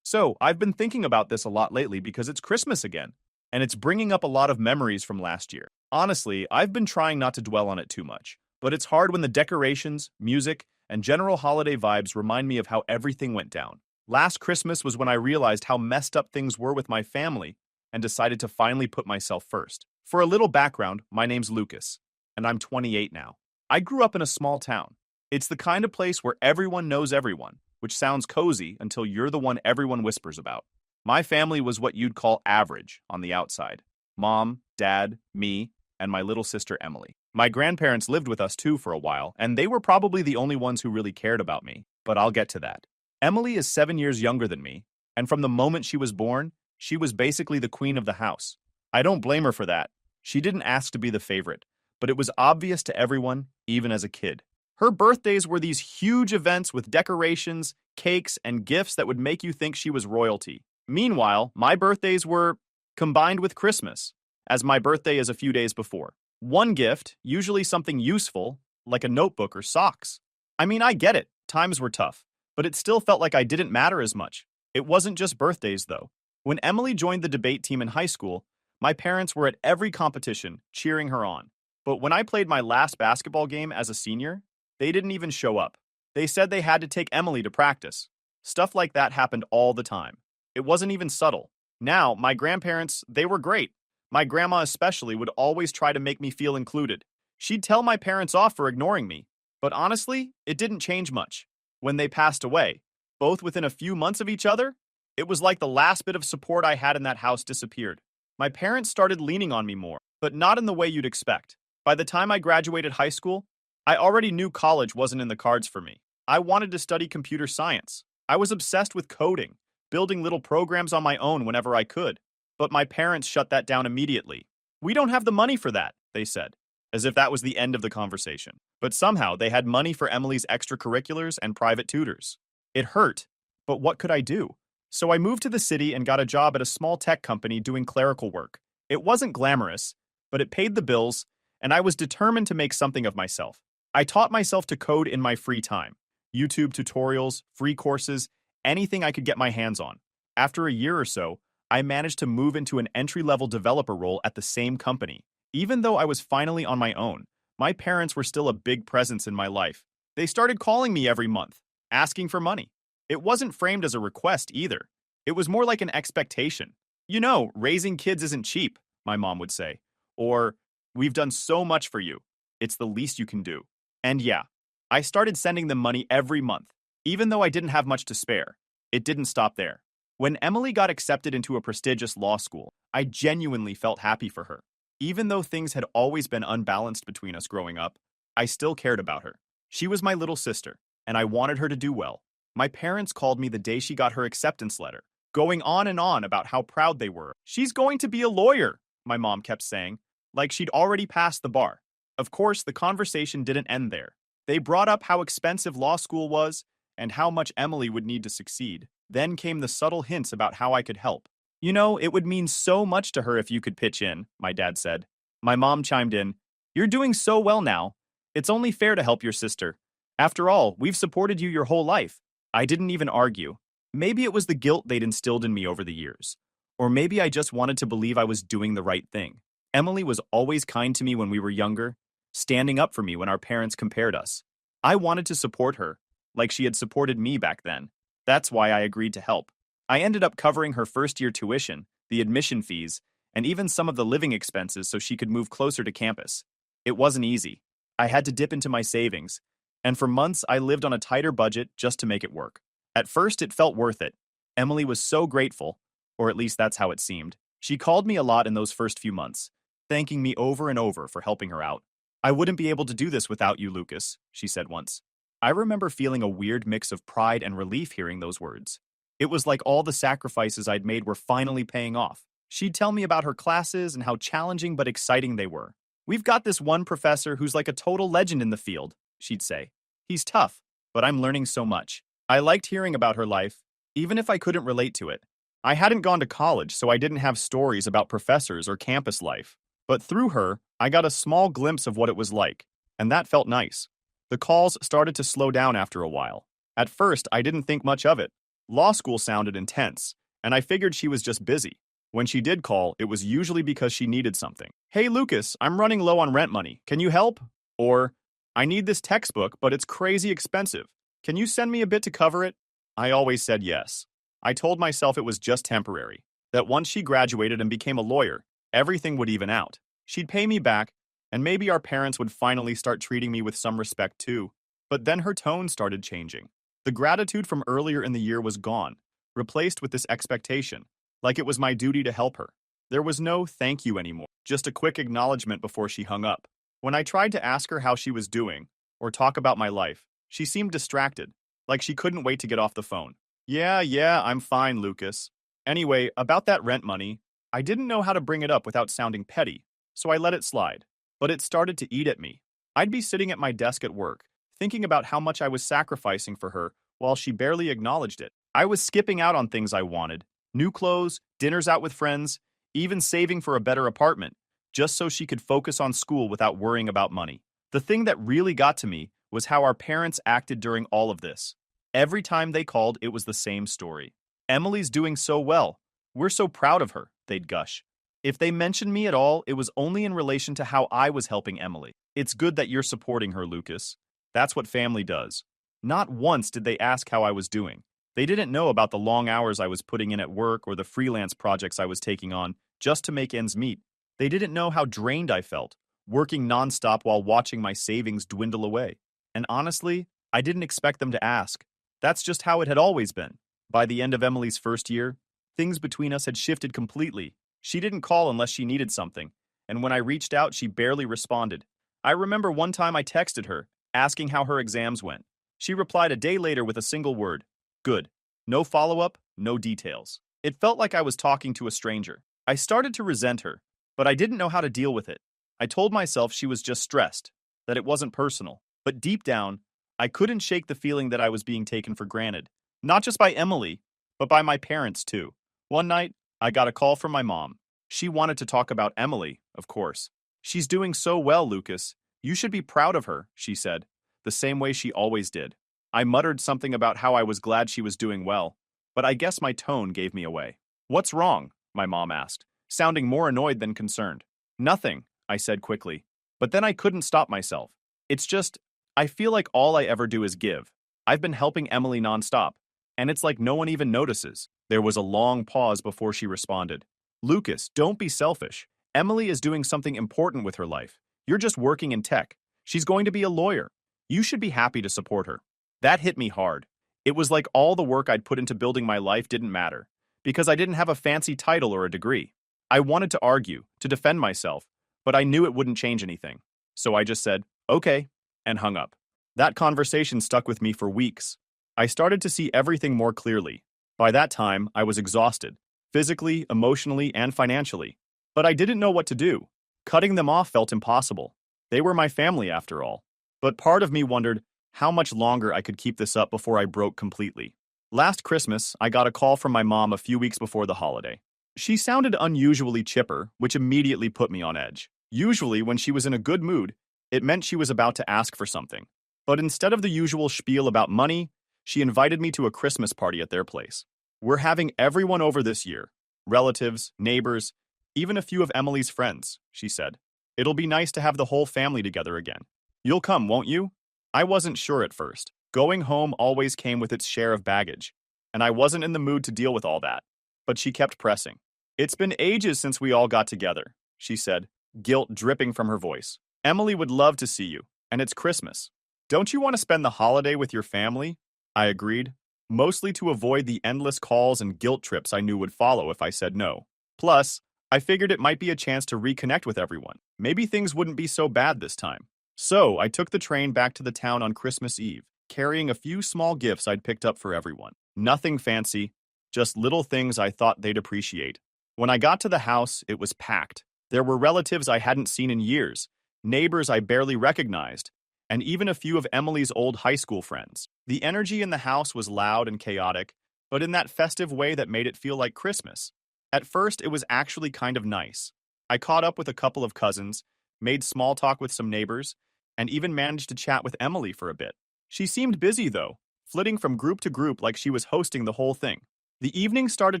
So, I've been thinking about this a lot lately because it's Christmas again, and it's bringing up a lot of memories from last year. Honestly, I've been trying not to dwell on it too much, but it's hard when the decorations, music, and general holiday vibes remind me of how everything went down. Last Christmas was when I realized how messed up things were with my family and decided to finally put myself first. For a little background, my name's Lucas, and I'm 28 now. I grew up in a small town. It's the kind of place where everyone knows everyone, which sounds cozy until you're the one everyone whispers about. My family was what you'd call average on the outside. Mom, dad, me, and my little sister Emily. My grandparents lived with us too for a while, and they were probably the only ones who really cared about me, but I'll get to that. Emily is 7 years younger than me, and from the moment she was born, she was basically the queen of the house. I don't blame her for that. She didn't ask to be the favorite, but it was obvious to everyone, even as a kid. Her birthdays were these huge events with decorations, cakes, and gifts that would make you think she was royalty. Meanwhile, my birthdays were combined with Christmas, as my birthday is a few days before. One gift, usually something useful, like a notebook or socks. I mean, I get it, times were tough, but it still felt like I didn't matter as much. It wasn't just birthdays, though. When Emily joined the debate team in high school, my parents were at every competition, cheering her on. But when I played my last basketball game as a senior, they didn't even show up. They said they had to take Emily to practice. Stuff like that happened all the time. It wasn't even subtle. Now, my grandparents, they were great. My grandma especially would always try to make me feel included. She'd tell my parents off for ignoring me. But honestly, it didn't change much. When they passed away, both within a few months of each other, it was like the last bit of support I had in that house disappeared. My parents started leaning on me more, but not in the way you'd expect. By the time I graduated high school, I already knew college wasn't in the cards for me. I wanted to study computer science. I was obsessed with coding, building little programs on my own whenever I could. But my parents shut that down immediately. We don't have the money for that, they said, as if that was the end of the conversation. But somehow they had money for Emily's extracurriculars and private tutors. It hurt, but what could I do? So I moved to the city and got a job at a small tech company doing clerical work. It wasn't glamorous, but it paid the bills, and I was determined to make something of myself. I taught myself to code in my free time. YouTube tutorials, free courses, anything I could get my hands on. After a year or so, I managed to move into an entry-level developer role at the same company. Even though I was finally on my own, my parents were still a big presence in my life. They started calling me every month, asking for money. It wasn't framed as a request either. It was more like an expectation. You know, raising kids isn't cheap, my mom would say. Or, we've done so much for you. It's the least you can do. And yeah, I started sending them money every month, even though I didn't have much to spare. It didn't stop there. When Emily got accepted into a prestigious law school, I genuinely felt happy for her. Even though things had always been unbalanced between us growing up, I still cared about her. She was my little sister, and I wanted her to do well. My parents called me the day she got her acceptance letter, going on and on about how proud they were. She's going to be a lawyer, my mom kept saying, like she'd already passed the bar. Of course, the conversation didn't end there. They brought up how expensive law school was and how much Emily would need to succeed. Then came the subtle hints about how I could help. You know, it would mean so much to her if you could pitch in, my dad said. My mom chimed in, "You're doing so well now. It's only fair to help your sister. After all, we've supported you your whole life." I didn't even argue. Maybe it was the guilt they'd instilled in me over the years. Or maybe I just wanted to believe I was doing the right thing. Emily was always kind to me when we were younger, standing up for me when our parents compared us. I wanted to support her, like she had supported me back then. That's why I agreed to help. I ended up covering her first-year tuition, the admission fees, and even some of the living expenses so she could move closer to campus. It wasn't easy. I had to dip into my savings, and for months I lived on a tighter budget just to make it work. At first it felt worth it. Emily was so grateful, or at least that's how it seemed. She called me a lot in those first few months, thanking me over and over for helping her out. "I wouldn't be able to do this without you, Lucas," she said once. I remember feeling a weird mix of pride and relief hearing those words. It was like all the sacrifices I'd made were finally paying off. She'd tell me about her classes and how challenging but exciting they were. "We've got this one professor who's like a total legend in the field," she'd say. "He's tough, but I'm learning so much." I liked hearing about her life, even if I couldn't relate to it. I hadn't gone to college, so I didn't have stories about professors or campus life. But through her, I got a small glimpse of what it was like, and that felt nice. The calls started to slow down after a while. At first, I didn't think much of it. Law school sounded intense, and I figured she was just busy. When she did call, it was usually because she needed something. "Hey Lucas, I'm running low on rent money. Can you help?" Or, "I need this textbook, but it's crazy expensive. Can you send me a bit to cover it?" I always said yes. I told myself it was just temporary, that once she graduated and became a lawyer, everything would even out. She'd pay me back, and maybe our parents would finally start treating me with some respect too. But then her tone started changing. The gratitude from earlier in the year was gone, replaced with this expectation, like it was my duty to help her. There was no thank you anymore, just a quick acknowledgement before she hung up. When I tried to ask her how she was doing, or talk about my life, she seemed distracted, like she couldn't wait to get off the phone. Yeah, I'm fine, Lucas. Anyway, about that rent money, I didn't know how to bring it up without sounding petty, so I let it slide. But it started to eat at me. I'd be sitting at my desk at work, thinking about how much I was sacrificing for her while she barely acknowledged it. I was skipping out on things I wanted, new clothes, dinners out with friends, even saving for a better apartment, just so she could focus on school without worrying about money. The thing that really got to me was how our parents acted during all of this. Every time they called, it was the same story. "Emily's doing so well. We're so proud of her," they'd gush. If they mentioned me at all, it was only in relation to how I was helping Emily. "It's good that you're supporting her, Lucas. That's what family does." Not once did they ask how I was doing. They didn't know about the long hours I was putting in at work or the freelance projects I was taking on just to make ends meet. They didn't know how drained I felt, working nonstop while watching my savings dwindle away. And honestly, I didn't expect them to ask. That's just how it had always been. By the end of Emily's first year, things between us had shifted completely. She didn't call unless she needed something, and when I reached out, she barely responded. I remember one time I texted her, asking how her exams went. She replied a day later with a single word: "Good." No follow-up, no details. It felt like I was talking to a stranger. I started to resent her, but I didn't know how to deal with it. I told myself she was just stressed, that it wasn't personal. But deep down, I couldn't shake the feeling that I was being taken for granted. Not just by Emily, but by my parents too. One night, I got a call from my mom. She wanted to talk about Emily, of course. "She's doing so well, Lucas. You should be proud of her," she said, the same way she always did. I muttered something about how I was glad she was doing well, but I guess my tone gave me away. "What's wrong?" my mom asked, sounding more annoyed than concerned. "Nothing," I said quickly, but then I couldn't stop myself. "It's just, I feel like all I ever do is give. I've been helping Emily nonstop, and it's like no one even notices." There was a long pause before she responded. "Lucas, don't be selfish. Emily is doing something important with her life. You're just working in tech. She's going to be a lawyer. You should be happy to support her." That hit me hard. It was like all the work I'd put into building my life didn't matter, because I didn't have a fancy title or a degree. I wanted to argue, to defend myself, but I knew it wouldn't change anything. So I just said, "Okay," and hung up. That conversation stuck with me for weeks. I started to see everything more clearly. By that time, I was exhausted, physically, emotionally, and financially. But I didn't know what to do. Cutting them off felt impossible. They were my family, after all. But part of me wondered how much longer I could keep this up before I broke completely. Last Christmas, I got a call from my mom a few weeks before the holiday. She sounded unusually chipper, which immediately put me on edge. Usually, when she was in a good mood, it meant she was about to ask for something. But instead of the usual spiel about money, she invited me to a Christmas party at their place. We're having everyone over this year. Relatives, neighbors, even a few of Emily's friends, she said. It'll be nice to have the whole family together again. You'll come, won't you? I wasn't sure at first. Going home always came with its share of baggage, and I wasn't in the mood to deal with all that. But she kept pressing. It's been ages since we all got together, she said, guilt dripping from her voice. Emily would love to see you, and it's Christmas. Don't you want to spend the holiday with your family? I agreed, mostly to avoid the endless calls and guilt trips I knew would follow if I said no. Plus, I figured it might be a chance to reconnect with everyone. Maybe things wouldn't be so bad this time. So, I took the train back to the town on Christmas Eve, carrying a few small gifts I'd picked up for everyone. Nothing fancy, just little things I thought they'd appreciate. When I got to the house, it was packed. There were relatives I hadn't seen in years, neighbors I barely recognized, and even a few of Emily's old high school friends. The energy in the house was loud and chaotic, but in that festive way that made it feel like Christmas. At first, it was actually kind of nice. I caught up with a couple of cousins, made small talk with some neighbors, and even managed to chat with Emily for a bit. She seemed busy, though, flitting from group to group like she was hosting the whole thing. The evening started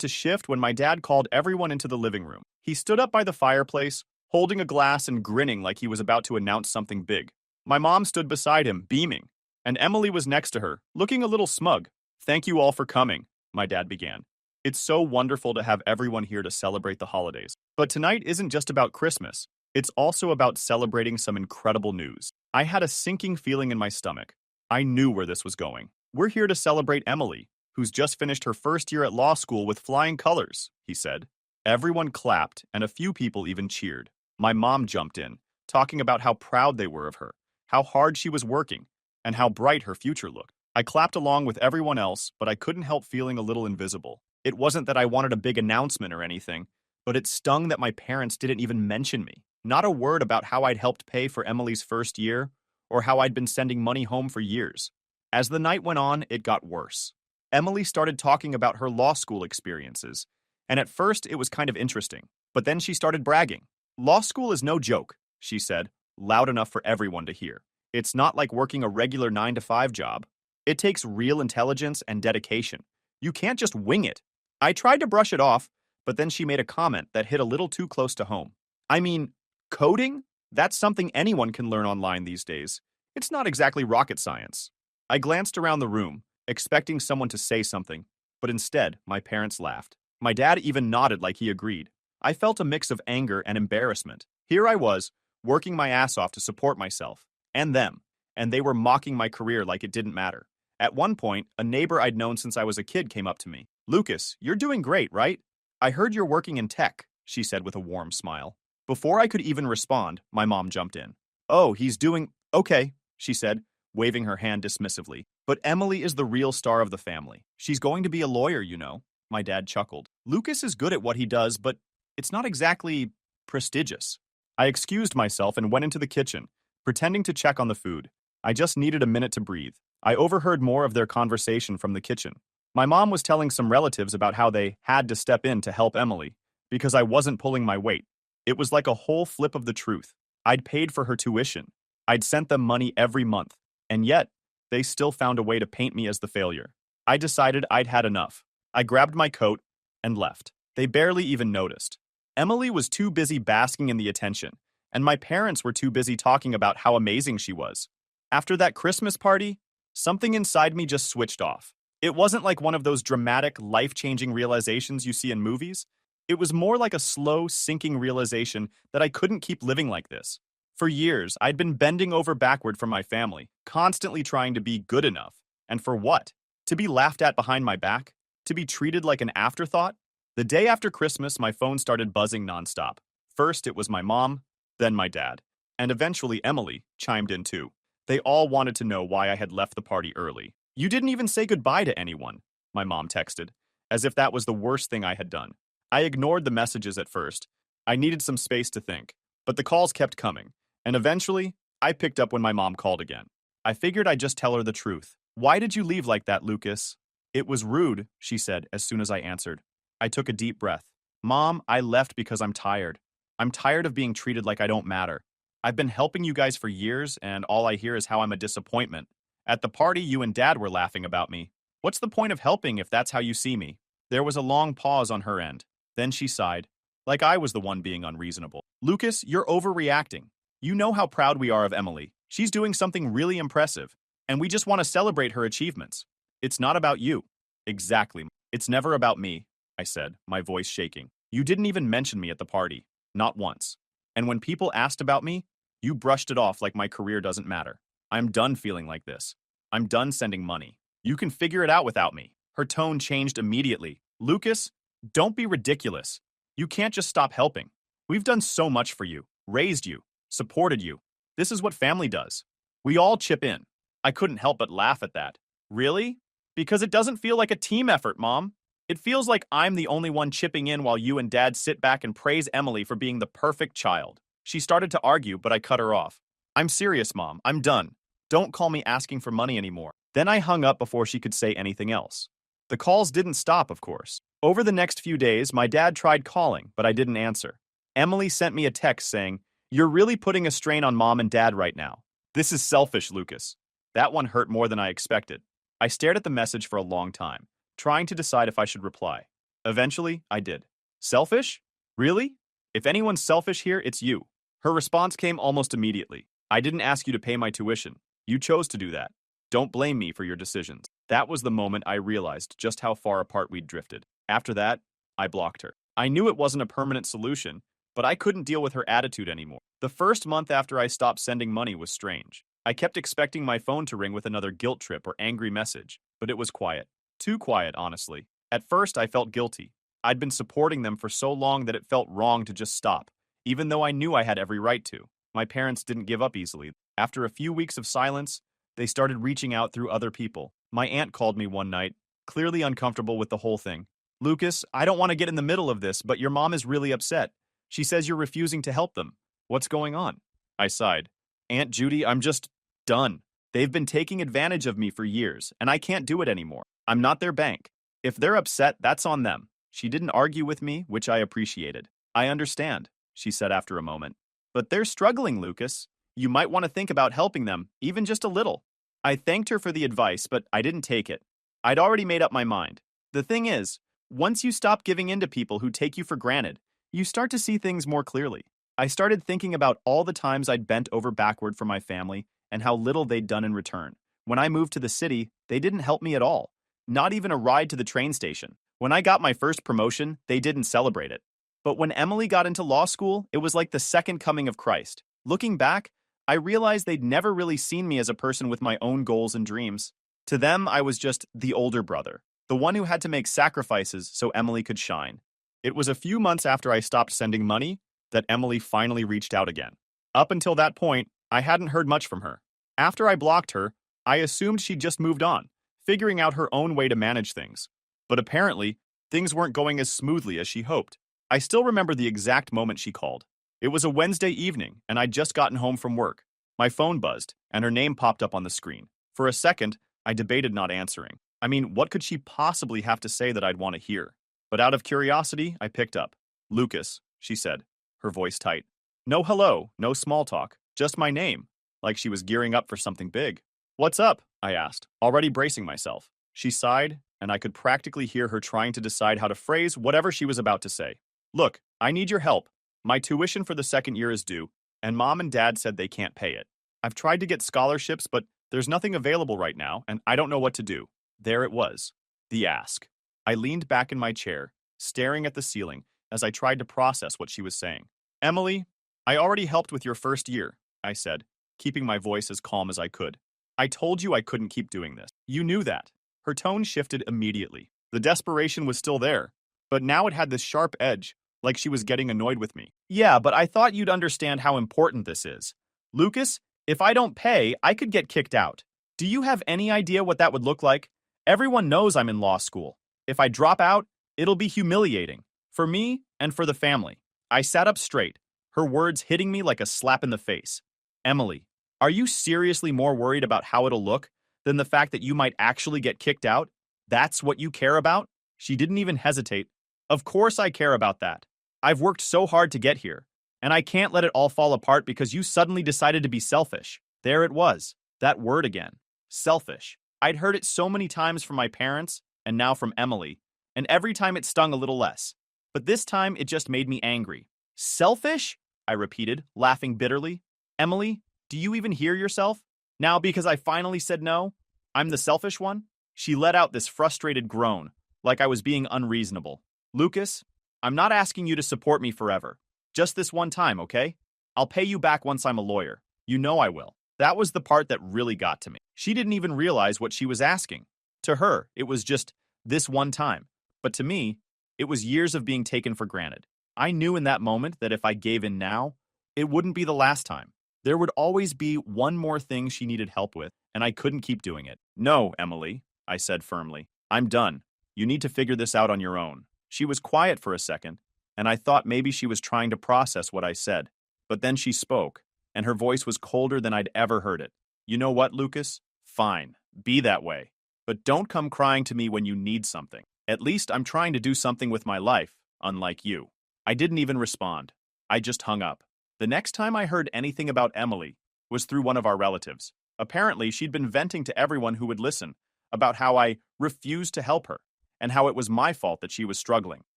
to shift when my dad called everyone into the living room. He stood up by the fireplace, holding a glass and grinning like he was about to announce something big. My mom stood beside him, beaming, and Emily was next to her, looking a little smug. Thank you all for coming, my dad began. It's so wonderful to have everyone here to celebrate the holidays. But tonight isn't just about Christmas. It's also about celebrating some incredible news. I had a sinking feeling in my stomach. I knew where this was going. We're here to celebrate Emily, who's just finished her first year at law school with flying colors, he said. Everyone clapped, and a few people even cheered. My mom jumped in, talking about how proud they were of her, how hard she was working, and how bright her future looked. I clapped along with everyone else, but I couldn't help feeling a little invisible. It wasn't that I wanted a big announcement or anything, but it stung that my parents didn't even mention me. Not a word about how I'd helped pay for Emily's first year, or how I'd been sending money home for years. As the night went on, it got worse. Emily started talking about her law school experiences, and at first it was kind of interesting. But then she started bragging. Law school is no joke, she said, loud enough for everyone to hear. It's not like working a regular 9-to-5 job. It takes real intelligence and dedication. You can't just wing it. I tried to brush it off, but then she made a comment that hit a little too close to home. I mean, coding? That's something anyone can learn online these days. It's not exactly rocket science. I glanced around the room, expecting someone to say something, but instead, my parents laughed. My dad even nodded like he agreed. I felt a mix of anger and embarrassment. Here I was, working my ass off to support myself, and them, and they were mocking my career like it didn't matter. At one point, a neighbor I'd known since I was a kid came up to me. Lucas, you're doing great, right? I heard you're working in tech, she said with a warm smile. Before I could even respond, my mom jumped in. Oh, he's doing okay, she said, waving her hand dismissively. But Emily is the real star of the family. She's going to be a lawyer, you know. My dad chuckled. Lucas is good at what he does, but it's not exactly prestigious. I excused myself and went into the kitchen, pretending to check on the food. I just needed a minute to breathe. I overheard more of their conversation from the kitchen. My mom was telling some relatives about how they had to step in to help Emily because I wasn't pulling my weight. It was like a whole flip of the truth. I'd paid for her tuition. I'd sent them money every month. And yet, they still found a way to paint me as the failure. I decided I'd had enough. I grabbed my coat and left. They barely even noticed. Emily was too busy basking in the attention, and my parents were too busy talking about how amazing she was. After that Christmas party, something inside me just switched off. It wasn't like one of those dramatic, life-changing realizations you see in movies. It was more like a slow, sinking realization that I couldn't keep living like this. For years, I'd been bending over backward for my family, constantly trying to be good enough. And for what? To be laughed at behind my back? To be treated like an afterthought? The day after Christmas, my phone started buzzing nonstop. First, it was my mom, then my dad, and eventually Emily chimed in too. They all wanted to know why I had left the party early. You didn't even say goodbye to anyone, my mom texted, as if that was the worst thing I had done. I ignored the messages at first. I needed some space to think, but the calls kept coming, and eventually, I picked up when my mom called again. I figured I'd just tell her the truth. Why did you leave like that, Lucas? It was rude, she said as soon as I answered. I took a deep breath. Mom, I left because I'm tired. I'm tired of being treated like I don't matter. I've been helping you guys for years, and all I hear is how I'm a disappointment. At the party, you and Dad were laughing about me. What's the point of helping if that's how you see me? There was a long pause on her end. Then she sighed, like I was the one being unreasonable. Lucas, you're overreacting. You know how proud we are of Emily. She's doing something really impressive, and we just want to celebrate her achievements. It's not about you. Exactly. It's never about me, I said, my voice shaking. You didn't even mention me at the party. Not once. And when people asked about me, you brushed it off like my career doesn't matter. I'm done feeling like this. I'm done sending money. You can figure it out without me. Her tone changed immediately. Lucas, don't be ridiculous. You can't just stop helping. We've done so much for you, raised you, supported you. This is what family does. We all chip in. I couldn't help but laugh at that. Really? Because it doesn't feel like a team effort, Mom. It feels like I'm the only one chipping in while you and Dad sit back and praise Emily for being the perfect child. She started to argue, but I cut her off. I'm serious, Mom. I'm done. Don't call me asking for money anymore. Then I hung up before she could say anything else. The calls didn't stop, of course. Over the next few days, my dad tried calling, but I didn't answer. Emily sent me a text saying, "You're really putting a strain on Mom and Dad right now. This is selfish, Lucas." That one hurt more than I expected. I stared at the message for a long time, trying to decide if I should reply. Eventually, I did. Selfish? Really? If anyone's selfish here, it's you. Her response came almost immediately. I didn't ask you to pay my tuition. You chose to do that. Don't blame me for your decisions. That was the moment I realized just how far apart we'd drifted. After that, I blocked her. I knew it wasn't a permanent solution, but I couldn't deal with her attitude anymore. The first month after I stopped sending money was strange. I kept expecting my phone to ring with another guilt trip or angry message, but it was quiet. Too quiet, honestly. At first, I felt guilty. I'd been supporting them for so long that it felt wrong to just stop, even though I knew I had every right to. My parents didn't give up easily. After a few weeks of silence, they started reaching out through other people. My aunt called me one night, clearly uncomfortable with the whole thing. Lucas, I don't want to get in the middle of this, but your mom is really upset. She says you're refusing to help them. What's going on? I sighed. Aunt Judy, I'm just done. They've been taking advantage of me for years, and I can't do it anymore. I'm not their bank. If they're upset, that's on them. She didn't argue with me, which I appreciated. I understand, she said after a moment. But they're struggling, Lucas. You might want to think about helping them, even just a little. I thanked her for the advice, but I didn't take it. I'd already made up my mind. The thing is, once you stop giving in to people who take you for granted, you start to see things more clearly. I started thinking about all the times I'd bent over backward for my family and how little they'd done in return. When I moved to the city, they didn't help me at all. Not even a ride to the train station. When I got my first promotion, they didn't celebrate it. But when Emily got into law school, it was like the second coming of Christ. Looking back, I realized they'd never really seen me as a person with my own goals and dreams. To them, I was just the older brother, the one who had to make sacrifices so Emily could shine. It was a few months after I stopped sending money that Emily finally reached out again. Up until that point, I hadn't heard much from her. After I blocked her, I assumed she'd just moved on, figuring out her own way to manage things. But apparently, things weren't going as smoothly as she hoped. I still remember the exact moment she called. It was a Wednesday evening, and I'd just gotten home from work. My phone buzzed, and her name popped up on the screen. For a second, I debated not answering. I mean, what could she possibly have to say that I'd want to hear? But out of curiosity, I picked up. Lucas, she said, her voice tight. No hello, no small talk, just my name, like she was gearing up for something big. What's up? I asked, already bracing myself. She sighed, and I could practically hear her trying to decide how to phrase whatever she was about to say. Look, I need your help. My tuition for the second year is due, and Mom and Dad said they can't pay it. I've tried to get scholarships, but there's nothing available right now, and I don't know what to do. There it was, the ask. I leaned back in my chair, staring at the ceiling as I tried to process what she was saying. Emily, I already helped with your first year, I said, keeping my voice as calm as I could. I told you I couldn't keep doing this. You knew that. Her tone shifted immediately. The desperation was still there, but now it had this sharp edge, like she was getting annoyed with me. Yeah, but I thought you'd understand how important this is. Lucas, If I don't pay, I could get kicked out. Do you have any idea what that would look like? Everyone knows I'm in law school. If I drop out, it'll be humiliating. For me and for the family. I sat up straight, her words hitting me like a slap in the face. Emily, are you seriously more worried about how it'll look than the fact that you might actually get kicked out? That's what you care about? She didn't even hesitate. Of course I care about that. I've worked so hard to get here, and I can't let it all fall apart because you suddenly decided to be selfish. There it was, that word again. Selfish. I'd heard it so many times from my parents, and now from Emily, and every time it stung a little less. But this time it just made me angry. Selfish? I repeated, laughing bitterly. Emily, do you even hear yourself? Now because I finally said no, I'm the selfish one? She let out this frustrated groan, like I was being unreasonable. Lucas, I'm not asking you to support me forever. Just this one time, okay? I'll pay you back once I'm a lawyer. You know I will. That was the part that really got to me. She didn't even realize what she was asking. To her, it was just this one time. But to me, it was years of being taken for granted. I knew in that moment that if I gave in now, it wouldn't be the last time. There would always be one more thing she needed help with, and I couldn't keep doing it. No, Emily, I said firmly. I'm done. You need to figure this out on your own. She was quiet for a second, and I thought maybe she was trying to process what I said. But then she spoke, and her voice was colder than I'd ever heard it. You know what, Lucas? Fine. Be that way. But don't come crying to me when you need something. At least I'm trying to do something with my life, unlike you. I didn't even respond. I just hung up. The next time I heard anything about Emily was through one of our relatives. Apparently, she'd been venting to everyone who would listen about how I refused to help her and how it was my fault that she was struggling.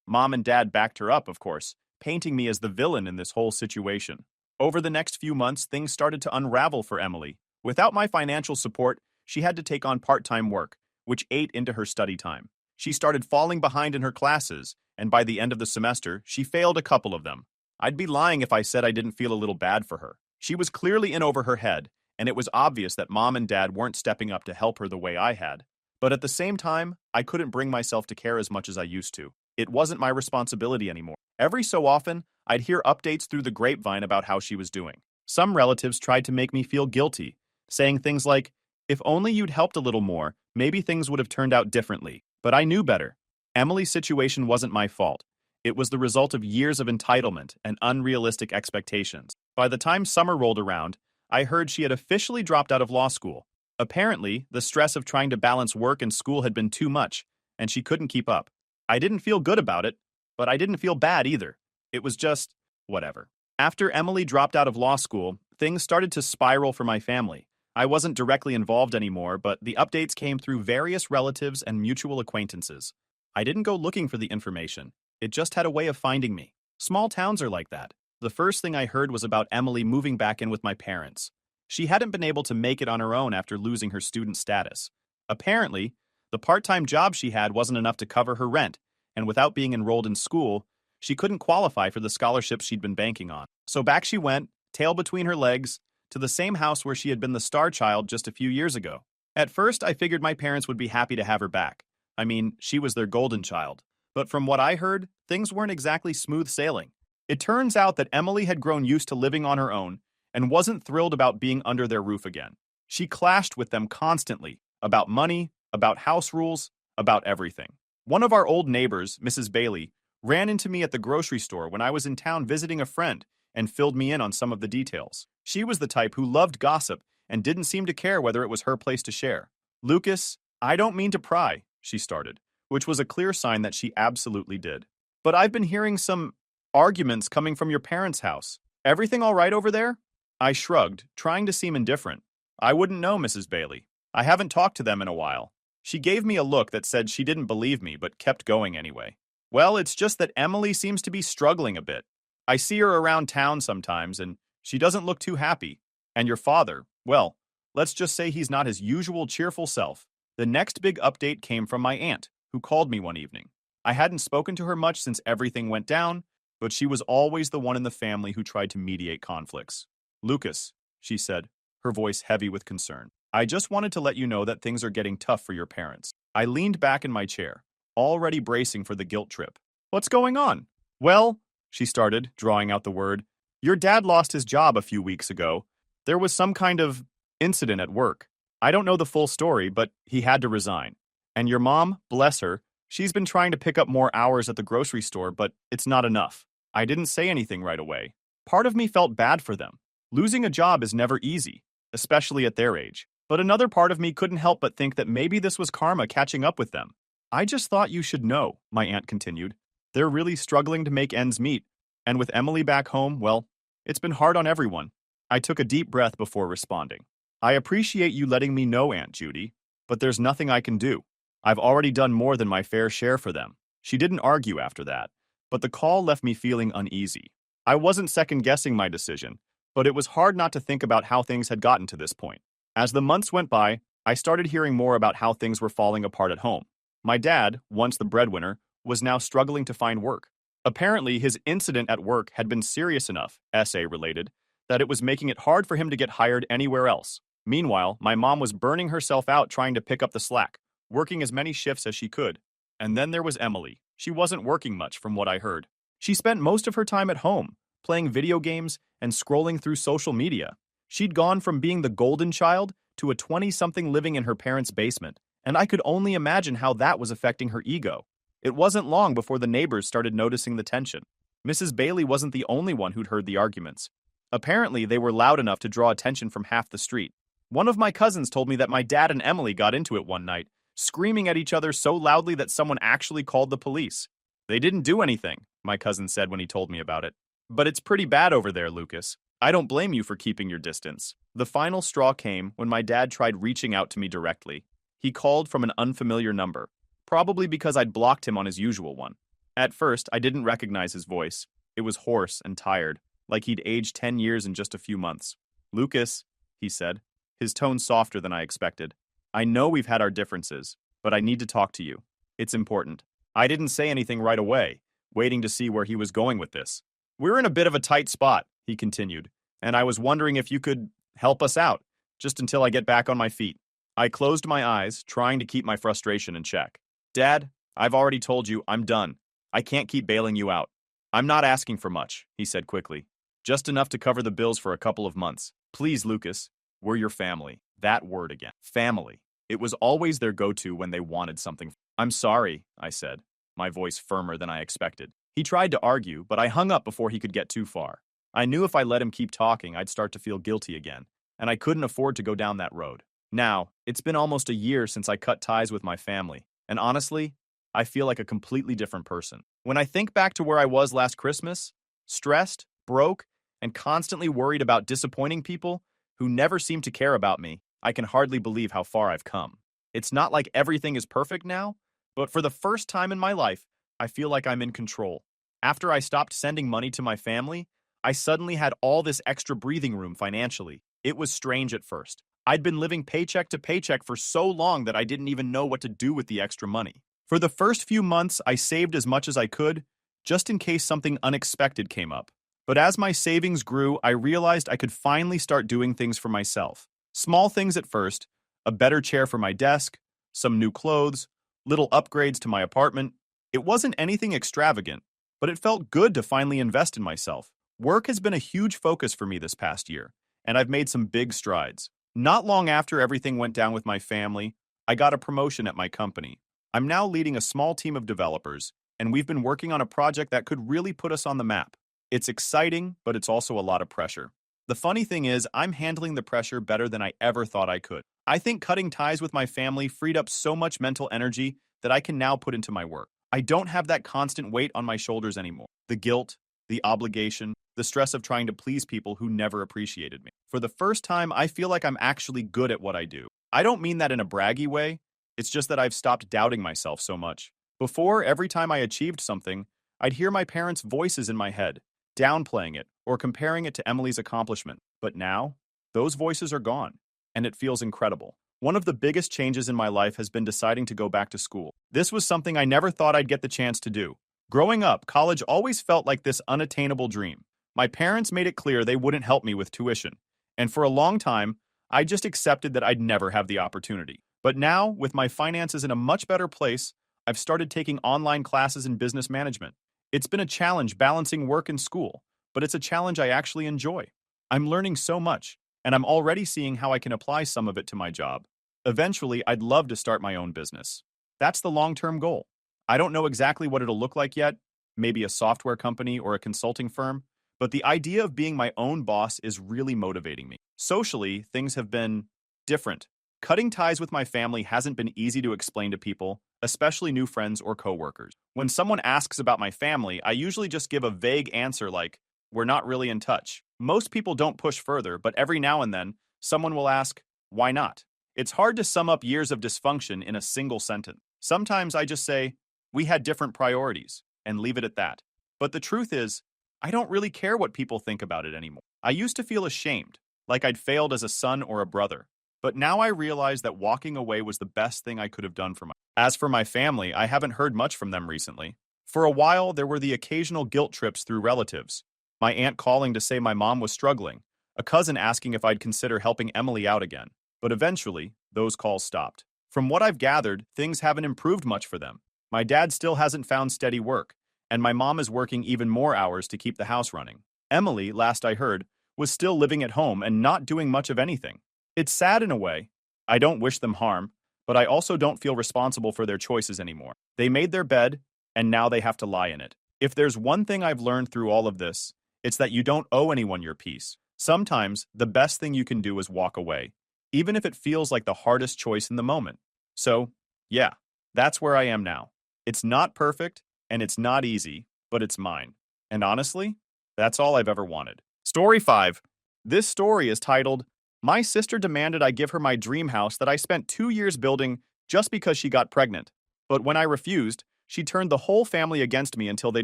Mom and Dad backed her up, of course, painting me as the villain in this whole situation. Over the next few months, things started to unravel for Emily. Without my financial support, she had to take on part-time work, which ate into her study time. She started falling behind in her classes, and by the end of the semester, she failed a couple of them. I'd be lying if I said I didn't feel a little bad for her. She was clearly in over her head, and it was obvious that Mom and Dad weren't stepping up to help her the way I had. But at the same time, I couldn't bring myself to care as much as I used to. It wasn't my responsibility anymore. Every so often, I'd hear updates through the grapevine about how she was doing. Some relatives tried to make me feel guilty, saying things like, if only you'd helped a little more, maybe things would have turned out differently. But I knew better. Emily's situation wasn't my fault. It was the result of years of entitlement and unrealistic expectations. By the time summer rolled around, I heard she had officially dropped out of law school. Apparently, the stress of trying to balance work and school had been too much, and she couldn't keep up. I didn't feel good about it, but I didn't feel bad either. It was just, whatever. After Emily dropped out of law school, things started to spiral for my family. I wasn't directly involved anymore, but the updates came through various relatives and mutual acquaintances. I didn't go looking for the information. It just had a way of finding me. Small towns are like that. The first thing I heard was about Emily moving back in with my parents. She hadn't been able to make it on her own after losing her student status. Apparently, the part-time job she had wasn't enough to cover her rent, and without being enrolled in school, she couldn't qualify for the scholarships she'd been banking on. So back she went, tail between her legs, to the same house where she had been the star child just a few years ago. At first, I figured my parents would be happy to have her back. I mean, she was their golden child. But from what I heard, things weren't exactly smooth sailing. It turns out that Emily had grown used to living on her own and wasn't thrilled about being under their roof again. She clashed with them constantly about money, about house rules, about everything. One of our old neighbors, Mrs. Bailey, ran into me at the grocery store when I was in town visiting a friend and filled me in on some of the details. She was the type who loved gossip and didn't seem to care whether it was her place to share. Lucas, I don't mean to pry, she started, which was a clear sign that she absolutely did. But I've been hearing some arguments coming from your parents' house. Everything all right over there? I shrugged, trying to seem indifferent. I wouldn't know, Mrs. Bailey. I haven't talked to them in a while. She gave me a look that said she didn't believe me, but kept going anyway. Well, it's just that Emily seems to be struggling a bit. I see her around town sometimes, and she doesn't look too happy. And your father, well, let's just say he's not his usual cheerful self. The next big update came from my aunt, who called me one evening. I hadn't spoken to her much since everything went down, but she was always the one in the family who tried to mediate conflicts. Lucas, she said, her voice heavy with concern. I just wanted to let you know that things are getting tough for your parents. I leaned back in my chair, already bracing for the guilt trip. What's going on? Well, she started, drawing out the word, your dad lost his job a few weeks ago, There was some kind of incident at work. I don't know the full story, but he had to resign. And your mom, bless her, she's been trying to pick up more hours at the grocery store, but it's not enough. I didn't say anything right away. Part of me felt bad for them. Losing a job is never easy, especially at their age. But another part of me couldn't help but think that maybe this was karma catching up with them. I just thought you should know, my aunt continued. They're really struggling to make ends meet. And with Emily back home, well, it's been hard on everyone. I took a deep breath before responding. I appreciate you letting me know, Aunt Judy, but there's nothing I can do. I've already done more than my fair share for them. She didn't argue after that, but the call left me feeling uneasy. I wasn't second-guessing my decision, but it was hard not to think about how things had gotten to this point. As the months went by, I started hearing more about how things were falling apart at home. My dad, once the breadwinner, was now struggling to find work. Apparently, his incident at work had been serious enough, essay-related, that it was making it hard for him to get hired anywhere else. Meanwhile, my mom was burning herself out trying to pick up the slack, working as many shifts as she could. And then there was Emily. She wasn't working much, from what I heard. She spent most of her time at home, playing video games and scrolling through social media. She'd gone from being the golden child to a 20-something living in her parents' basement, and I could only imagine how that was affecting her ego. It wasn't long before the neighbors started noticing the tension. Mrs. Bailey wasn't the only one who'd heard the arguments. Apparently, they were loud enough to draw attention from half the street. One of my cousins told me that my dad and Emily got into it one night, screaming at each other so loudly that someone actually called the police. They didn't do anything, my cousin said when he told me about it. But it's pretty bad over there, Lucas. I don't blame you for keeping your distance. The final straw came when my dad tried reaching out to me directly. He called from an unfamiliar number, probably because I'd blocked him on his usual one. At first, I didn't recognize his voice. It was hoarse and tired, like he'd aged 10 years in just a few months. Lucas, he said, his tone softer than I expected. I know we've had our differences, but I need to talk to you. It's important. I didn't say anything right away, waiting to see where he was going with this. We're in a bit of a tight spot, he continued, and I was wondering if you could help us out, just until I get back on my feet. I closed my eyes, trying to keep my frustration in check. Dad, I've already told you I'm done. I can't keep bailing you out. I'm not asking for much, he said quickly. Just enough to cover the bills for a couple of months. Please, Lucas, we're your family. That word again. Family. It was always their go-to when they wanted something. I'm sorry, I said, my voice firmer than I expected. He tried to argue, but I hung up before he could get too far. I knew if I let him keep talking, I'd start to feel guilty again, and I couldn't afford to go down that road. Now, it's been almost a year since I cut ties with my family, and honestly, I feel like a completely different person. When I think back to where I was last Christmas, stressed, broke, and constantly worried about disappointing people who never seem to care about me, I can hardly believe how far I've come. It's not like everything is perfect now, but for the first time in my life, I feel like I'm in control. After I stopped sending money to my family, I suddenly had all this extra breathing room financially. It was strange at first. I'd been living paycheck to paycheck for so long that I didn't even know what to do with the extra money. For the first few months, I saved as much as I could, just in case something unexpected came up. But as my savings grew, I realized I could finally start doing things for myself. Small things at first, a better chair for my desk, some new clothes, little upgrades to my apartment. It wasn't anything extravagant, but it felt good to finally invest in myself. Work has been a huge focus for me this past year, and I've made some big strides. Not long after everything went down with my family, I got a promotion at my company. I'm now leading a small team of developers, and we've been working on a project that could really put us on the map. It's exciting, but it's also a lot of pressure. The funny thing is, I'm handling the pressure better than I ever thought I could. I think cutting ties with my family freed up so much mental energy that I can now put into my work. I don't have that constant weight on my shoulders anymore. The guilt, the obligation, the stress of trying to please people who never appreciated me. For the first time, I feel like I'm actually good at what I do. I don't mean that in a braggy way. It's just that I've stopped doubting myself so much. Before, every time I achieved something, I'd hear my parents' voices in my head, downplaying it or comparing it to Emily's accomplishment. But now, those voices are gone, and it feels incredible. One of the biggest changes in my life has been deciding to go back to school. This was something I never thought I'd get the chance to do. Growing up, college always felt like this unattainable dream. My parents made it clear they wouldn't help me with tuition, and for a long time, I just accepted that I'd never have the opportunity. But now, with my finances in a much better place, I've started taking online classes in business management. It's been a challenge balancing work and school, but it's a challenge I actually enjoy. I'm learning so much, and I'm already seeing how I can apply some of it to my job. Eventually, I'd love to start my own business. That's the long-term goal. I don't know exactly what it'll look like yet, maybe a software company or a consulting firm, but the idea of being my own boss is really motivating me. Socially, things have been different. Cutting ties with my family hasn't been easy to explain to people, especially new friends or coworkers. When someone asks about my family, I usually just give a vague answer like, we're not really in touch. Most people don't push further, but every now and then, someone will ask, why not? It's hard to sum up years of dysfunction in a single sentence. Sometimes I just say, we had different priorities, and leave it at that. But the truth is, I don't really care what people think about it anymore. I used to feel ashamed, like I'd failed as a son or a brother. But now I realize that walking away was the best thing I could have done for my. As for my family, I haven't heard much from them recently. For a while, there were the occasional guilt trips through relatives. My aunt calling to say my mom was struggling, a cousin asking if I'd consider helping Emily out again. But eventually, those calls stopped. From what I've gathered, things haven't improved much for them. My dad still hasn't found steady work, and my mom is working even more hours to keep the house running. Emily, last I heard, was still living at home and not doing much of anything. It's sad in a way. I don't wish them harm, but I also don't feel responsible for their choices anymore. They made their bed, and now they have to lie in it. If there's one thing I've learned through all of this, it's that you don't owe anyone your peace. Sometimes, the best thing you can do is walk away, even if it feels like the hardest choice in the moment. So, yeah, that's where I am now. It's not perfect, and it's not easy, but it's mine. And honestly, that's all I've ever wanted. Story 5. This story is titled, My Sister Demanded I Give Her My Dream House that I spent 2 years building just because she got pregnant. But when I refused, she turned the whole family against me until they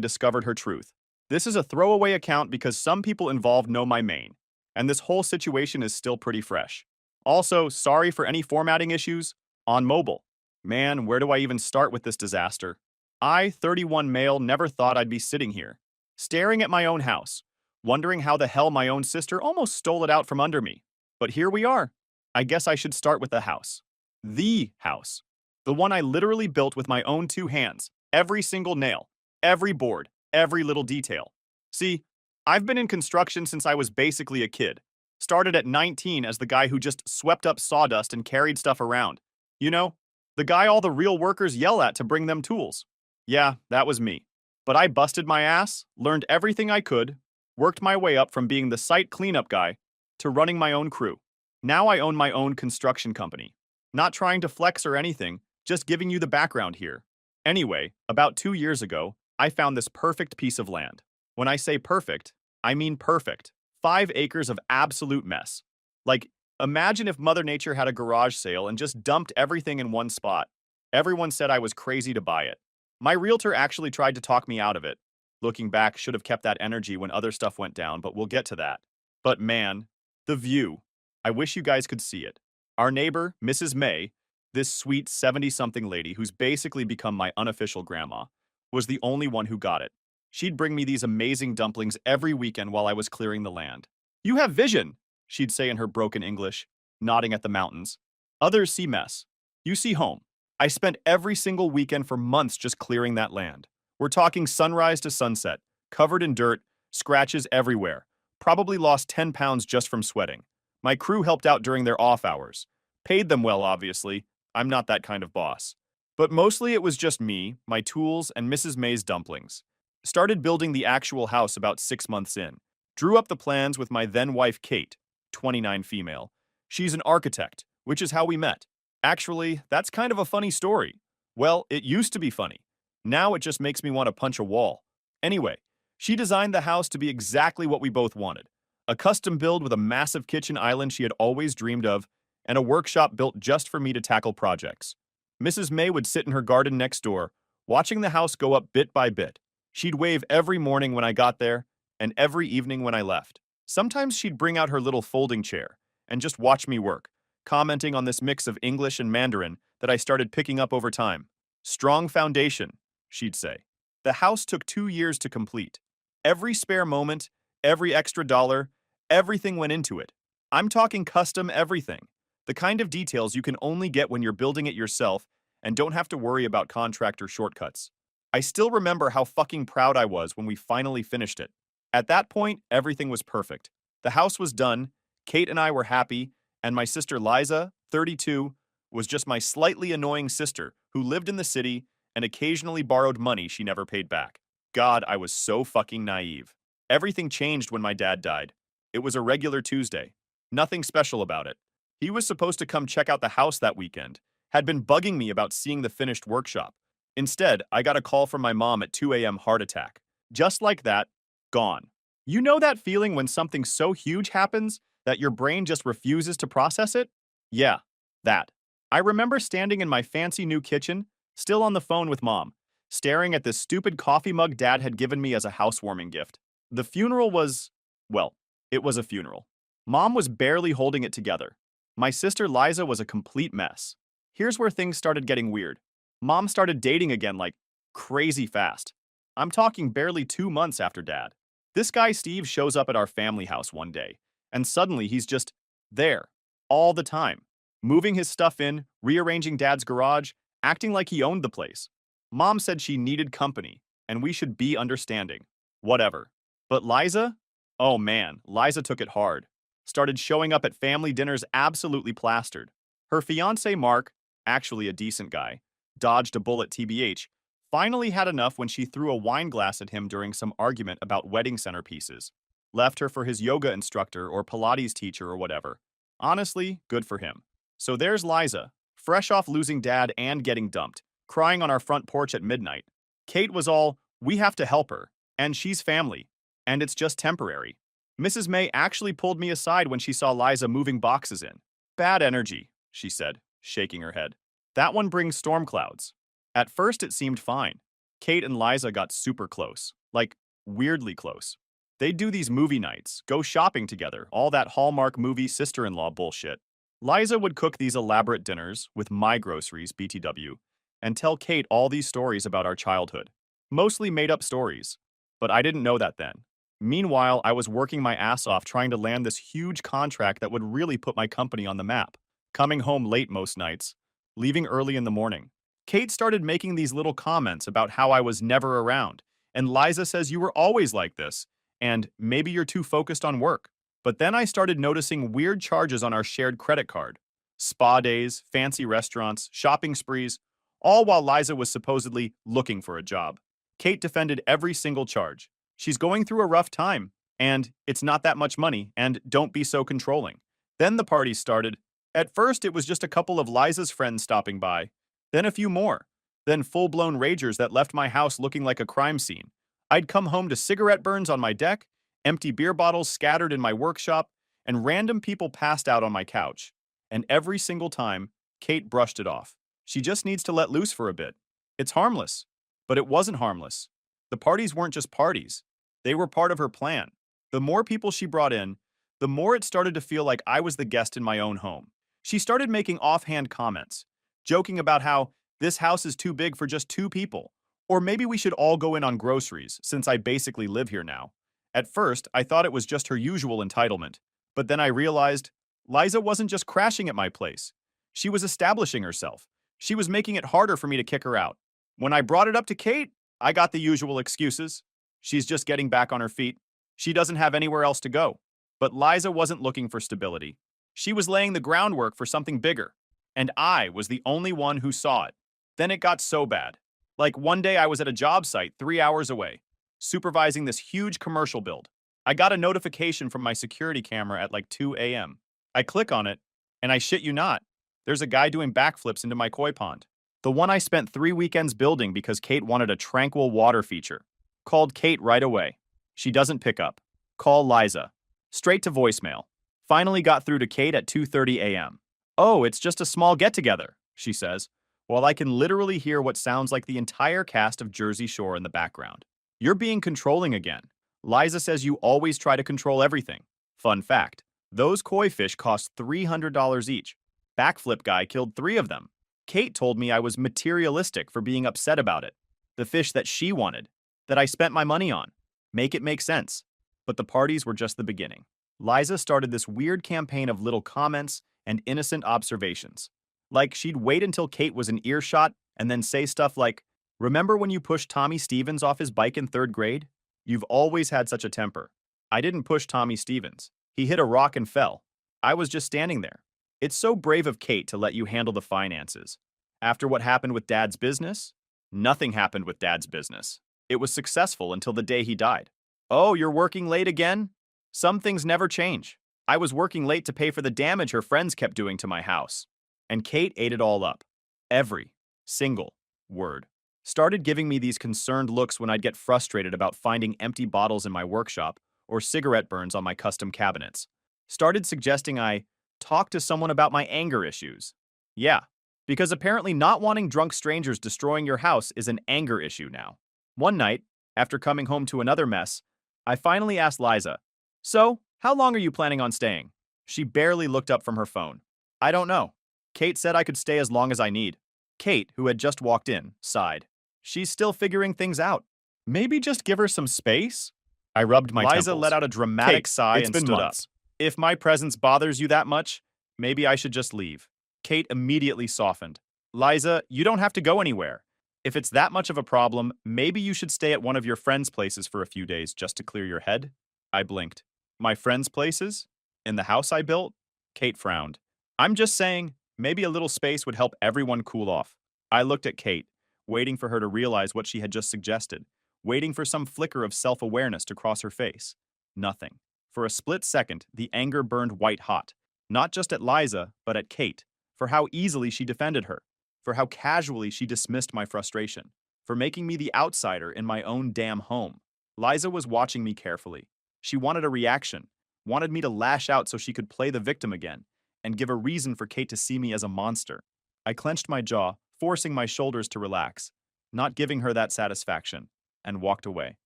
discovered her truth. This is a throwaway account because some people involved know my main, and this whole situation is still pretty fresh. Also, sorry for any formatting issues on mobile. Man, where do I even start with this disaster? I, 31 male, never thought I'd be sitting here, staring at my own house, wondering how the hell my own sister almost stole it out from under me. But here we are. I guess I should start with the house. The house. The one I literally built with my own 2 hands. Every single nail, every board, every little detail. See, I've been in construction since I was basically a kid. Started at 19 as the guy who just swept up sawdust and carried stuff around. You know, the guy all the real workers yell at to bring them tools. Yeah, that was me. But I busted my ass, learned everything I could, worked my way up from being the site cleanup guy to running my own crew. Now I own my own construction company. Not trying to flex or anything, just giving you the background here. Anyway, about 2 years ago, I found this perfect piece of land. When I say perfect, I mean perfect. 5 acres of absolute mess. Like, imagine if Mother Nature had a garage sale and just dumped everything in one spot. Everyone said I was crazy to buy it. My realtor actually tried to talk me out of it. Looking back, should have kept that energy when other stuff went down, but we'll get to that. But man, the view. I wish you guys could see it. Our neighbor, Mrs. May, this sweet 70-something lady who's basically become my unofficial grandma, was the only one who got it. She'd bring me these amazing dumplings every weekend while I was clearing the land. You have vision, she'd say in her broken English, nodding at the mountains. Others see mess. You see home. I spent every single weekend for months just clearing that land. We're talking sunrise to sunset, covered in dirt, scratches everywhere. Probably lost 10 pounds just from sweating. My crew helped out during their off hours. Paid them well, obviously. I'm not that kind of boss. But mostly it was just me, my tools, and Mrs. May's dumplings. Started building the actual house about 6 months in. Drew up the plans with my then-wife Kate, 29 female. She's an architect, which is how we met. Actually, that's kind of a funny story. Well, it used to be funny. Now it just makes me want to punch a wall. Anyway, she designed the house to be exactly what we both wanted. A custom build with a massive kitchen island she had always dreamed of, and a workshop built just for me to tackle projects. Mrs. May would sit in her garden next door, watching the house go up bit by bit. She'd wave every morning when I got there, and every evening when I left. Sometimes she'd bring out her little folding chair and just watch me work, commenting on this mix of English and Mandarin that I started picking up over time. Strong foundation, she'd say. The house took 2 years to complete. Every spare moment, every extra dollar, everything went into it. I'm talking custom everything. The kind of details you can only get when you're building it yourself and don't have to worry about contractor shortcuts. I still remember how fucking proud I was when we finally finished it. At that point, everything was perfect. The house was done, Kate and I were happy, and my sister Liza, 32, was just my slightly annoying sister who lived in the city and occasionally borrowed money she never paid back. God, I was so fucking naive. Everything changed when my dad died. It was a regular Tuesday. Nothing special about it. He was supposed to come check out the house that weekend, had been bugging me about seeing the finished workshop. Instead, I got a call from my mom at 2 a.m. heart attack. Just like that, gone. You know that feeling when something so huge happens that your brain just refuses to process it? Yeah, that. I remember standing in my fancy new kitchen, still on the phone with mom, staring at this stupid coffee mug dad had given me as a housewarming gift. The funeral was, well, it was a funeral. Mom was barely holding it together. My sister Liza was a complete mess. Here's where things started getting weird. Mom started dating again like crazy fast. I'm talking barely 2 months after dad. This guy Steve shows up at our family house one day, and suddenly he's just there, all the time, moving his stuff in, rearranging dad's garage, acting like he owned the place. Mom said she needed company, and we should be understanding. Whatever. But Liza? Oh man, Liza took it hard. Started showing up at family dinners absolutely plastered. Her fiancé Mark, actually a decent guy, dodged a bullet TBH, finally had enough when she threw a wine glass at him during some argument about wedding centerpieces. Left her for his yoga instructor or Pilates teacher or whatever. Honestly, good for him. So there's Liza, fresh off losing dad and getting dumped, crying on our front porch at midnight. Kate was all, we have to help her, and she's family, and it's just temporary. Mrs. May actually pulled me aside when she saw Liza moving boxes in. Bad energy, she said, shaking her head. That one brings storm clouds. At first it seemed fine. Kate and Liza got super close, like weirdly close. They'd do these movie nights, go shopping together, all that Hallmark movie sister-in-law bullshit. Liza would cook these elaborate dinners with my groceries, BTW, and tell Kate all these stories about our childhood. Mostly made-up stories, but I didn't know that then. Meanwhile, I was working my ass off trying to land this huge contract that would really put my company on the map. Coming home late most nights, leaving early in the morning. Kate started making these little comments about how I was never around, and Liza says you were always like this, and maybe you're too focused on work. But then I started noticing weird charges on our shared credit card. Spa days, fancy restaurants, shopping sprees, all while Liza was supposedly looking for a job. Kate defended every single charge. She's going through a rough time, and it's not that much money, and don't be so controlling. Then the parties started. At first, it was just a couple of Liza's friends stopping by, then a few more, then full-blown ragers that left my house looking like a crime scene. I'd come home to cigarette burns on my deck, empty beer bottles scattered in my workshop, and random people passed out on my couch. And every single time, Kate brushed it off. She just needs to let loose for a bit. It's harmless. But it wasn't harmless. The parties weren't just parties. They were part of her plan. The more people she brought in, the more it started to feel like I was the guest in my own home. She started making offhand comments, joking about how this house is too big for just 2 people, or maybe we should all go in on groceries since I basically live here now. At first, I thought it was just her usual entitlement, but then I realized Liza wasn't just crashing at my place. She was establishing herself. She was making it harder for me to kick her out. When I brought it up to Kate, I got the usual excuses. She's just getting back on her feet. She doesn't have anywhere else to go. But Liza wasn't looking for stability. She was laying the groundwork for something bigger. And I was the only one who saw it. Then it got so bad. Like one day I was at a job site 3 hours away, supervising this huge commercial build. I got a notification from my security camera at like 2 a.m. I click on it, and I shit you not, there's a guy doing backflips into my koi pond. The one I spent 3 weekends building because Kate wanted a tranquil water feature. Called Kate right away. She doesn't pick up. Call Liza. Straight to voicemail. Finally got through to Kate at 2:30 a.m. Oh, it's just a small get-together, she says, while I can literally hear what sounds like the entire cast of Jersey Shore in the background. You're being controlling again. Liza says you always try to control everything. Fun fact, those koi fish cost $300 each. Backflip guy killed 3 of them. Kate told me I was materialistic for being upset about it. The fish that she wanted, that I spent my money on. Make it make sense. But the parties were just the beginning. Liza started this weird campaign of little comments and innocent observations. Like she'd wait until Kate was in earshot and then say stuff like, "Remember when you pushed Tommy Stevens off his bike in 3rd grade? You've always had such a temper." I didn't push Tommy Stevens. He hit a rock and fell. I was just standing there. It's so brave of Kate to let you handle the finances. After what happened with Dad's business, nothing happened with Dad's business. It was successful until the day he died. Oh, you're working late again? Some things never change. I was working late to pay for the damage her friends kept doing to my house. And Kate ate it all up. Every single word. Started giving me these concerned looks when I'd get frustrated about finding empty bottles in my workshop or cigarette burns on my custom cabinets. Started suggesting I talk to someone about my anger issues. Yeah, because apparently not wanting drunk strangers destroying your house is an anger issue now. One night, after coming home to another mess, I finally asked Liza, "So, how long are you planning on staying?" She barely looked up from her phone. "I don't know. Kate said I could stay as long as I need." Kate, who had just walked in, sighed. "She's still figuring things out. Maybe just give her some space?" I rubbed my temples. Liza let out a dramatic sigh and stood up. "If my presence bothers you that much, maybe I should just leave." Kate immediately softened. "Liza, you don't have to go anywhere. If it's that much of a problem, maybe you should stay at one of your friends' places for a few days just to clear your head." I blinked. "My friends' places? In the house I built?" Kate frowned. "I'm just saying, maybe a little space would help everyone cool off." I looked at Kate, waiting for her to realize what she had just suggested, waiting for some flicker of self-awareness to cross her face. Nothing. For a split second, the anger burned white hot, not just at Liza, but at Kate, for how easily she defended her, for how casually she dismissed my frustration, for making me the outsider in my own damn home. Liza was watching me carefully. She wanted a reaction, wanted me to lash out so she could play the victim again, and give a reason for Kate to see me as a monster. I clenched my jaw, forcing my shoulders to relax, not giving her that satisfaction, and walked away.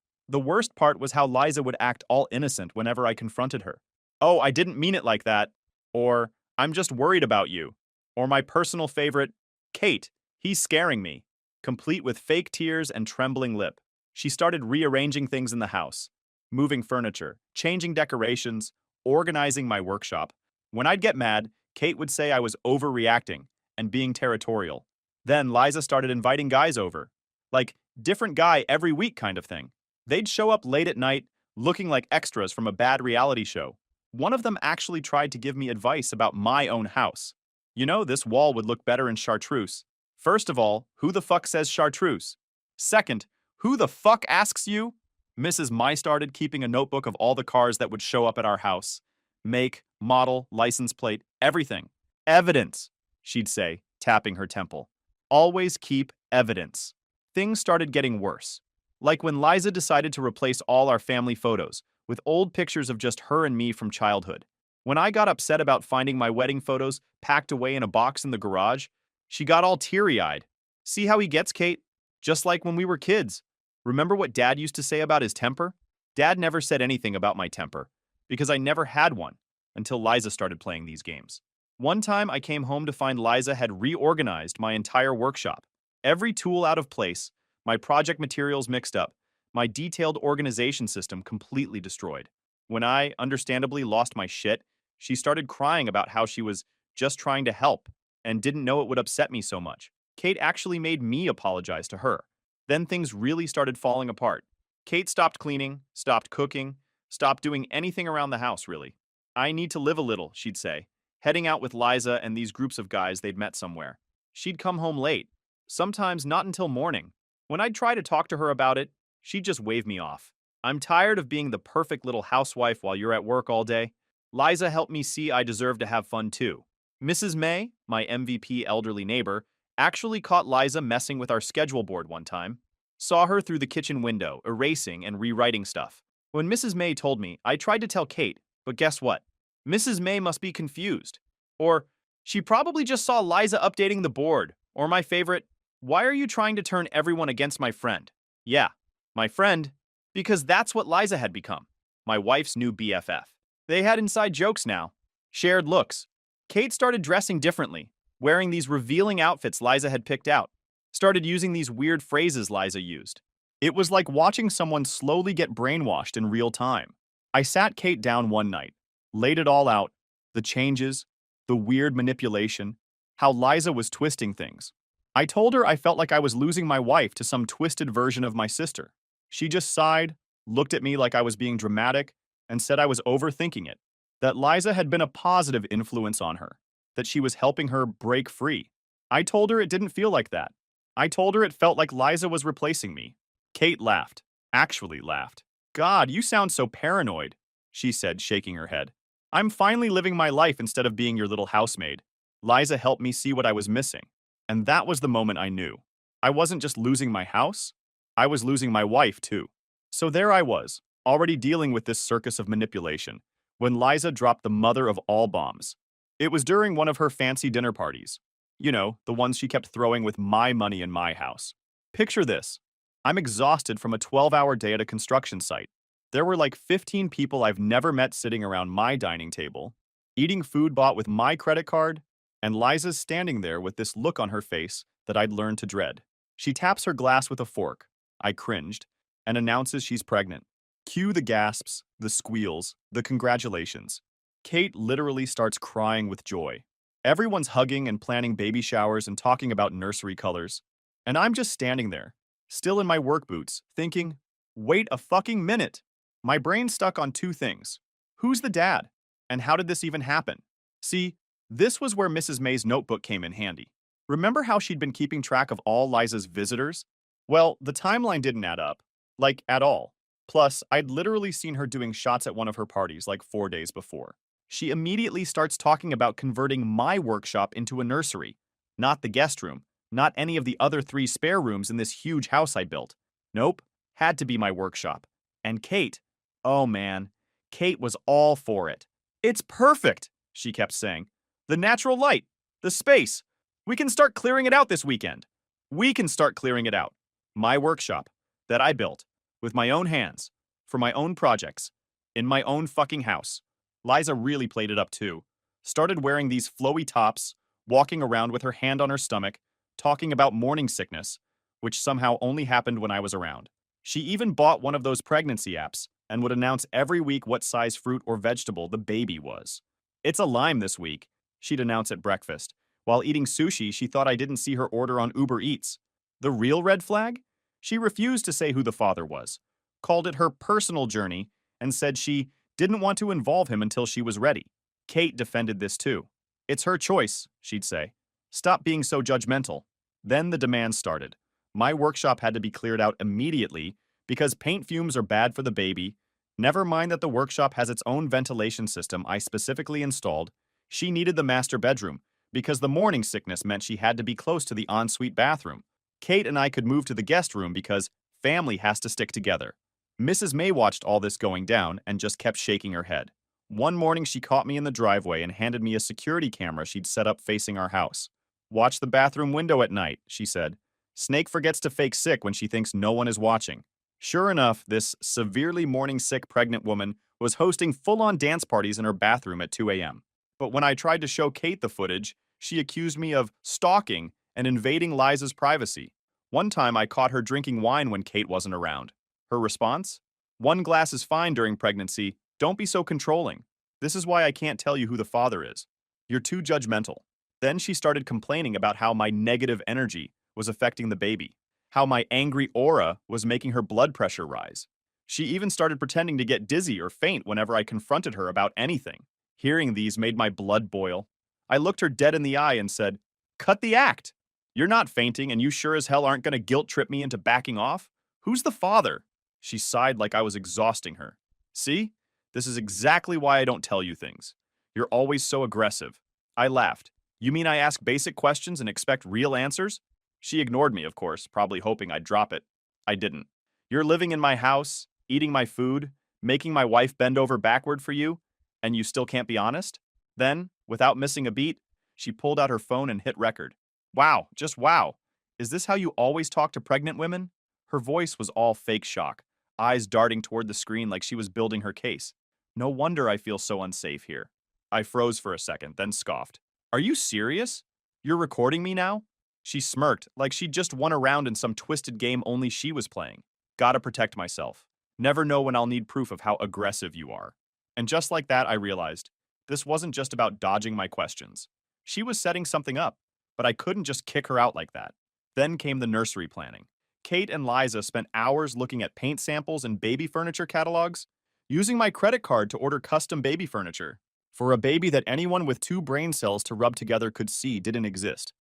The worst part was how Liza would act all innocent whenever I confronted her. "Oh, I didn't mean it like that," or "I'm just worried about you," or my personal favorite, "Kate, he's scaring me," complete with fake tears and trembling lip. She started rearranging things in the house, moving furniture, changing decorations, organizing my workshop. When I'd get mad, Kate would say I was overreacting and being territorial. Then Liza started inviting guys over, like different guy every week kind of thing. They'd show up late at night, looking like extras from a bad reality show. One of them actually tried to give me advice about my own house. "You know, this wall would look better in chartreuse." First of all, who the fuck says chartreuse? Second, who the fuck asks you? Mrs. Mai started keeping a notebook of all the cars that would show up at our house. Make, model, license plate, everything. "Evidence," she'd say, tapping her temple. "Always keep evidence." Things started getting worse. Like when Liza decided to replace all our family photos with old pictures of just her and me from childhood. When I got upset about finding my wedding photos packed away in a box in the garage, she got all teary-eyed. "See how he gets, Kate? Just like when we were kids. Remember what Dad used to say about his temper?" Dad never said anything about my temper, because I never had one until Liza started playing these games. One time I came home to find Liza had reorganized my entire workshop. Every tool out of place, my project materials mixed up, my detailed organization system completely destroyed. When I, understandably, lost my shit, she started crying about how she was just trying to help and didn't know it would upset me so much. Kate actually made me apologize to her. Then things really started falling apart. Kate stopped cleaning, stopped cooking, stopped doing anything around the house, really. "I need to live a little," she'd say, heading out with Liza and these groups of guys they'd met somewhere. She'd come home late, sometimes not until morning. When I'd try to talk to her about it, she'd just wave me off. "I'm tired of being the perfect little housewife while you're at work all day." Liza helped me see I deserve to have fun too. Mrs. May, my MVP elderly neighbor, actually caught Liza messing with our schedule board one time. Saw her through the kitchen window, erasing and rewriting stuff. When Mrs. May told me, I tried to tell Kate, but guess what? Mrs. May must be confused. Or, she probably just saw Liza updating the board. Or my favorite, "Why are you trying to turn everyone against my friend?" Yeah, my friend, because that's what Liza had become. My wife's new BFF. They had inside jokes now. Shared looks. Kate started dressing differently, wearing these revealing outfits Liza had picked out. Started using these weird phrases Liza used. It was like watching someone slowly get brainwashed in real time. I sat Kate down one night, laid it all out, the changes, the weird manipulation, how Liza was twisting things. I told her I felt like I was losing my wife to some twisted version of my sister. She just sighed, looked at me like I was being dramatic, and said I was overthinking it. that Liza had been a positive influence on her, that she was helping her break free. I told her it didn't feel like that. I told her it felt like Liza was replacing me. Kate laughed, actually laughed. God, you sound so paranoid, she said, shaking her head. I'm finally living my life instead of being your little housemaid. Liza helped me see what I was missing. And that was the moment I knew. I wasn't just losing my house, I was losing my wife too. So there I was, already dealing with this circus of manipulation, when Liza dropped the mother of all bombs. It was during one of her fancy dinner parties. You know, the ones she kept throwing with my money in my house. Picture this. I'm exhausted from a 12-hour day at a construction site. There were like 15 people I've never met sitting around my dining table, eating food bought with my credit card, and Liza's standing there with this look on her face that I'd learned to dread. She taps her glass with a fork. I cringed, and announces she's pregnant. Cue the gasps, the squeals, the congratulations. Kate literally starts crying with joy. Everyone's hugging and planning baby showers and talking about nursery colors. And I'm just standing there, still in my work boots, thinking, wait a fucking minute. My brain's stuck on two things. Who's the dad? And how did this even happen? See, this was where Mrs. May's notebook came in handy. Remember how she'd been keeping track of all Liza's visitors? Well, the timeline didn't add up. Like, at all. Plus, I'd literally seen her doing shots at one of her parties like 4 days before. She immediately starts talking about converting my workshop into a nursery. Not the guest room, not any of the other 3 spare rooms in this huge house I built. Nope, had to be my workshop. And Kate, oh man, Kate was all for it. It's perfect, she kept saying. The natural light, the space. We can start clearing it out this weekend. We can start clearing it out. My workshop, that I built, with my own hands, for my own projects, in my own fucking house. Liza really played it up too. Started wearing these flowy tops, walking around with her hand on her stomach, talking about morning sickness, which somehow only happened when I was around. She even bought one of those pregnancy apps and would announce every week what size fruit or vegetable the baby was. It's a lime this week, she'd announce at breakfast. While eating sushi, she thought I didn't see her order on Uber Eats. The real red flag? She refused to say who the father was, called it her personal journey, and said she didn't want to involve him until she was ready. Kate defended this too. It's her choice, she'd say. Stop being so judgmental. Then the demands started. My workshop had to be cleared out immediately because paint fumes are bad for the baby. Never mind that the workshop has its own ventilation system I specifically installed. She needed the master bedroom because the morning sickness meant she had to be close to the ensuite bathroom. Kate and I could move to the guest room because family has to stick together. Mrs. May watched all this going down and just kept shaking her head. One morning she caught me in the driveway and handed me a security camera she'd set up facing our house. Watch the bathroom window at night, she said. Snake forgets to fake sick when she thinks no one is watching. Sure enough, this severely morning sick pregnant woman was hosting full-on dance parties in her bathroom at 2 a.m. But when I tried to show Kate the footage, she accused me of stalking and invading Liza's privacy. One time I caught her drinking wine when Kate wasn't around. Her response? One glass is fine during pregnancy. Don't be so controlling. This is why I can't tell you who the father is. You're too judgmental. Then she started complaining about how my negative energy was affecting the baby, how my angry aura was making her blood pressure rise. She even started pretending to get dizzy or faint whenever I confronted her about anything. Hearing these made my blood boil. I looked her dead in the eye and said, "Cut the act. You're not fainting and you sure as hell aren't going to guilt trip me into backing off. Who's the father?" She sighed like I was exhausting her. See? This is exactly why I don't tell you things. You're always so aggressive. I laughed. You mean I ask basic questions and expect real answers? She ignored me, of course, probably hoping I'd drop it. I didn't. You're living in my house, eating my food, making my wife bend over backward for you, and you still can't be honest? Then, without missing a beat, she pulled out her phone and hit record. Wow, just wow. Is this how you always talk to pregnant women? Her voice was all fake shock, eyes darting toward the screen like she was building her case. No wonder I feel so unsafe here. I froze for a second, then scoffed. Are you serious? You're recording me now? She smirked, like she'd just won a round in some twisted game only she was playing. Gotta protect myself. Never know when I'll need proof of how aggressive you are. And just like that, I realized this wasn't just about dodging my questions. She was setting something up, but I couldn't just kick her out like that. Then came the nursery planning. Kate and Liza spent hours looking at paint samples and baby furniture catalogs, using my credit card to order custom baby furniture. for a baby that anyone with two brain cells to rub together could see didn't exist.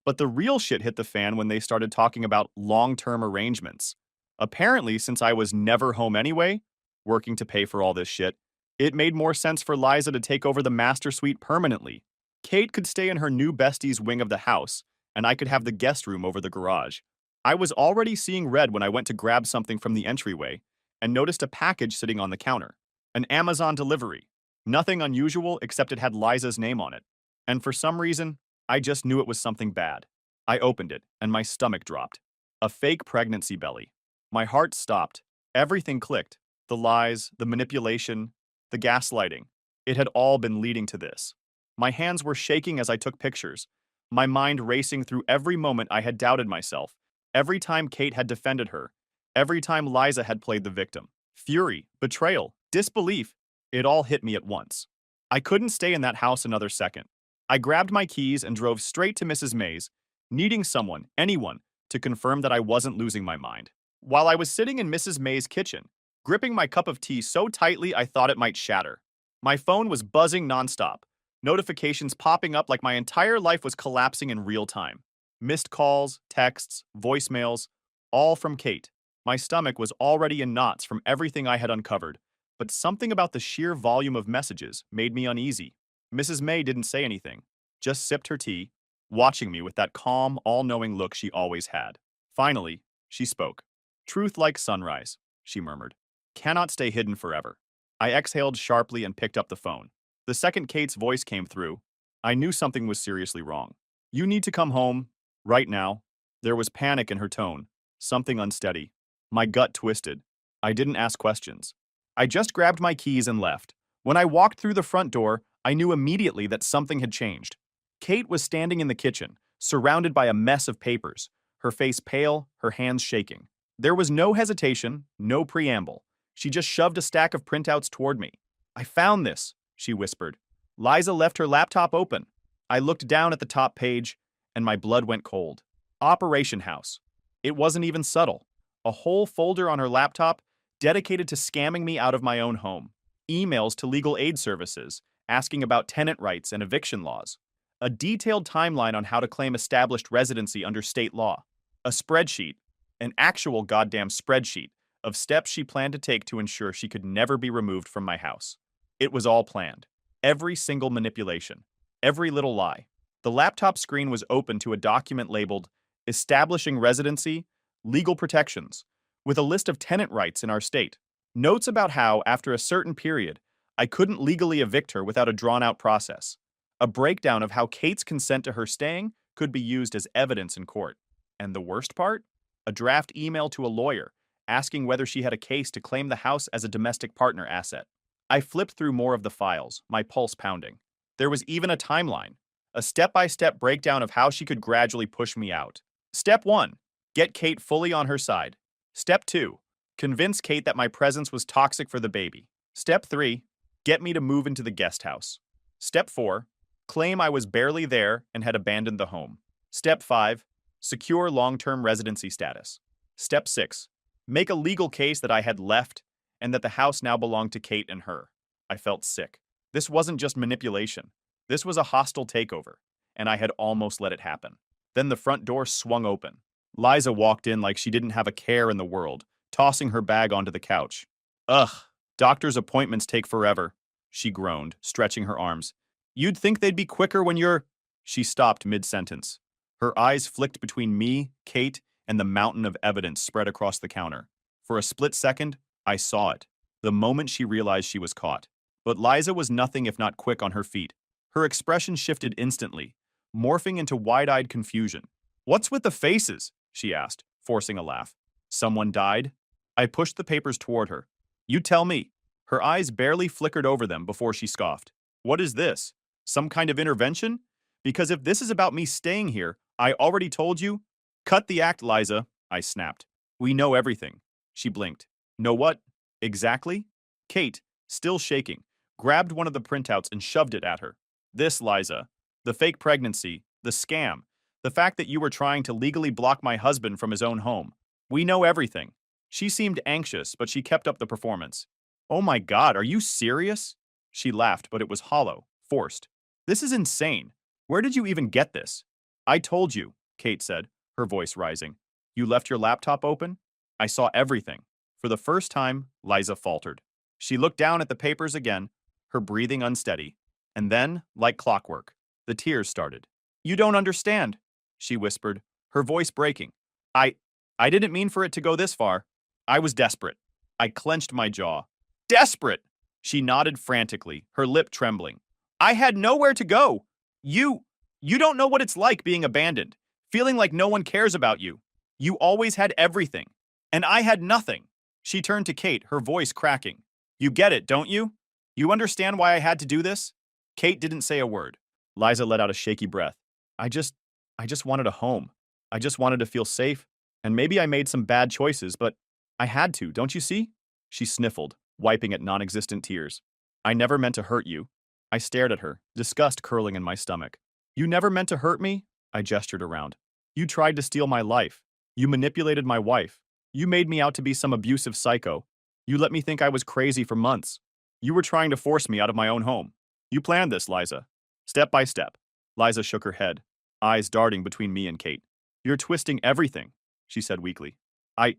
But the real shit hit the fan when they started talking about long-term arrangements. Apparently, since I was never home anyway, working to pay for all this shit, it made more sense for Liza to take over the master suite permanently. Kate could stay in her new bestie's wing of the house, and I could have the guest room over the garage. I was already seeing red when I went to grab something from the entryway and noticed a package sitting on the counter. An Amazon delivery. Nothing unusual except it had Liza's name on it. And for some reason, I just knew it was something bad. I opened it, and my stomach dropped. A fake pregnancy belly. My heart stopped. Everything clicked. The lies, the manipulation, the gaslighting. It had all been leading to this. My hands were shaking as I took pictures, my mind racing through every moment I had doubted myself, every time Kate had defended her, every time Liza had played the victim. Fury, betrayal, disbelief, it all hit me at once. I couldn't stay in that house another second. I grabbed my keys and drove straight to Mrs. May's, needing someone, anyone, to confirm that I wasn't losing my mind. While I was sitting in Mrs. May's kitchen, gripping my cup of tea so tightly I thought it might shatter, my phone was buzzing nonstop, notifications popping up like my entire life was collapsing in real time. Missed calls, texts, voicemails, all from Kate. My stomach was already in knots from everything I had uncovered, but something about the sheer volume of messages made me uneasy. Mrs. May didn't say anything, just sipped her tea, watching me with that calm, all-knowing look she always had. Finally, she spoke. "Truth like sunrise," she murmured. "Cannot stay hidden forever." I exhaled sharply and picked up the phone. The second Kate's voice came through, I knew something was seriously wrong. "You need to come home, right now." There was panic in her tone, something unsteady. My gut twisted. I didn't ask questions. I just grabbed my keys and left. When I walked through the front door, I knew immediately that something had changed. Kate was standing in the kitchen, surrounded by a mess of papers, her face pale, her hands shaking. There was no hesitation, no preamble. She just shoved a stack of printouts toward me. "I found this," she whispered. Liza left her laptop open. I looked down at the top page, and my blood went cold. Operation House. It wasn't even subtle. A whole folder on her laptop dedicated to scamming me out of my own home. Emails to legal aid services, asking about tenant rights and eviction laws. A detailed timeline on how to claim established residency under state law. A spreadsheet, an actual goddamn spreadsheet, of steps she planned to take to ensure she could never be removed from my house. It was all planned. Every single manipulation. Every little lie. The laptop screen was open to a document labeled Establishing Residency, Legal Protections, with a list of tenant rights in our state. Notes about how, after a certain period, I couldn't legally evict her without a drawn-out process. A breakdown of how Kate's consent to her staying could be used as evidence in court. And the worst part? A draft email to a lawyer, asking whether she had a case to claim the house as a domestic partner asset. I flipped through more of the files, my pulse pounding. There was even a timeline, a step-by-step breakdown of how she could gradually push me out. Step 1. Get Kate fully on her side. Step 2. Convince Kate that my presence was toxic for the baby. Step 3. Get me to move into the guest house. Step 4. Claim I was barely there and had abandoned the home. Step 5. Secure long-term residency status. Step 6. Make a legal case that I had left and that the house now belonged to Kate and her. I felt sick. This wasn't just manipulation. This was a hostile takeover, and I had almost let it happen. Then the front door swung open. Liza walked in like she didn't have a care in the world, tossing her bag onto the couch. "Ugh, doctor's appointments take forever," she groaned, stretching her arms. "You'd think they'd be quicker when you're—" She stopped mid-sentence. Her eyes flicked between me, Kate, and the mountain of evidence spread across the counter. For a split second, I saw it, the moment she realized she was caught. But Liza was nothing if not quick on her feet. Her expression shifted instantly, morphing into wide-eyed confusion. "What's with the faces?" she asked, forcing a laugh. "Someone died?" I pushed the papers toward her. "You tell me." Her eyes barely flickered over them before she scoffed. "What is this? Some kind of intervention? Because if this is about me staying here, I already told you—" "Cut the act, Liza," I snapped. "We know everything." She blinked. "Know what? Exactly?" Kate, still shaking, grabbed one of the printouts and shoved it at her. "This, Liza. The fake pregnancy, the scam, the fact that you were trying to legally block my husband from his own home. We know everything." She seemed anxious, but she kept up the performance. "Oh my God, are you serious?" She laughed, but it was hollow, forced. This is insane. Where did you even get this? I told you, Kate said, her voice rising. You left your laptop open? I saw everything. For the first time, Liza faltered. She looked down at the papers again, her breathing unsteady. And then, like clockwork, the tears started. You don't understand, she whispered, her voice breaking. I I didn't mean for it to go this far. I was desperate. I clenched my jaw. Desperate! She nodded frantically, her lip trembling. I had nowhere to go. You don't know what it's like being abandoned, feeling like no one cares about you. You always had everything, and I had nothing. She turned to Kate, her voice cracking. You get it, don't you? You understand why I had to do this? Kate didn't say a word. Liza let out a shaky breath. I just I just wanted a home. I just wanted to feel safe, and maybe I made some bad choices, but I had to, don't you see? She sniffled, wiping at non-existent tears. I never meant to hurt you. I stared at her, disgust curling in my stomach. You never meant to hurt me? I gestured around. You tried to steal my life. You manipulated my wife. You made me out to be some abusive psycho. You let me think I was crazy for months. You were trying to force me out of my own home. You planned this, Liza. Step by step. Liza shook her head, eyes darting between me and Kate. You're twisting everything, she said weakly. I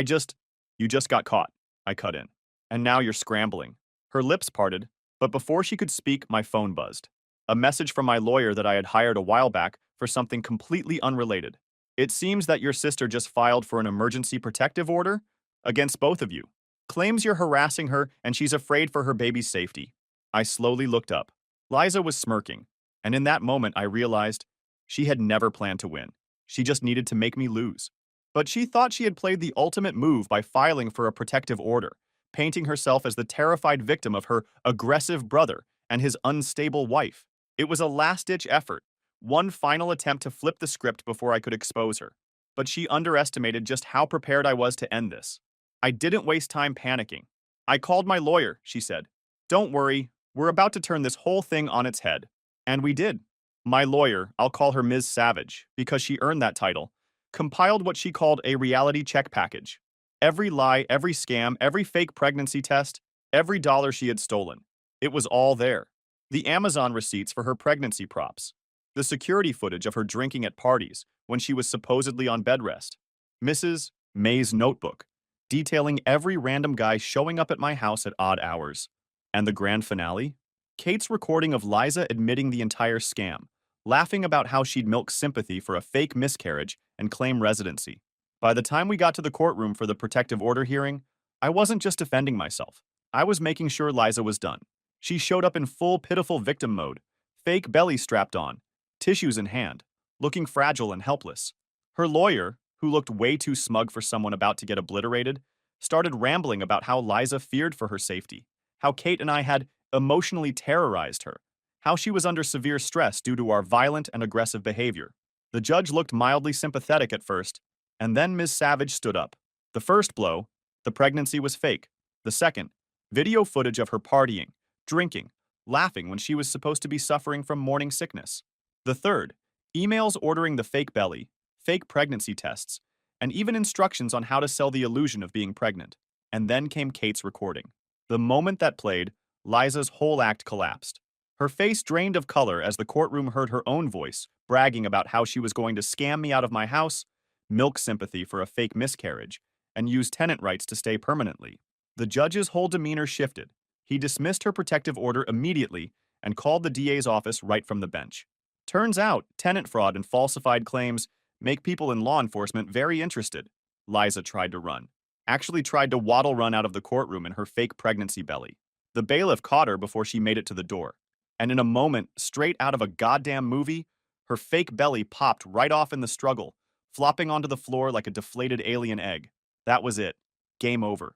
just, you just got caught, I cut in. And now you're scrambling. Her lips parted, but before she could speak, my phone buzzed. A message from my lawyer that I had hired a while back for something completely unrelated. It seems that your sister just filed for an emergency protective order against both of you. Claims you're harassing her and she's afraid for her baby's safety. I slowly looked up. Liza was smirking, and in that moment I realized she had never planned to win. She just needed to make me lose. But she thought she had played the ultimate move by filing for a protective order, painting herself as the terrified victim of her aggressive brother and his unstable wife. It was a last-ditch effort, one final attempt to flip the script before I could expose her. But she underestimated just how prepared I was to end this. I didn't waste time panicking. I called my lawyer, she said. Don't worry, we're about to turn this whole thing on its head. And we did. My lawyer, I'll call her Ms. Savage, because she earned that title, compiled what she called a reality check package. Every lie, every scam, every fake pregnancy test, every dollar she had stolen. It was all there. The Amazon receipts for her pregnancy props. The security footage of her drinking at parties when she was supposedly on bed rest. Mrs. May's notebook, detailing every random guy showing up at my house at odd hours. And the grand finale? Kate's recording of Liza admitting the entire scam, laughing about how she'd milk sympathy for a fake miscarriage and claim residency. By the time we got to the courtroom for the protective order hearing, I wasn't just defending myself. I was making sure Liza was done. She showed up in full pitiful victim mode, fake belly strapped on, tissues in hand, looking fragile and helpless. Her lawyer, who looked way too smug for someone about to get obliterated, started rambling about how Liza feared for her safety, how Kate and I had emotionally terrorized her, how she was under severe stress due to our violent and aggressive behavior. The judge looked mildly sympathetic at first, and then Ms. Savage stood up. The first blow, the pregnancy was fake. The second, video footage of her partying, drinking, laughing when she was supposed to be suffering from morning sickness. The third, emails ordering the fake belly, fake pregnancy tests, and even instructions on how to sell the illusion of being pregnant. And then came Kate's recording. The moment that played, Liza's whole act collapsed. Her face drained of color as the courtroom heard her own voice, bragging about how she was going to scam me out of my house, milk sympathy for a fake miscarriage, and use tenant rights to stay permanently. The judge's whole demeanor shifted. He dismissed her protective order immediately and called the DA's office right from the bench. Turns out, tenant fraud and falsified claims make people in law enforcement very interested. Liza tried to run. Actually tried to waddle run out of the courtroom in her fake pregnancy belly. The bailiff caught her before she made it to the door. And in a moment, straight out of a goddamn movie, her fake belly popped right off in the struggle, flopping onto the floor like a deflated alien egg. That was it. Game over.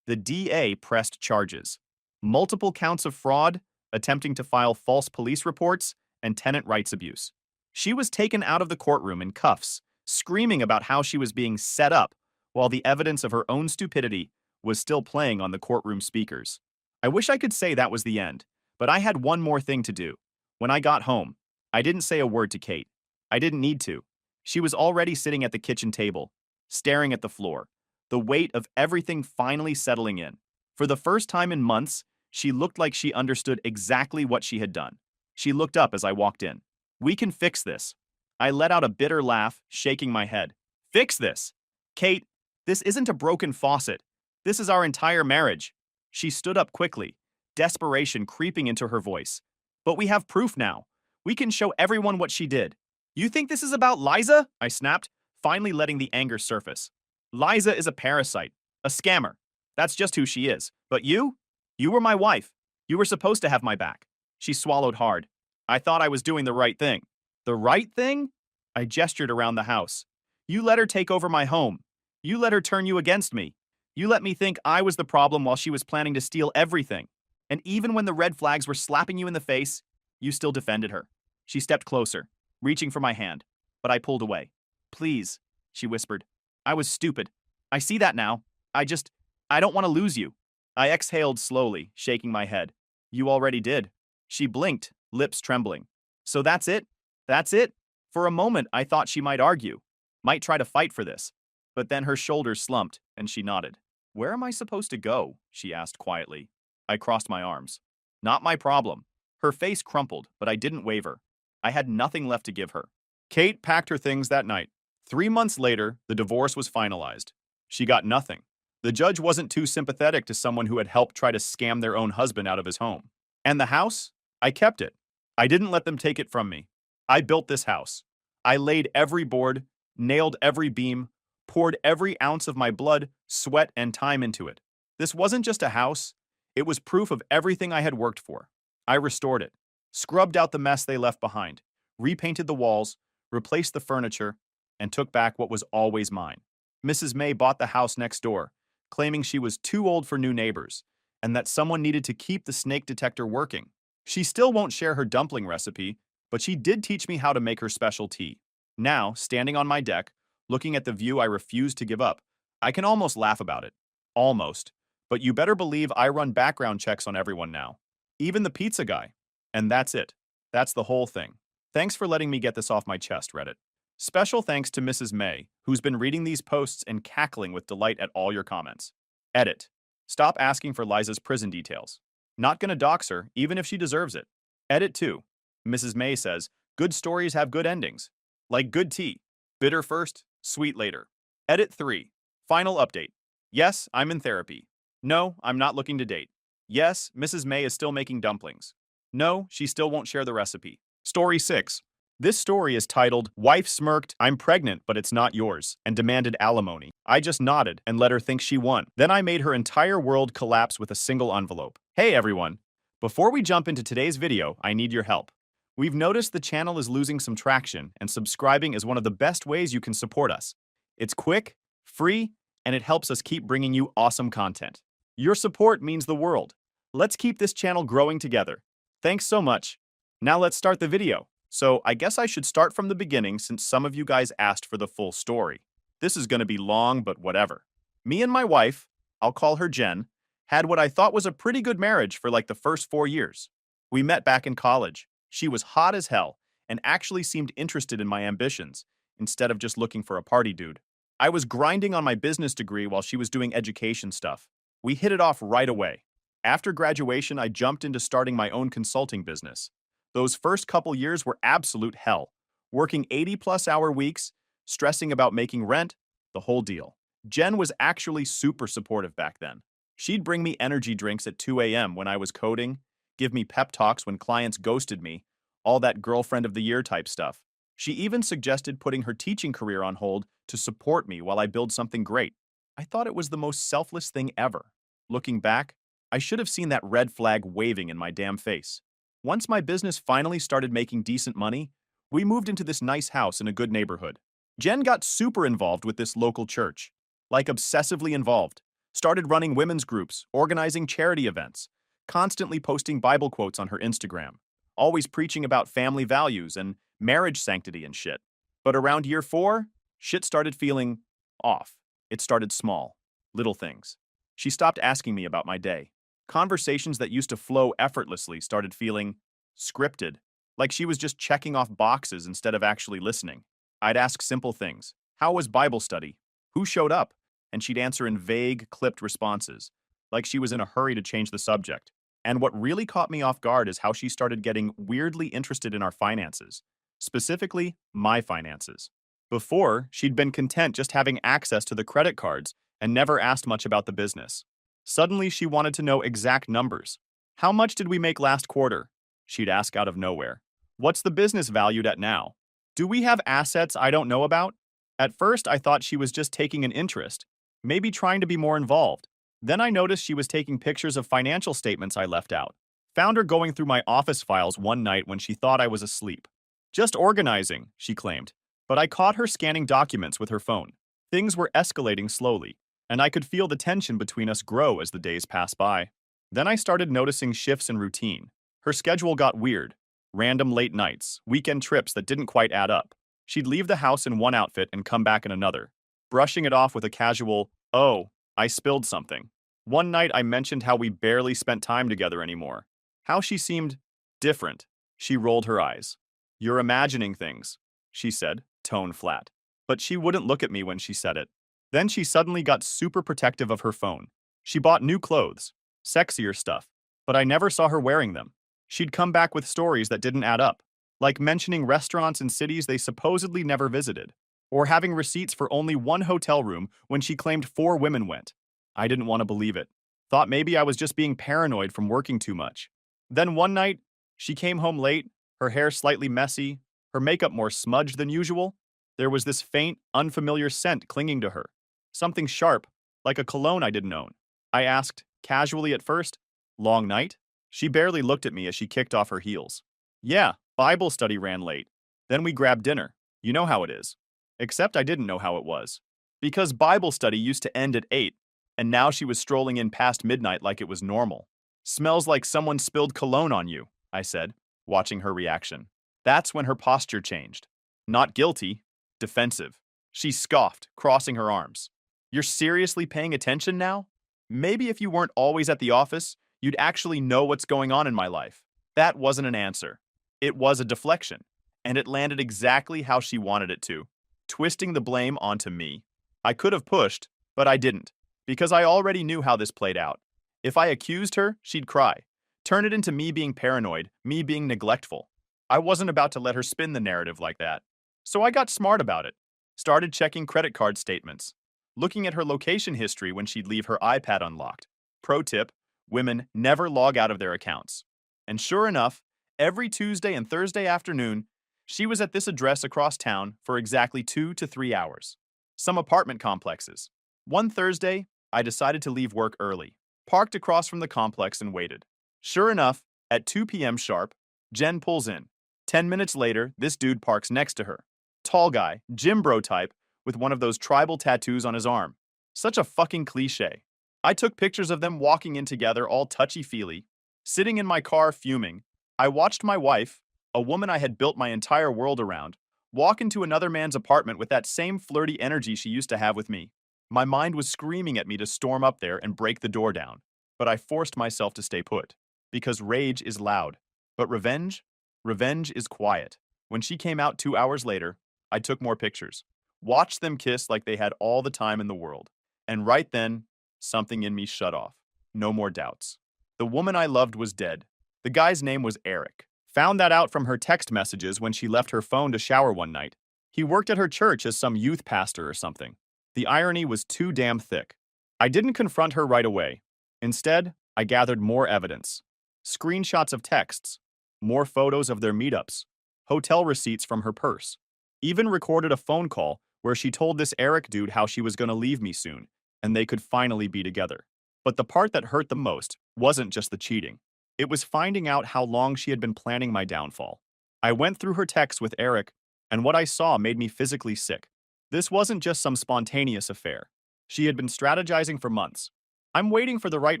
The DA pressed charges. Multiple counts of fraud, attempting to file false police reports, and tenant rights abuse. She was taken out of the courtroom in cuffs, screaming about how she was being set up, while the evidence of her own stupidity was still playing on the courtroom speakers. I wish I could say that was the end, but I had one more thing to do. When I got home, I didn't say a word to Kate. I didn't need to. She was already sitting at the kitchen table, staring at the floor, the weight of everything finally settling in. For the first time in months, She looked like she understood exactly what she had done. She looked up as I walked in. "We can fix this." I let out a bitter laugh, shaking my head. "Fix this? Kate, this isn't a broken faucet. This is our entire marriage." She stood up quickly, desperation creeping into her voice. "But we have proof now. We can show everyone what she did." "You think this is about Liza?" I snapped, finally letting the anger surface. "Liza is a parasite, a scammer. That's just who she is. But you? You were my wife. You were supposed to have my back." She swallowed hard. "I thought I was doing the right thing." "The right thing?" I gestured around the house. "You let her take over my home. You let her turn you against me. You let me think I was the problem while she was planning to steal everything. And even when the red flags were slapping you in the face, you still defended her." She stepped closer, reaching for my hand, but I pulled away. "Please," she whispered. "I was stupid. I see that now. I don't want to lose you." I exhaled slowly, shaking my head. "You already did." She blinked, lips trembling. "So that's it? That's it?" For a moment, I thought she might argue, might try to fight for this. But then her shoulders slumped, and she nodded. "Where am I supposed to go?" she asked quietly. I crossed my arms. "Not my problem." Her face crumpled, but I didn't waver. I had nothing left to give her. Kate packed her things that night. 3 months later, the divorce was finalized. She got nothing. The judge wasn't too sympathetic to someone who had helped try to scam their own husband out of his home. And the house? I kept it. I didn't let them take it from me. I built this house. I laid every board, nailed every beam, poured every ounce of my blood, sweat, and time into it. This wasn't just a house. It was proof of everything I had worked for. I restored it, scrubbed out the mess they left behind, repainted the walls, replaced the furniture, and took back what was always mine. Mrs. May bought the house next door, claiming she was too old for new neighbors and that someone needed to keep the snake detector working. She still won't share her dumpling recipe, but she did teach me how to make her special tea. Now, standing on my deck, looking at the view I refused to give up, I can almost laugh about it. Almost. But you better believe I run background checks on everyone now. Even the pizza guy. And that's it. That's the whole thing. Thanks for letting me get this off my chest, Reddit. Special thanks to Mrs. May, who's been reading these posts and cackling with delight at all your comments. Edit. Stop asking for Liza's prison details. Not gonna dox her, even if she deserves it. Edit 2. Mrs. May says, good stories have good endings. Like good tea. Bitter first, sweet later. Edit 3. Final update. Yes, I'm in therapy. No, I'm not looking to date. Yes, Mrs. May is still making dumplings. No, she still won't share the recipe. Story 6. This story is titled, Wife Smirked, I'm Pregnant, but It's Not Yours, and Demanded Alimony. I just nodded and let her think she won. Then I made her entire world collapse with a single envelope. Hey everyone! Before we jump into today's video, I need your help. We've noticed the channel is losing some traction, and subscribing is one of the best ways you can support us. It's quick, free, and it helps us keep bringing you awesome content. Your support means the world. Let's keep this channel growing together. Thanks so much. Now let's start the video. So I guess I should start from the beginning since some of you guys asked for the full story. This is going to be long, but whatever. Me and my wife, I'll call her Jen, had what I thought was a pretty good marriage for like the first 4 years. We met back in college. She was hot as hell and actually seemed interested in my ambitions instead of just looking for a party dude. I was grinding on my business degree while she was doing education stuff. We hit it off right away. After graduation, I jumped into starting my own consulting business. Those first couple years were absolute hell. Working 80-plus hour weeks, stressing about making rent, the whole deal. Jen was actually super supportive back then. She'd bring me energy drinks at 2 a.m. when I was coding, give me pep talks when clients ghosted me, all that girlfriend of the year type stuff. She even suggested putting her teaching career on hold to support me while I build something great. I thought it was the most selfless thing ever. Looking back, I should have seen that red flag waving in my damn face. Once my business finally started making decent money, we moved into this nice house in a good neighborhood. Jen got super involved with this local church, like obsessively involved. Started running women's groups, organizing charity events, constantly posting Bible quotes on her Instagram, always preaching about family values and marriage sanctity and shit. But around year 4, shit started feeling off. It started small, little things. She stopped asking me about my day. Conversations that used to flow effortlessly started feeling scripted, like she was just checking off boxes instead of actually listening. I'd ask simple things. How was Bible study? Who showed up? And she'd answer in vague, clipped responses, like she was in a hurry to change the subject. And what really caught me off guard is how she started getting weirdly interested in our finances, specifically my finances. Before, she'd been content just having access to the credit cards and never asked much about the business. Suddenly, she wanted to know exact numbers. How much did we make last quarter? She'd ask out of nowhere. What's the business valued at now? Do we have assets I don't know about? At first, I thought she was just taking an interest, maybe trying to be more involved. Then I noticed she was taking pictures of financial statements I left out. Found her going through my office files one night when she thought I was asleep. Just organizing, she claimed. But I caught her scanning documents with her phone. Things were escalating slowly, and I could feel the tension between us grow as the days passed by. Then I started noticing shifts in routine. Her schedule got weird. Random late nights, weekend trips that didn't quite add up. She'd leave the house in one outfit and come back in another, brushing it off with a casual, "Oh, I spilled something." One night I mentioned how we barely spent time together anymore. How she seemed different. She rolled her eyes. "You're imagining things," she said, tone flat. But she wouldn't look at me when she said it. Then she suddenly got super protective of her phone. She bought new clothes, sexier stuff, but I never saw her wearing them. She'd come back with stories that didn't add up, like mentioning restaurants in cities they supposedly never visited, or having receipts for only one hotel room when she claimed 4 women went. I didn't want to believe it. Thought maybe I was just being paranoid from working too much. Then one night, she came home late, her hair slightly messy, her makeup more smudged than usual. There was this faint, unfamiliar scent clinging to her. Something sharp, like a cologne I didn't own. I asked, casually at first, "Long night?" She barely looked at me as she kicked off her heels. "Yeah, Bible study ran late. Then we grabbed dinner. You know how it is." Except I didn't know how it was. Because Bible study used to end at 8, and now she was strolling in past midnight like it was normal. "Smells like someone spilled cologne on you," I said, watching her reaction. That's when her posture changed. Not guilty, defensive. She scoffed, crossing her arms. "You're seriously paying attention now? Maybe if you weren't always at the office, you'd actually know what's going on in my life." That wasn't an answer. It was a deflection, and it landed exactly how she wanted it to, twisting the blame onto me. I could have pushed, but I didn't, because I already knew how this played out. If I accused her, she'd cry, turn it into me being paranoid, me being neglectful. I wasn't about to let her spin the narrative like that. So I got smart about it. Started checking credit card statements, looking at her location history when she'd leave her iPad unlocked. Pro tip, women never log out of their accounts. And sure enough, every Tuesday and Thursday afternoon, she was at this address across town for exactly 2 to 3 hours. Some apartment complexes. One Thursday, I decided to leave work early, parked across from the complex and waited. Sure enough, at 2 p.m. sharp, Jen pulls in. 10 minutes later, this dude parks next to her. Tall guy, gym bro type, with one of those tribal tattoos on his arm. Such a fucking cliche. I took pictures of them walking in together all touchy-feely. Sitting in my car fuming, I watched my wife, a woman I had built my entire world around, walk into another man's apartment with that same flirty energy she used to have with me. My mind was screaming at me to storm up there and break the door down, but I forced myself to stay put. Because rage is loud. But revenge? Revenge is quiet. When she came out 2 hours later, I took more pictures. Watched them kiss like they had all the time in the world. And right then, something in me shut off. No more doubts. The woman I loved was dead. The guy's name was Eric. Found that out from her text messages when she left her phone to shower one night. He worked at her church as some youth pastor or something. The irony was too damn thick. I didn't confront her right away. Instead, I gathered more evidence. Screenshots of texts, more photos of their meetups, hotel receipts from her purse. Even recorded a phone call where she told this Eric dude how she was going to leave me soon, and they could finally be together. But the part that hurt the most wasn't just the cheating. It was finding out how long she had been planning my downfall. I went through her texts with Eric, and what I saw made me physically sick. This wasn't just some spontaneous affair. She had been strategizing for months. "I'm waiting for the right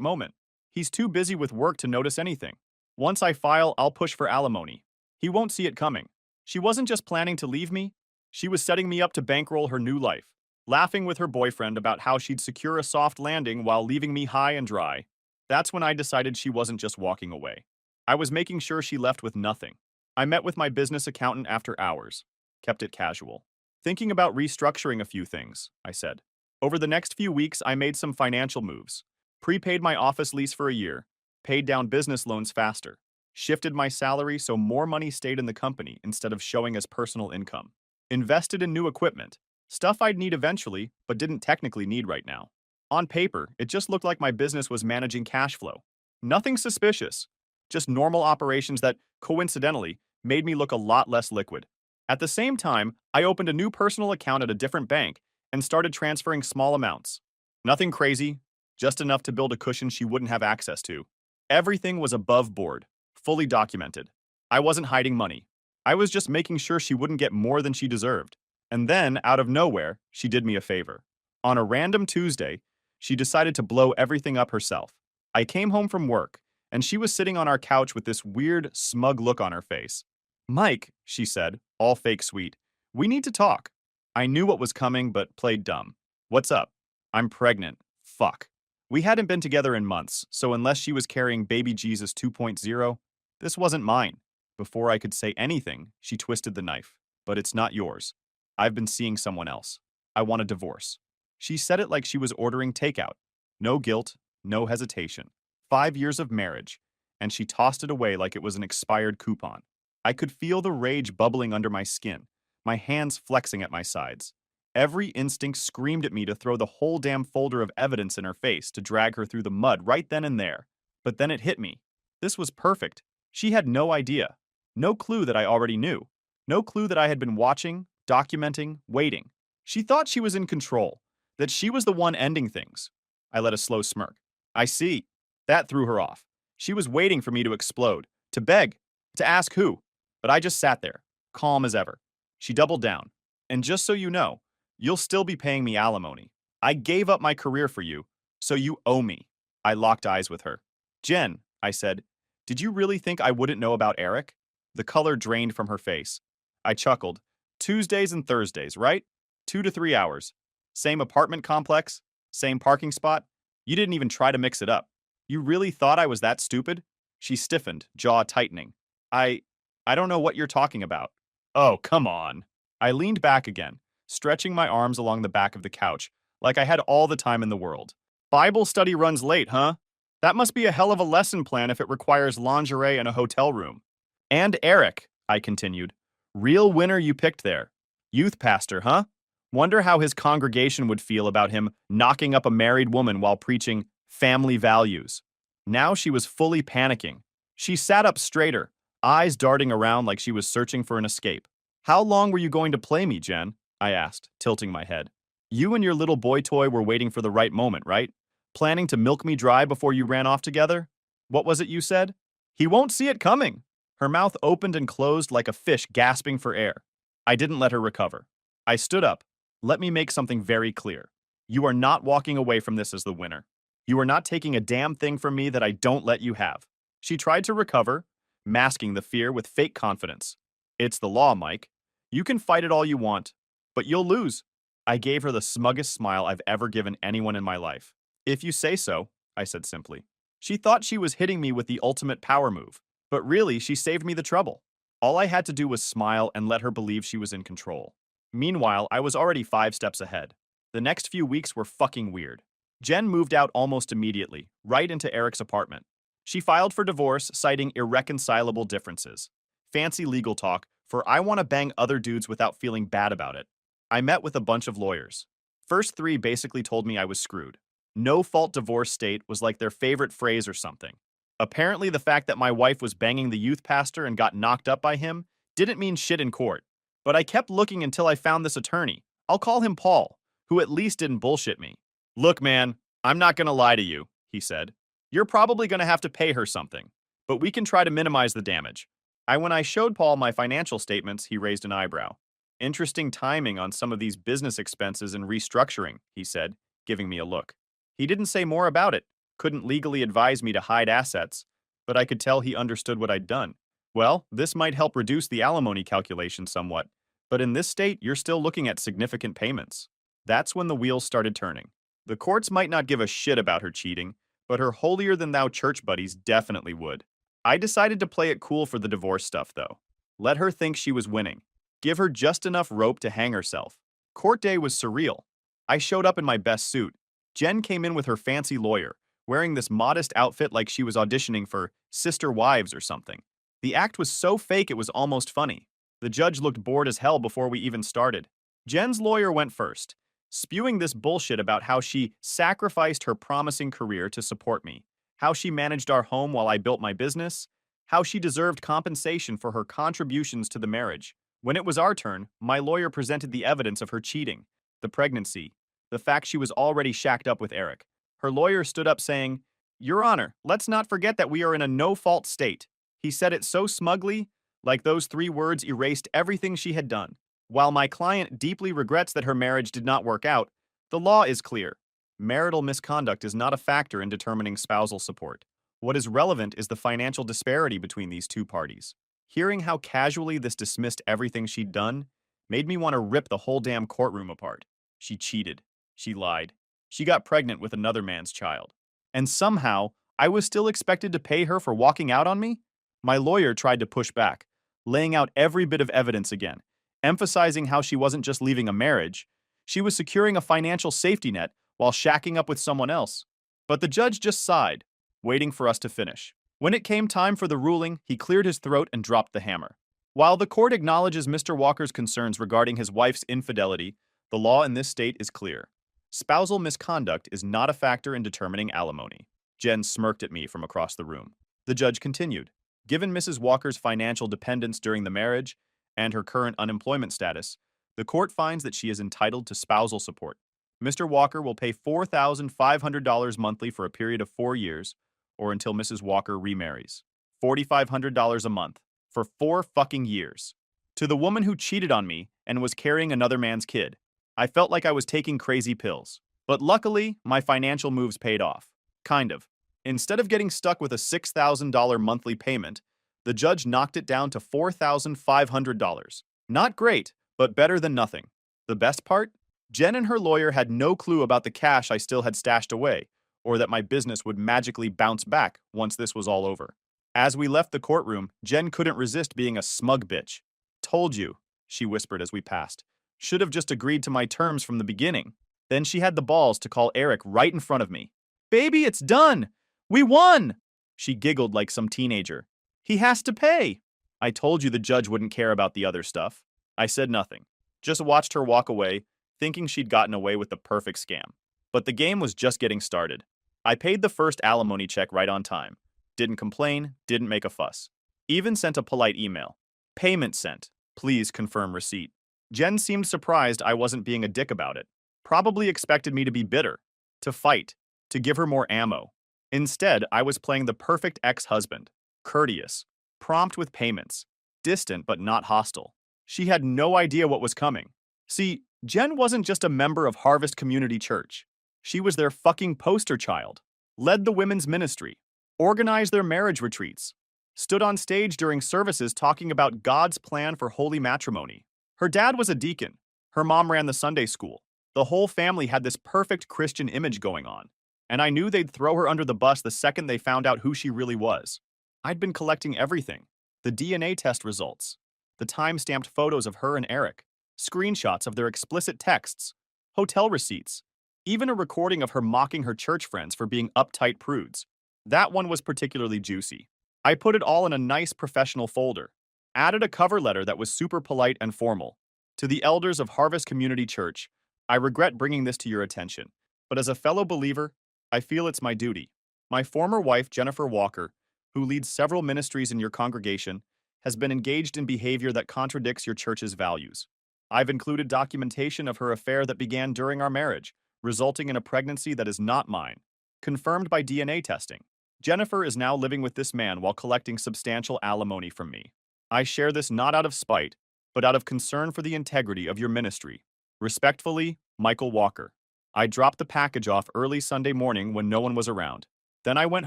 moment. He's too busy with work to notice anything. Once I file, I'll push for alimony. He won't see it coming." She wasn't just planning to leave me. She was setting me up to bankroll her new life, laughing with her boyfriend about how she'd secure a soft landing while leaving me high and dry. That's when I decided she wasn't just walking away. I was making sure she left with nothing. I met with my business accountant after hours. Kept it casual. "Thinking about restructuring a few things," I said. "Over the next few weeks, I made some financial moves. Prepaid my office lease for a year. paid down business loans faster, shifted my salary so more money stayed in the company instead of showing as personal income, invested in new equipment, stuff I'd need eventually but didn't technically need right now. On paper, it just looked like my business was managing cash flow. Nothing suspicious, just normal operations that, coincidentally, made me look a lot less liquid. At the same time, I opened a new personal account at a different bank and started transferring small amounts. Nothing crazy, just enough to build a cushion she wouldn't have access to. Everything was above board, fully documented. I wasn't hiding money. I was just making sure she wouldn't get more than she deserved. And then, out of nowhere, she did me a favor. On a random Tuesday, she decided to blow everything up herself. I came home from work, and she was sitting on our couch with this weird, smug look on her face. "Mike," she said, all fake sweet, "we need to talk." I knew what was coming, but played dumb. "What's up?" "I'm pregnant." Fuck. We hadn't been together in months, so unless she was carrying baby Jesus 2.0, this wasn't mine. Before I could say anything, she twisted the knife. "But it's not yours. I've been seeing someone else. I want a divorce." She said it like she was ordering takeout. No guilt, no hesitation. 5 years of marriage, and she tossed it away like it was an expired coupon. I could feel the rage bubbling under my skin, my hands flexing at my sides. Every instinct screamed at me to throw the whole damn folder of evidence in her face to drag her through the mud right then and there. But then it hit me. This was perfect. She had no idea. No clue that I already knew. No clue that I had been watching, documenting, waiting. She thought she was in control, that she was the one ending things. I let a slow smirk. "I see." That threw her off. She was waiting for me to explode, to beg, to ask who. But I just sat there, calm as ever. She doubled down. "And just so you know, you'll still be paying me alimony. I gave up my career for you, so you owe me." I locked eyes with her. "Jen," I said, "did you really think I wouldn't know about Eric?" The color drained from her face. I chuckled. "Tuesdays and Thursdays, right? 2 to 3 hours. Same apartment complex? Same parking spot? You didn't even try to mix it up. You really thought I was that stupid?" She stiffened, jaw tightening. I don't know what you're talking about." "Oh, come on." I leaned back again, stretching my arms along the back of the couch, like I had all the time in the world. "Bible study runs late, huh? That must be a hell of a lesson plan if it requires lingerie and a hotel room." "And Eric," I continued. "Real winner you picked there. Youth pastor, huh? Wonder how his congregation would feel about him knocking up a married woman while preaching family values." Now she was fully panicking. She sat up straighter, eyes darting around like she was searching for an escape. "How long were you going to play me, Jen?" I asked, tilting my head. "You and your little boy toy were waiting for the right moment, right? Planning to milk me dry before you ran off together? What was it you said?" "He won't see it coming." Her mouth opened and closed like a fish gasping for air. I didn't let her recover. I stood up. "Let me make something very clear. You are not walking away from this as the winner. You are not taking a damn thing from me that I don't let you have." She tried to recover, masking the fear with fake confidence. "It's the law, Mike. You can fight it all you want, but you'll lose." I gave her the smuggest smile I've ever given anyone in my life. "If you say so," I said simply. She thought she was hitting me with the ultimate power move, but really she saved me the trouble. All I had to do was smile and let her believe she was in control. Meanwhile, I was already 5 steps ahead. The next few weeks were fucking weird. Jen moved out almost immediately, right into Eric's apartment. She filed for divorce, citing irreconcilable differences. Fancy legal talk for "I want to bang other dudes without feeling bad about it." I met with a bunch of lawyers. First 3 basically told me I was screwed. No-fault divorce state was like their favorite phrase or something. Apparently the fact that my wife was banging the youth pastor and got knocked up by him didn't mean shit in court. But I kept looking until I found this attorney. I'll call him Paul, who at least didn't bullshit me. "Look, man, I'm not gonna lie to you," he said. "You're probably gonna have to pay her something, but we can try to minimize the damage." When I showed Paul my financial statements, he raised an eyebrow. "Interesting timing on some of these business expenses and restructuring," he said, giving me a look. He didn't say more about it, couldn't legally advise me to hide assets, but I could tell he understood what I'd done. "Well, this might help reduce the alimony calculation somewhat, but in this state, you're still looking at significant payments." That's when the wheels started turning. The courts might not give a shit about her cheating, but her holier-than-thou church buddies definitely would. I decided to play it cool for the divorce stuff, though. Let her think she was winning. Give her just enough rope to hang herself. Court day was surreal. I showed up in my best suit. Jen came in with her fancy lawyer, wearing this modest outfit like she was auditioning for Sister Wives or something. The act was so fake it was almost funny. The judge looked bored as hell before we even started. Jen's lawyer went first, spewing this bullshit about how she sacrificed her promising career to support me, how she managed our home while I built my business, how she deserved compensation for her contributions to the marriage. When it was our turn, my lawyer presented the evidence of her cheating, the pregnancy, the fact she was already shacked up with Eric. Her lawyer stood up saying, "Your Honor, let's not forget that we are in a no-fault state." He said it so smugly, like those 3 words erased everything she had done. While my client deeply regrets that her marriage did not work out, the law is clear. Marital misconduct is not a factor in determining spousal support. What is relevant is the financial disparity between these two parties. Hearing how casually this dismissed everything she'd done made me want to rip the whole damn courtroom apart. She cheated. She lied. She got pregnant with another man's child. And somehow, I was still expected to pay her for walking out on me? My lawyer tried to push back, laying out every bit of evidence again, emphasizing how she wasn't just leaving a marriage, she was securing a financial safety net while shacking up with someone else. But the judge just sighed, waiting for us to finish. When it came time for the ruling, he cleared his throat and dropped the hammer. While the court acknowledges Mr. Walker's concerns regarding his wife's infidelity, the law in this state is clear. Spousal misconduct is not a factor in determining alimony. Jen smirked at me from across the room. The judge continued. Given Mrs. Walker's financial dependence during the marriage and her current unemployment status, the court finds that she is entitled to spousal support. Mr. Walker will pay $4,500 monthly for a period of 4 years, or until Mrs. Walker remarries. $4,500 a month for 4 fucking years. To the woman who cheated on me and was carrying another man's kid. I felt like I was taking crazy pills. But luckily, my financial moves paid off. Kind of. Instead of getting stuck with a $6,000 monthly payment, the judge knocked it down to $4,500. Not great, but better than nothing. The best part? Jen and her lawyer had no clue about the cash I still had stashed away, or that my business would magically bounce back once this was all over. As we left the courtroom, Jen couldn't resist being a smug bitch. "Told you," she whispered as we passed. "Should have just agreed to my terms from the beginning." Then she had the balls to call Eric right in front of me. "Baby, it's done! We won!" She giggled like some teenager. "He has to pay." "I told you the judge wouldn't care about the other stuff." I said nothing, just watched her walk away, thinking she'd gotten away with the perfect scam. But the game was just getting started. I paid the first alimony check right on time. Didn't complain, didn't make a fuss. Even sent a polite email. "Payment sent. Please confirm receipt." Jen seemed surprised I wasn't being a dick about it. Probably expected me to be bitter, to fight, to give her more ammo. Instead, I was playing the perfect ex-husband. Courteous, prompt with payments, distant but not hostile. She had no idea what was coming. See, Jen wasn't just a member of Harvest Community Church. She was their fucking poster child. Led the women's ministry. Organized their marriage retreats. Stood on stage during services talking about God's plan for holy matrimony. Her dad was a deacon. Her mom ran the Sunday school. The whole family had this perfect Christian image going on. And I knew they'd throw her under the bus the second they found out who she really was. I'd been collecting everything. The DNA test results. The time-stamped photos of her and Eric. Screenshots of their explicit texts. Hotel receipts. Even a recording of her mocking her church friends for being uptight prudes. That one was particularly juicy. I put it all in a nice professional folder. Added a cover letter that was super polite and formal. To the elders of Harvest Community Church, I regret bringing this to your attention, but as a fellow believer, I feel it's my duty. My former wife, Jennifer Walker, who leads several ministries in your congregation, has been engaged in behavior that contradicts your church's values. I've included documentation of her affair that began during our marriage, resulting in a pregnancy that is not mine, confirmed by DNA testing. Jennifer is now living with this man while collecting substantial alimony from me. I share this not out of spite, but out of concern for the integrity of your ministry. Respectfully, Michael Walker. I dropped the package off early Sunday morning when no one was around. Then I went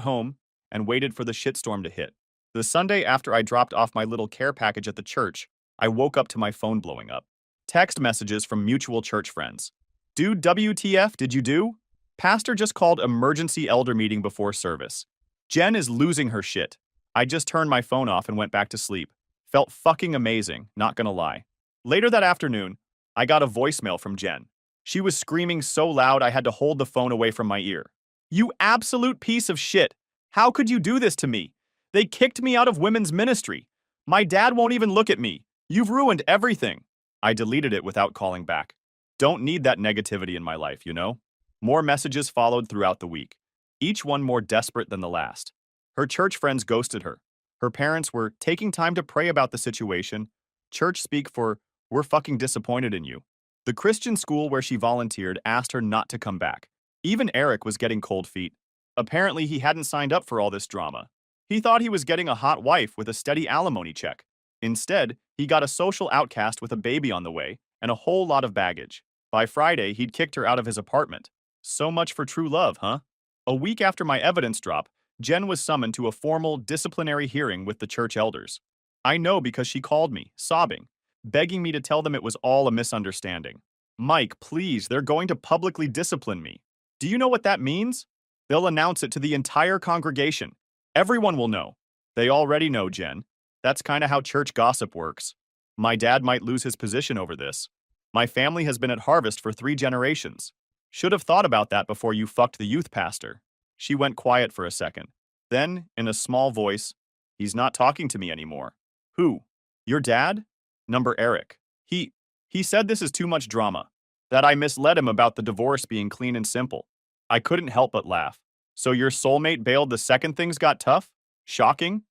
home and waited for the shitstorm to hit. The Sunday after I dropped off my little care package at the church, I woke up to my phone blowing up. Text messages from mutual church friends. "Dude, WTF, did you do? Pastor just called emergency elder meeting before service. Jen is losing her shit." I just turned my phone off and went back to sleep. Felt fucking amazing, not gonna lie. Later that afternoon, I got a voicemail from Jen. She was screaming so loud I had to hold the phone away from my ear. You absolute piece of shit. How could you do this to me? They kicked me out of women's ministry. My dad won't even look at me. You've ruined everything. I deleted it without calling back. Don't need that negativity in my life, you know? More messages followed throughout the week, each one more desperate than the last. Her church friends ghosted her. Her parents were taking time to pray about the situation. Church speak for, "We're fucking disappointed in you." The Christian school where she volunteered asked her not to come back. Even Eric was getting cold feet. Apparently, he hadn't signed up for all this drama. He thought he was getting a hot wife with a steady alimony check. Instead, he got a social outcast with a baby on the way and a whole lot of baggage. By Friday, he'd kicked her out of his apartment. So much for true love, huh? A week after my evidence drop, Jen was summoned to a formal disciplinary hearing with the church elders. I know because she called me, sobbing, begging me to tell them it was all a misunderstanding. Mike, please, they're going to publicly discipline me. Do you know what that means? They'll announce it to the entire congregation. Everyone will know. They already know, Jen. That's kind of how church gossip works. My dad might lose his position over this. My family has been at Harvest for 3 generations. Should have thought about that before you fucked the youth pastor. She went quiet for a second. Then, in a small voice, "He's not talking to me anymore." "Who? Your dad?" "Number Eric. He said this is too much drama. That I misled him about the divorce being clean and simple." I couldn't help but laugh. "So your soulmate bailed the second things got tough? Shocking."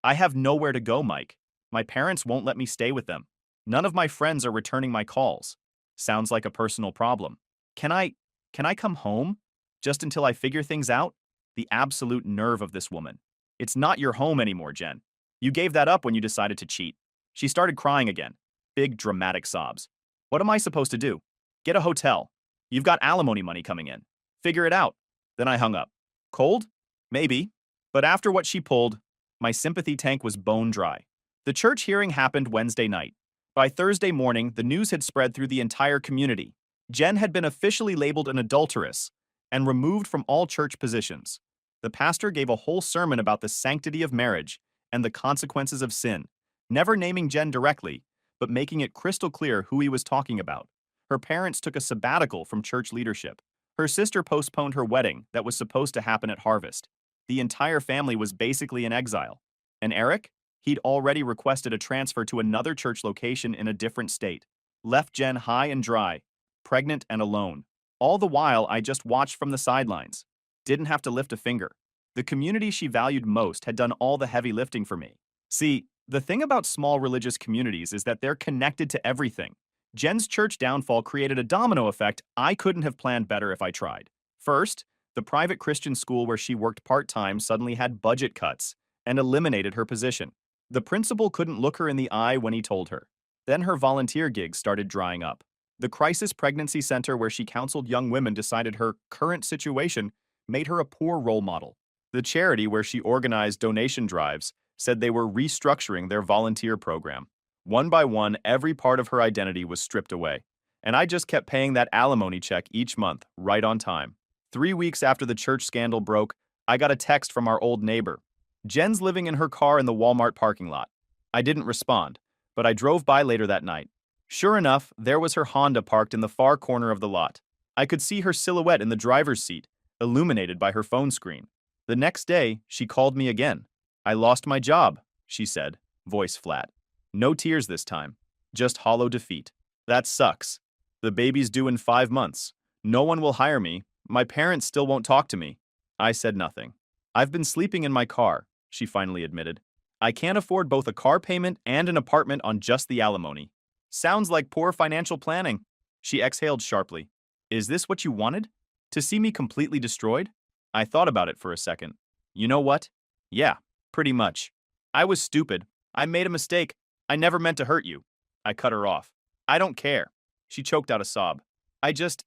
"I have nowhere to go, Mike. My parents won't let me stay with them. None of my friends are returning my calls. Sounds like a personal problem. Can I can I come home? Just until I figure things out?" The absolute nerve of this woman. "It's not your home anymore, Jen. You gave that up when you decided to cheat." She started crying again. Big dramatic sobs. "What am I supposed to do? Get a hotel. You've got alimony money coming in. Figure it out." Then I hung up. Cold? Maybe. But after what she pulled, my sympathy tank was bone dry. The church hearing happened Wednesday night. By Thursday morning, the news had spread through the entire community. Jen had been officially labeled an adulteress and removed from all church positions. The pastor gave a whole sermon about the sanctity of marriage and the consequences of sin, never naming Jen directly, but making it crystal clear who he was talking about. Her parents took a sabbatical from church leadership. Her sister postponed her wedding that was supposed to happen at Harvest. The entire family was basically in exile. And Eric? He'd already requested a transfer to another church location in a different state. Left Jen high and dry, pregnant and alone. All the while, I just watched from the sidelines. Didn't have to lift a finger. The community she valued most had done all the heavy lifting for me. See, the thing about small religious communities is that they're connected to everything. Jen's church downfall created a domino effect I couldn't have planned better if I tried. First, the private Christian school where she worked part-time suddenly had budget cuts and eliminated her position. The principal couldn't look her in the eye when he told her. Then her volunteer gigs started drying up. The crisis pregnancy center where she counseled young women decided her current situation made her a poor role model. The charity where she organized donation drives said they were restructuring their volunteer program. One by one, every part of her identity was stripped away. And I just kept paying that alimony check each month, right on time. 3 weeks after the church scandal broke, I got a text from our old neighbor. "Jen's living in her car in the Walmart parking lot." I didn't respond, but I drove by later that night. Sure enough, there was her Honda parked in the far corner of the lot. I could see her silhouette in the driver's seat, illuminated by her phone screen. The next day, she called me again. "I lost my job," she said, voice flat. No tears this time, just hollow defeat. "That sucks. The baby's due in 5 months. No one will hire me. My parents still won't talk to me." I said nothing. "I've been sleeping in my car," she finally admitted. "I can't afford both a car payment and an apartment on just the alimony." "Sounds like poor financial planning." She exhaled sharply. "Is this what you wanted? To see me completely destroyed?" I thought about it for a second. "You know what? Yeah, pretty much. I was stupid. I made a mistake. I never meant to hurt you." I cut her off. "I don't care." She choked out a sob. I just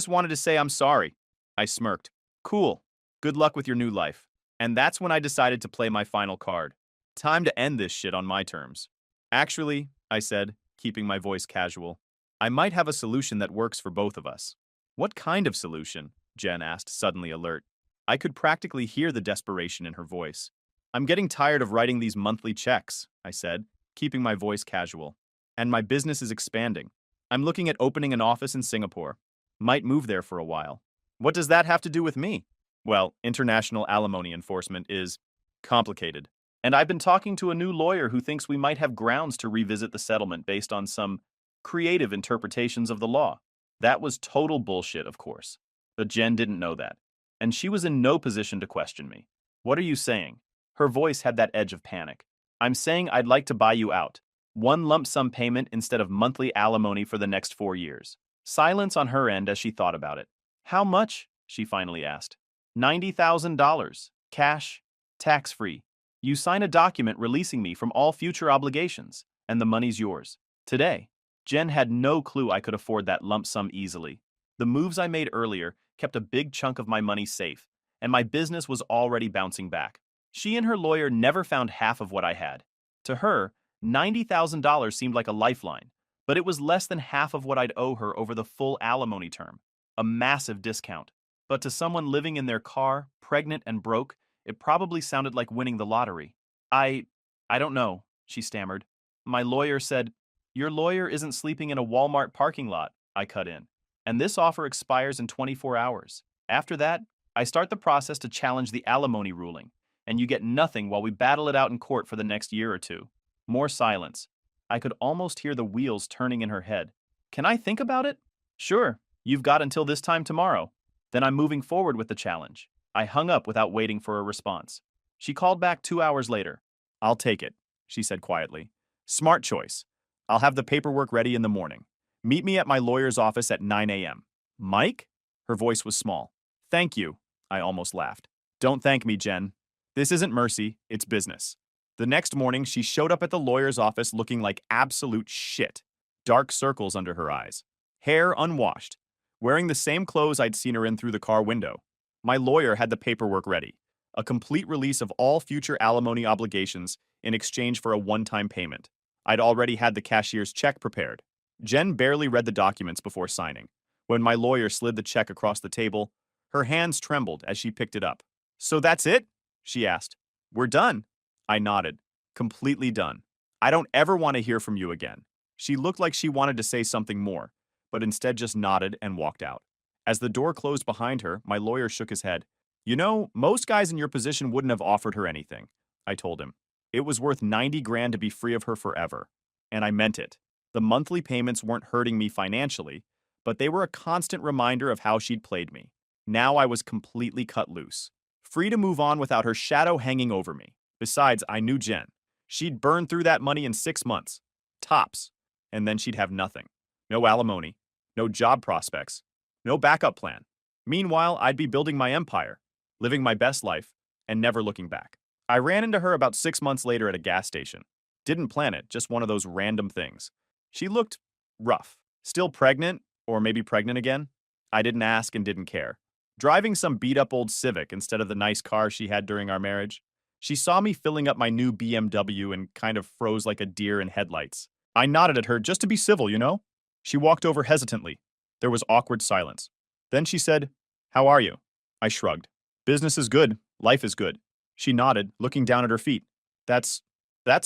wanted to say I'm sorry." I smirked. "Cool. Good luck with your new life." And that's when I decided to play my final card. Time to end this shit on my terms. "Actually," I said, keeping my voice casual, "I might have a solution that works for both of us." "What kind of solution?" Jen asked, suddenly alert. I could practically hear the desperation in her voice. "I'm getting tired of writing these monthly checks," I said, keeping my voice casual. "And my business is expanding. I'm looking at opening an office in Singapore. Might move there for a while." "What does that have to do with me?" Well, international alimony enforcement is complicated. And I've been talking to a new lawyer who thinks we might have grounds to revisit the settlement based on some creative interpretations of the law. That was total bullshit, of course. But Jen didn't know that. And she was in no position to question me. What are you saying? Her voice had that edge of panic. I'm saying I'd like to buy you out. One lump sum payment instead of monthly alimony for the next 4 years. Silence on her end as she thought about it. How much? She finally asked. $90,000. Cash. Tax-free. You sign a document releasing me from all future obligations, and the money's yours. Today. Jen had no clue I could afford that lump sum easily. The moves I made earlier kept a big chunk of my money safe, and my business was already bouncing back. She and her lawyer never found half of what I had. To her, $90,000 seemed like a lifeline, but it was less than half of what I'd owe her over the full alimony term. A massive discount. But to someone living in their car, pregnant and broke, it probably sounded like winning the lottery. I don't know, she stammered. My lawyer said, your lawyer isn't sleeping in a Walmart parking lot, I cut in. And this offer expires in 24 hours. After that, I start the process to challenge the alimony ruling, and you get nothing while we battle it out in court for the next year or two. More silence. I could almost hear the wheels turning in her head. Can I think about it? Sure, you've got until this time tomorrow. Then I'm moving forward with the challenge. I hung up without waiting for a response. She called back 2 hours later. I'll take it, she said quietly. Smart choice. I'll have the paperwork ready in the morning. Meet me at my lawyer's office at 9 a.m. Mike? Her voice was small. Thank you, I almost laughed. Don't thank me, Jen. This isn't mercy, it's business. The next morning, she showed up at the lawyer's office looking like absolute shit. Dark circles under her eyes. Hair unwashed. Wearing the same clothes I'd seen her in through the car window. My lawyer had the paperwork ready. A complete release of all future alimony obligations in exchange for a one-time payment. I'd already had the cashier's check prepared. Jen barely read the documents before signing. When my lawyer slid the check across the table, her hands trembled as she picked it up. So that's it? She asked. We're done. I nodded. Completely done. I don't ever want to hear from you again. She looked like she wanted to say something more, but instead just nodded and walked out. As the door closed behind her, my lawyer shook his head. You know, most guys in your position wouldn't have offered her anything, I told him. It was worth 90 grand to be free of her forever. And I meant it. The monthly payments weren't hurting me financially, but they were a constant reminder of how she'd played me. Now I was completely cut loose. Free to move on without her shadow hanging over me. Besides, I knew Jen. She'd burn through that money in 6 months. Tops. And then she'd have nothing. No alimony. No job prospects. No backup plan. Meanwhile, I'd be building my empire, living my best life, and never looking back. I ran into her about 6 months later at a gas station. Didn't plan it, just one of those random things. She looked rough. Still pregnant, or maybe pregnant again? I didn't ask and didn't care. Driving some beat-up old Civic instead of the nice car she had during our marriage. She saw me filling up my new BMW and kind of froze like a deer in headlights. I nodded at her just to be civil, you know? She walked over hesitantly. There was awkward silence. Then she said, "How are you?" I shrugged. "Business is good. Life is good." She nodded, looking down at her feet. That's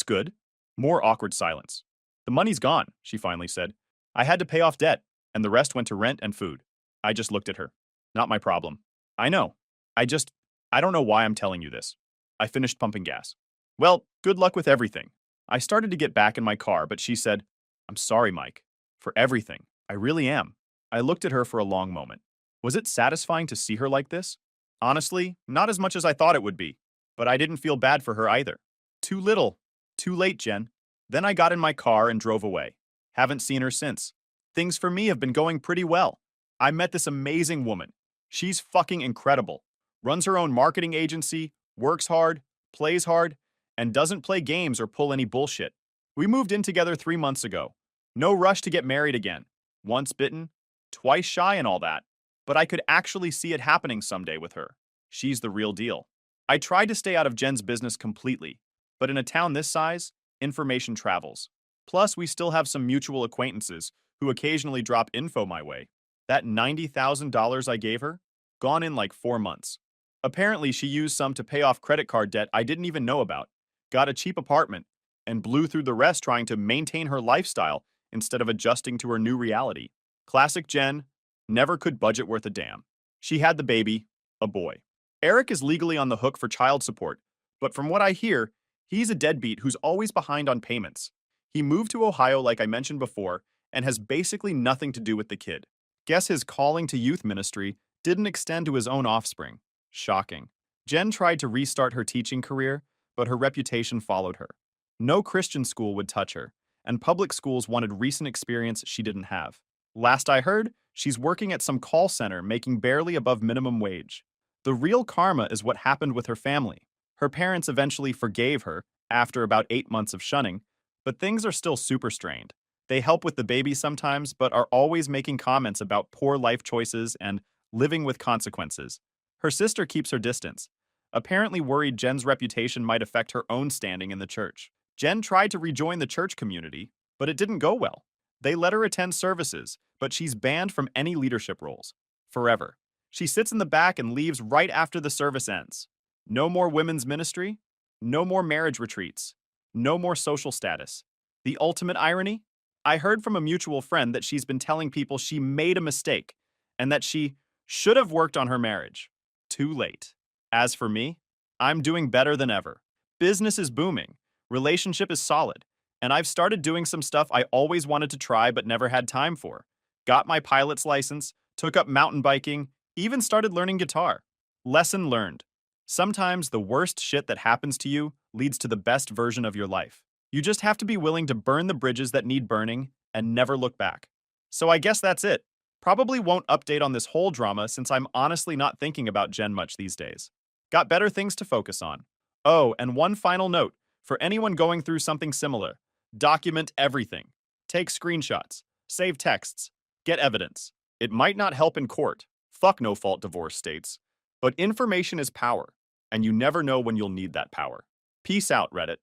good." More awkward silence. "The money's gone," she finally said. "I had to pay off debt, and the rest went to rent and food." I just looked at her. "Not my problem." "I know. I don't know why I'm telling you this." I finished pumping gas. "Well, good luck with everything." I started to get back in my car, but she said, "I'm sorry, Mike. For everything. I really am." I looked at her for a long moment. Was it satisfying to see her like this? Honestly, not as much as I thought it would be. But I didn't feel bad for her either. Too little. Too late, Jen. Then I got in my car and drove away. Haven't seen her since. Things for me have been going pretty well. I met this amazing woman. She's fucking incredible. Runs her own marketing agency, works hard, plays hard, and doesn't play games or pull any bullshit. We moved in together 3 months ago. No rush to get married again. Once bitten, twice shy and all that. But I could actually see it happening someday with her. She's the real deal. I tried to stay out of Jen's business completely, but in a town this size, information travels. Plus, we still have some mutual acquaintances who occasionally drop info my way. That $90,000 I gave her? Gone in like 4 months. Apparently, she used some to pay off credit card debt I didn't even know about, got a cheap apartment, and blew through the rest trying to maintain her lifestyle instead of adjusting to her new reality. Classic Jen, never could budget worth a damn. She had the baby, a boy. Eric is legally on the hook for child support, but from what I hear, he's a deadbeat who's always behind on payments. He moved to Ohio, like I mentioned before, and has basically nothing to do with the kid. Guess his calling to youth ministry didn't extend to his own offspring. Shocking. Jen tried to restart her teaching career, but her reputation followed her. No Christian school would touch her, and public schools wanted recent experience she didn't have. Last I heard, she's working at some call center making barely above minimum wage. The real karma is what happened with her family. Her parents eventually forgave her after about 8 months of shunning, but things are still super strained. They help with the baby sometimes, but are always making comments about poor life choices and living with consequences. Her sister keeps her distance, apparently worried Jen's reputation might affect her own standing in the church. Jen tried to rejoin the church community, but it didn't go well. They let her attend services, but she's banned from any leadership roles. Forever. She sits in the back and leaves right after the service ends. No more women's ministry, no more marriage retreats, no more social status. The ultimate irony? I heard from a mutual friend that she's been telling people she made a mistake and that she should have worked on her marriage. Too late. As for me, I'm doing better than ever. Business is booming, relationship is solid, and I've started doing some stuff I always wanted to try but never had time for. Got my pilot's license, took up mountain biking, even started learning guitar. Lesson learned. Sometimes the worst shit that happens to you leads to the best version of your life. You just have to be willing to burn the bridges that need burning and never look back. So I guess that's it. Probably won't update on this whole drama since I'm honestly not thinking about Jen much these days. Got better things to focus on. Oh, and one final note for anyone going through something similar. Document everything. Take screenshots. Save texts. Get evidence. It might not help in court. Fuck no-fault divorce states. But information is power, and you never know when you'll need that power. Peace out, Reddit.